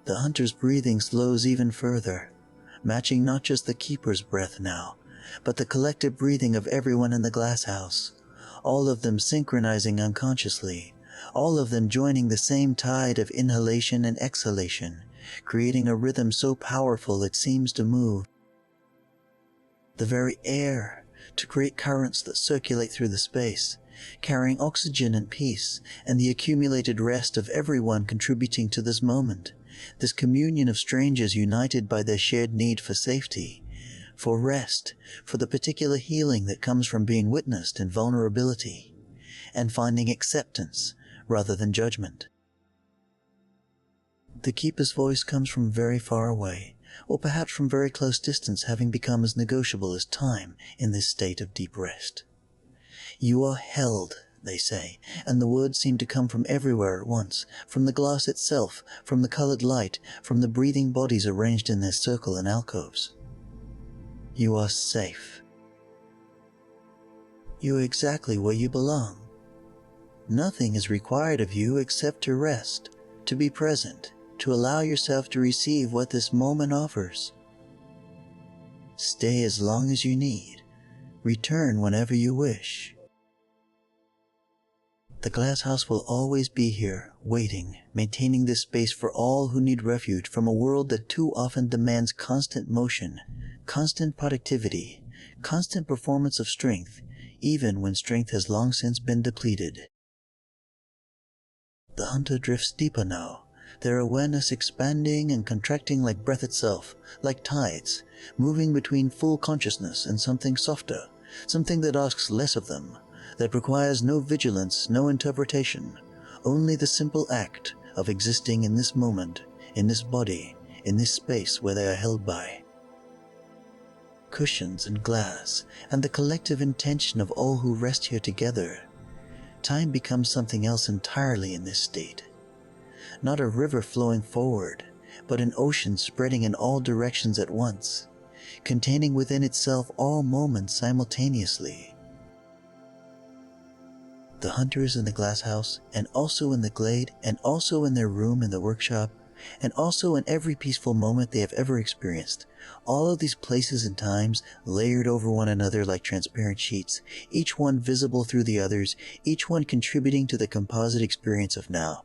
The hunter's breathing slows even further, matching not just the keeper's breath now, but the collective breathing of everyone in the glass house. All of them synchronizing unconsciously, all of them joining the same tide of inhalation and exhalation, creating a rhythm so powerful it seems to move the very air, to create currents that circulate through the space, carrying oxygen and peace, and the accumulated rest of everyone contributing to this moment, this communion of strangers united by their shared need for safety, for rest, for the particular healing that comes from being witnessed in vulnerability, and finding acceptance rather than judgment. The keeper's voice comes from very far away, or perhaps from very close distance, having become as negotiable as time in this state of deep rest. You are held, they say, and the words seem to come from everywhere at once, from the glass itself, from the colored light, from the breathing bodies arranged in their circle and alcoves. You are safe. You are exactly where you belong. Nothing is required of you except to rest, to be present, to allow yourself to receive what this moment offers. Stay as long as you need. Return whenever you wish. The glass house will always be here, waiting, maintaining this space for all who need refuge from a world that too often demands constant motion, constant productivity, constant performance of strength, even when strength has long since been depleted. The hunter drifts deeper now, their awareness expanding and contracting like breath itself, like tides, moving between full consciousness and something softer, something that asks less of them, that requires no vigilance, no interpretation, only the simple act of existing in this moment, in this body, in this space where they are held by. Cushions and glass, and the collective intention of all who rest here together. Time becomes something else entirely in this state. Not a river flowing forward, but an ocean spreading in all directions at once, containing within itself all moments simultaneously. The hunters in the glass house, and also in the glade, and also in their room in the workshop, and also in every peaceful moment they have ever experienced, all of these places and times layered over one another like transparent sheets, each one visible through the others, each one contributing to the composite experience of now.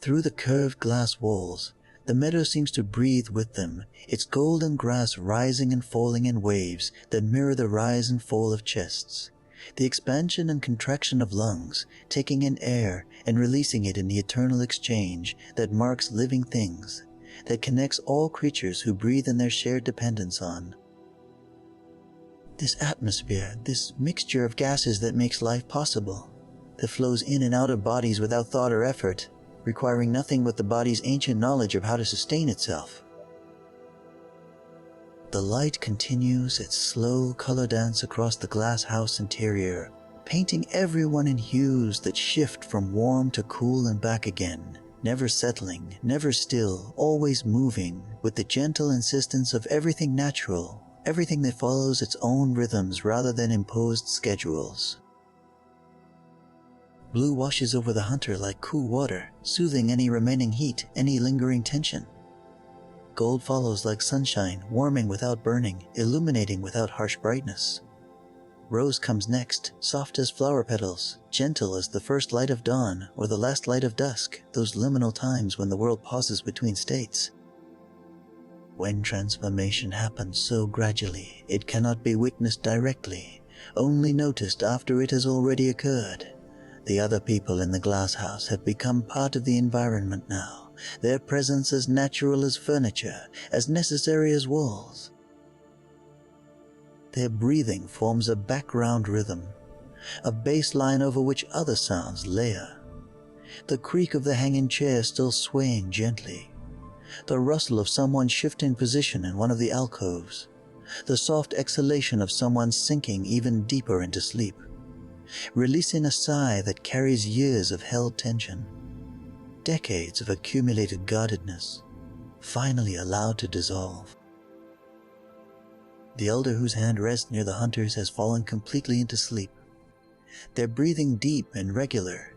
Through the curved glass walls, the meadow seems to breathe with them, its golden grass rising and falling in waves that mirror the rise and fall of chests, the expansion and contraction of lungs, taking in air and releasing it in the eternal exchange that marks living things, that connects all creatures who breathe in their shared dependence on. This atmosphere, this mixture of gases that makes life possible, that flows in and out of bodies without thought or effort, requiring nothing but the body's ancient knowledge of how to sustain itself. The light continues its slow color dance across the glass house interior, painting everyone in hues that shift from warm to cool and back again, never settling, never still, always moving, with the gentle insistence of everything natural, everything that follows its own rhythms rather than imposed schedules. Blue washes over the hunter like cool water, soothing any remaining heat, any lingering tension. Gold follows like sunshine, warming without burning, illuminating without harsh brightness. Rose comes next, soft as flower petals, gentle as the first light of dawn or the last light of dusk, those liminal times when the world pauses between states. When transformation happens so gradually, it cannot be witnessed directly, only noticed after it has already occurred. The other people in the glass house have become part of the environment now. Their presence as natural as furniture, as necessary as walls. Their breathing forms a background rhythm, a bass line over which other sounds layer. The creak of the hanging chair still swaying gently, the rustle of someone shifting position in one of the alcoves, the soft exhalation of someone sinking even deeper into sleep, releasing a sigh that carries years of held tension. Decades of accumulated guardedness, finally allowed to dissolve. The elder whose hand rests near the hunters has fallen completely into sleep. Their breathing deep and regular,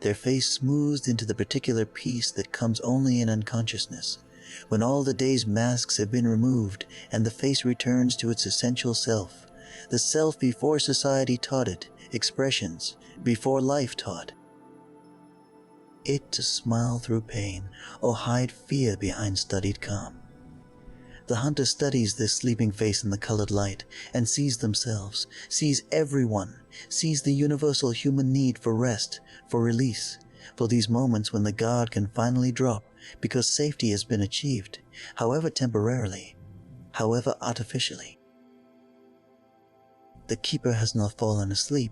their face smoothed into the particular peace that comes only in unconsciousness, when all the day's masks have been removed and the face returns to its essential self, the self before society taught it, expressions before life taught it to smile through pain or hide fear behind studied calm. The hunter studies this sleeping face in the colored light and sees themselves, sees everyone, sees the universal human need for rest, for release, for these moments when the guard can finally drop because safety has been achieved, however temporarily, however artificially. The keeper has not fallen asleep.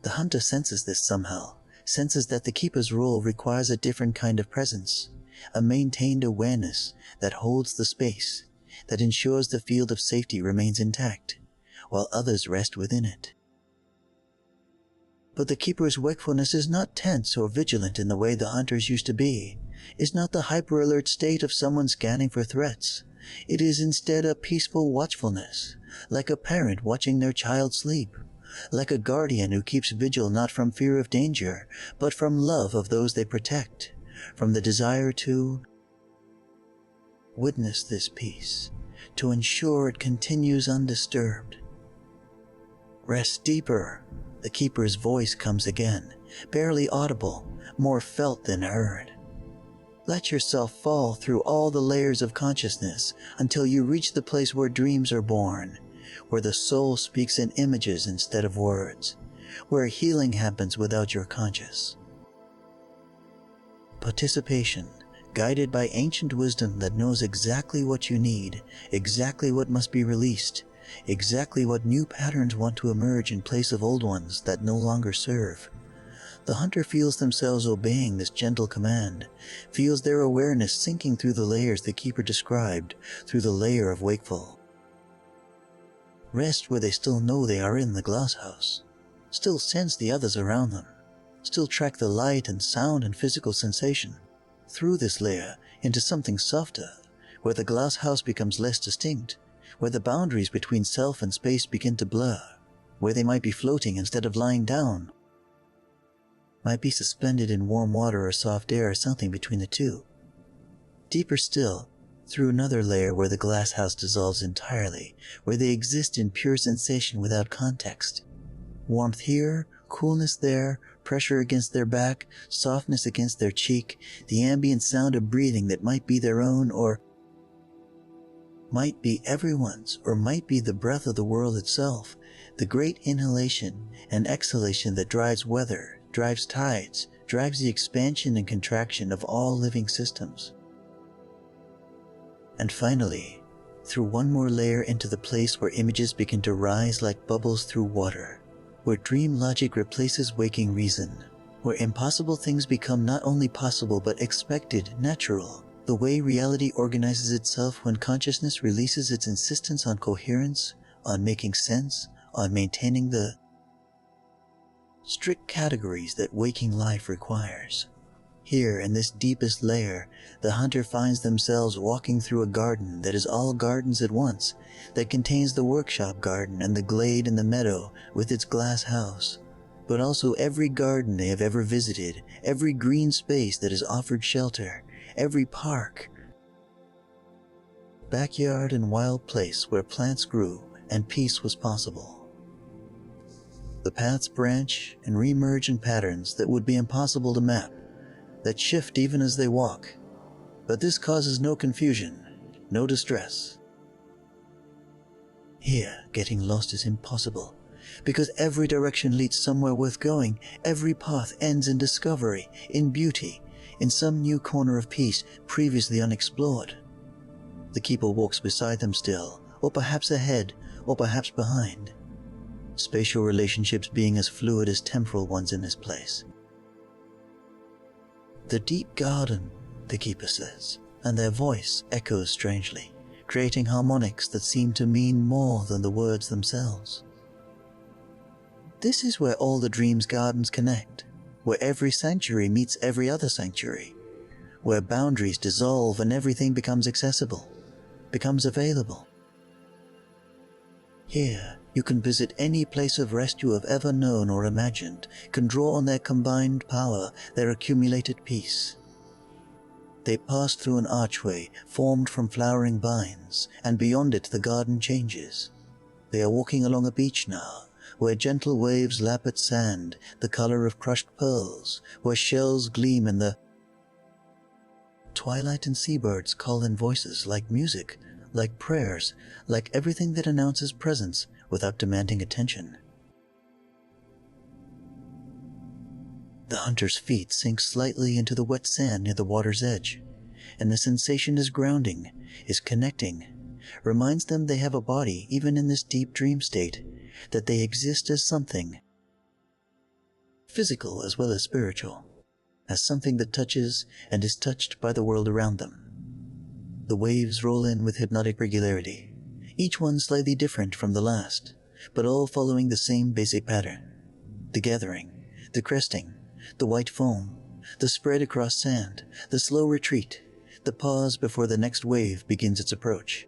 The hunter senses this somehow, senses that the keeper's role requires a different kind of presence, a maintained awareness that holds the space, that ensures the field of safety remains intact, while others rest within it. But the keeper's wakefulness is not tense or vigilant in the way the hunter's used to be, is not the hyper-alert state of someone scanning for threats. It is instead a peaceful watchfulness, like a parent watching their child sleep, like a guardian who keeps vigil not from fear of danger, but from love of those they protect, from the desire to witness this peace, to ensure it continues undisturbed. Rest deeper, the keeper's voice comes again, barely audible, more felt than heard. Let yourself fall through all the layers of consciousness until you reach the place where dreams are born, where the soul speaks in images instead of words, where healing happens without your conscious. Participation, guided by ancient wisdom that knows exactly what you need, exactly what must be released, exactly what new patterns want to emerge in place of old ones that no longer serve. The hunter feels themselves obeying this gentle command, feels their awareness sinking through the layers the keeper described, through the layer of wakeful. Rest where they still know they are in the glass house, still sense the others around them, still track the light and sound and physical sensation, through this layer into something softer, where the glass house becomes less distinct, where the boundaries between self and space begin to blur, where they might be floating instead of lying down, might be suspended in warm water or soft air or something between the two. Deeper still, through another layer where the glass house dissolves entirely, where they exist in pure sensation without context. Warmth here, coolness there, pressure against their back, softness against their cheek, the ambient sound of breathing that might be their own or might be everyone's, or might be the breath of the world itself, the great inhalation and exhalation that drives weather, drives tides, drives the expansion and contraction of all living systems. And finally, through one more layer into the place where images begin to rise like bubbles through water, where dream logic replaces waking reason, where impossible things become not only possible but expected, natural, the way reality organizes itself when consciousness releases its insistence on coherence, on making sense, on maintaining the strict categories that waking life requires. Here, in this deepest layer, the hunter finds themselves walking through a garden that is all gardens at once, that contains the workshop garden and the glade in the meadow with its glass house, but also every garden they have ever visited, every green space that has offered shelter, every park, backyard and wild place where plants grew and peace was possible. The paths branch and remerge in patterns that would be impossible to map, that shift even as they walk, but this causes no confusion, no distress. Here, getting lost is impossible, because every direction leads somewhere worth going, every path ends in discovery, in beauty, in some new corner of peace previously unexplored. The keeper walks beside them still, or perhaps ahead, or perhaps behind, spatial relationships being as fluid as temporal ones in this place. The deep garden, the keeper says, and their voice echoes strangely, creating harmonics that seem to mean more than the words themselves. This is where all the dream's gardens connect, where every sanctuary meets every other sanctuary, where boundaries dissolve and everything becomes accessible, becomes available. Here, you can visit any place of rest you have ever known or imagined, can draw on their combined power, their accumulated peace. They pass through an archway formed from flowering vines, and beyond it the garden changes. They are walking along a beach now, where gentle waves lap at sand, the color of crushed pearls, where shells gleam in the twilight and seabirds call in voices like music, like prayers, like everything that announces presence without demanding attention. The hunter's feet sink slightly into the wet sand near the water's edge, and the sensation is grounding, is connecting, reminds them they have a body even in this deep dream state, that they exist as something physical as well as spiritual, as something that touches and is touched by the world around them. The waves roll in with hypnotic regularity, each one slightly different from the last, but all following the same basic pattern. The gathering, the cresting, the white foam, the spread across sand, the slow retreat, the pause before the next wave begins its approach.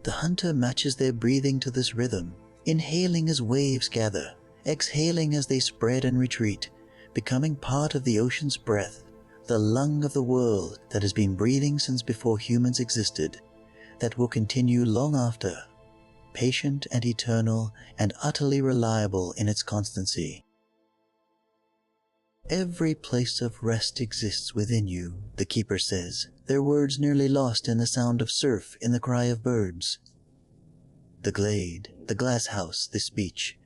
The hunter matches their breathing to this rhythm, inhaling as waves gather, exhaling as they spread and retreat, becoming part of the ocean's breath, the lung of the world that has been breathing since before humans existed, that will continue long after, patient and eternal and utterly reliable in its constancy. Every place of rest exists within you, the keeper says, their words nearly lost in the sound of surf, in the cry of birds. The glade, the glass house, this beach,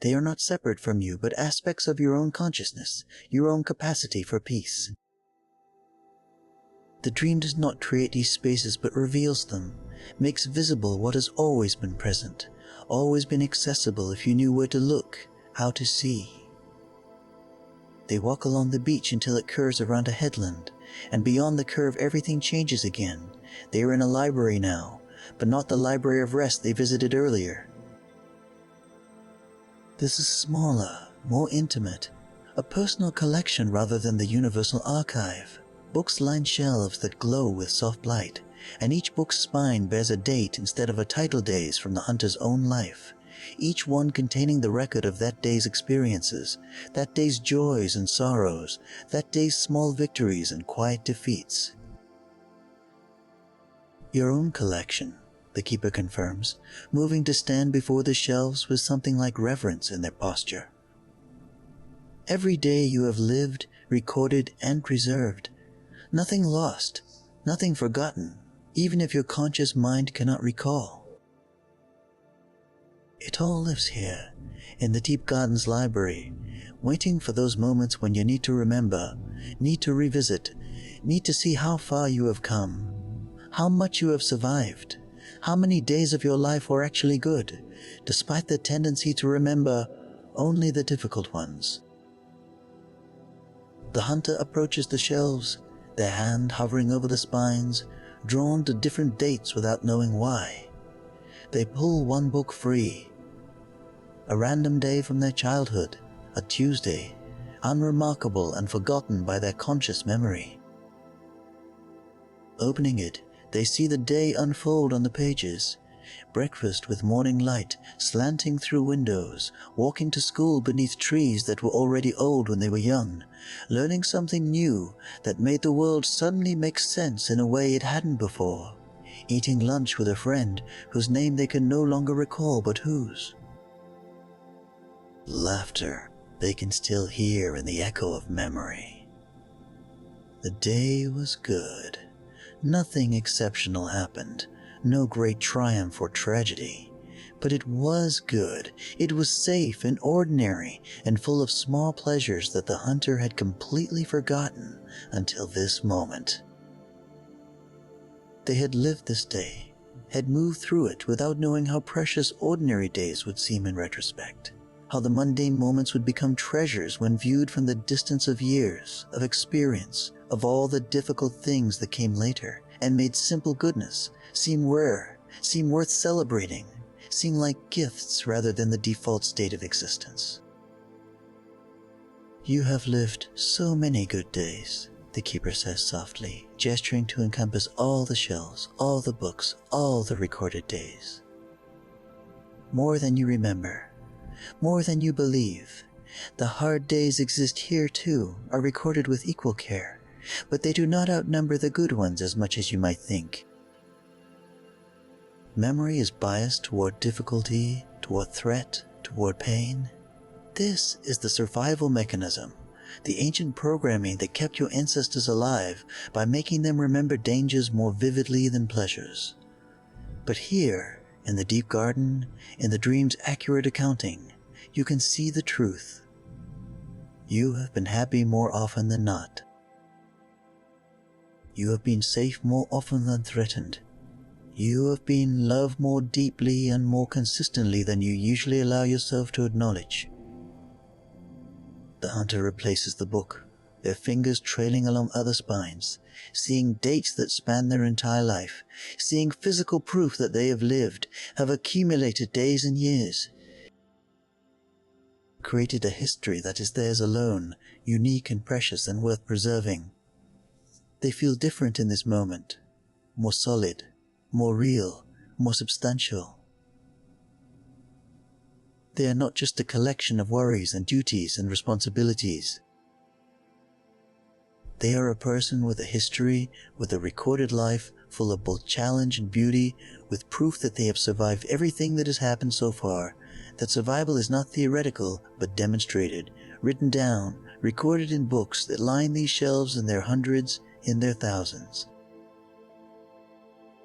they are not separate from you, but aspects of your own consciousness, your own capacity for peace. The dream does not create these spaces but reveals them, makes visible what has always been present, always been accessible if you knew where to look, how to see. They walk along the beach until it curves around a headland, and beyond the curve everything changes again. They are in a library now, but not the library of rest they visited earlier. This is smaller, more intimate, a personal collection rather than the universal archive. Books line shelves that glow with soft light, and each book's spine bears a date instead of a title days from the hunter's own life, each one containing the record of that day's experiences, that day's joys and sorrows, that day's small victories and quiet defeats. Your own collection, the keeper confirms, moving to stand before the shelves with something like reverence in their posture. Every day you have lived, recorded, and preserved. Nothing lost, nothing forgotten, even if your conscious mind cannot recall. It all lives here, in the deep garden's library, waiting for those moments when you need to remember, need to revisit, need to see how far you have come, how much you have survived, how many days of your life were actually good, despite the tendency to remember only the difficult ones. The hunter approaches the shelves, their hand hovering over the spines, drawn to different dates without knowing why. They pull one book free. A random day from their childhood, a Tuesday, unremarkable and forgotten by their conscious memory. Opening it, they see the day unfold on the pages. Breakfast with morning light slanting through windows, walking to school beneath trees that were already old when they were young, learning something new that made the world suddenly make sense in a way it hadn't before, eating lunch with a friend whose name they can no longer recall but whose. Laughter they can still hear in the echo of memory. The day was good. Nothing exceptional happened, no great triumph or tragedy, but it was good. It was safe and ordinary and full of small pleasures that the hunter had completely forgotten until this moment. They had lived this day, had moved through it without knowing how precious ordinary days would seem in retrospect, how the mundane moments would become treasures when viewed from the distance of years, of experience, of all the difficult things that came later and made simple goodness seem rare, seem worth celebrating, seem like gifts rather than the default state of existence. "You have lived so many good days," the keeper says softly, gesturing to encompass all the shelves, all the books, all the recorded days. "More than you remember, more than you believe. The hard days exist here too, are recorded with equal care, but they do not outnumber the good ones as much as you might think. Memory is biased toward difficulty, toward threat, toward pain. This is the survival mechanism, the ancient programming that kept your ancestors alive by making them remember dangers more vividly than pleasures. But here, in the deep garden, in the dream's accurate accounting, you can see the truth. You have been happy more often than not. You have been safe more often than threatened. You have been loved more deeply and more consistently than you usually allow yourself to acknowledge." The hunter replaces the book, their fingers trailing along other spines, seeing dates that span their entire life, seeing physical proof that they have lived, have accumulated days and years, created a history that is theirs alone, unique and precious and worth preserving. They feel different in this moment, more solid, more real, more substantial. They are not just a collection of worries and duties and responsibilities. They are a person with a history, with a recorded life full of both challenge and beauty, with proof that they have survived everything that has happened so far, that survival is not theoretical but demonstrated, written down, recorded in books that line these shelves in their hundreds, in their thousands.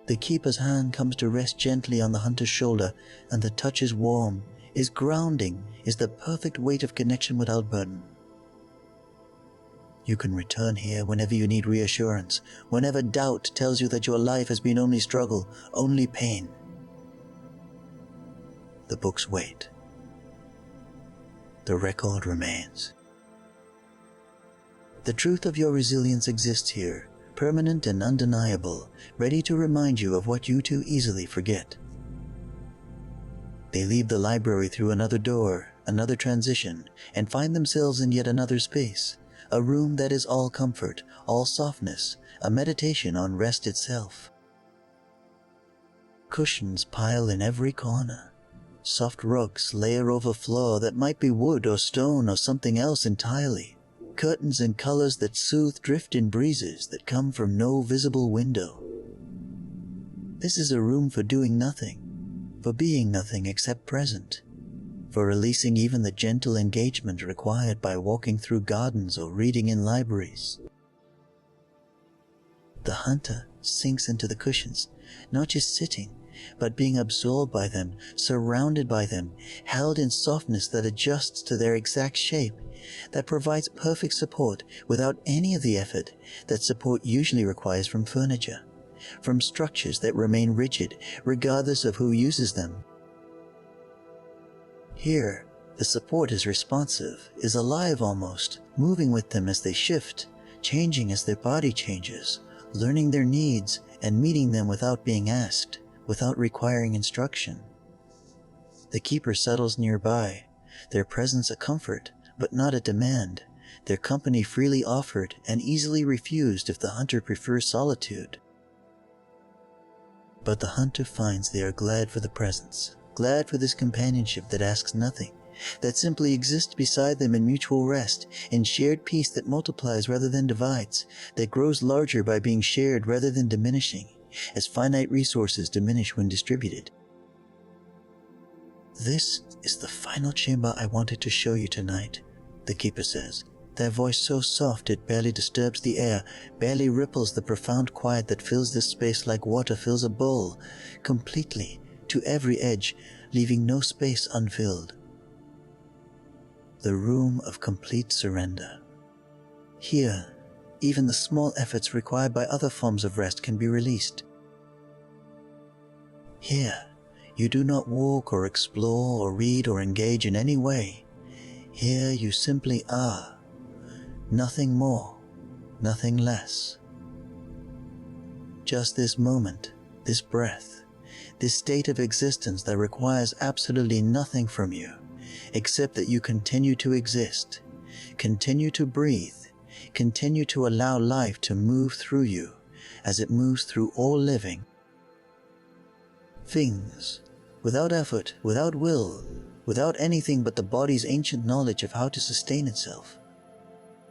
The keeper's hand comes to rest gently on the hunter's shoulder, and the touch is warm, is grounding, is the perfect weight of connection without burden. You can return here whenever you need reassurance, whenever doubt tells you that your life has been only struggle, only pain. The books wait. The record remains. The truth of your resilience exists here, permanent and undeniable, ready to remind you of what you too easily forget. They leave the library through another door, another transition, and find themselves in yet another space, a room that is all comfort, all softness, a meditation on rest itself. Cushions pile in every corner. Soft rugs layer over floor that might be wood or stone or something else entirely. Curtains in colors that soothe drift in breezes that come from no visible window. This is a room for doing nothing, for being nothing except present, for releasing even the gentle engagement required by walking through gardens or reading in libraries. The hunter sinks into the cushions, not just sitting, but being absorbed by them, surrounded by them, held in softness that adjusts to their exact shape, that provides perfect support without any of the effort that support usually requires from furniture, from structures that remain rigid regardless of who uses them. Here, the support is responsive, is alive almost, moving with them as they shift, changing as their body changes, learning their needs and meeting them without being asked, without requiring instruction. The keeper settles nearby, their presence a comfort, but not a demand, their company freely offered and easily refused if the hunter prefers solitude. But the hunter finds they are glad for the presence, glad for this companionship that asks nothing, that simply exists beside them in mutual rest, in shared peace that multiplies rather than divides, that grows larger by being shared rather than diminishing, as finite resources diminish when distributed. "This is the final chamber I wanted to show you tonight," the keeper says, their voice so soft it barely disturbs the air, barely ripples the profound quiet that fills this space like water fills a bowl, completely, to every edge, leaving no space unfilled. The room of complete surrender. Here, even the small efforts required by other forms of rest can be released. Here, you do not walk or explore or read or engage in any way. Here you simply are. Nothing more, nothing less. Just this moment, this breath, this state of existence that requires absolutely nothing from you, except that you continue to exist, continue to breathe, continue to allow life to move through you as it moves through all living things, without effort, without will, without anything but the body's ancient knowledge of how to sustain itself.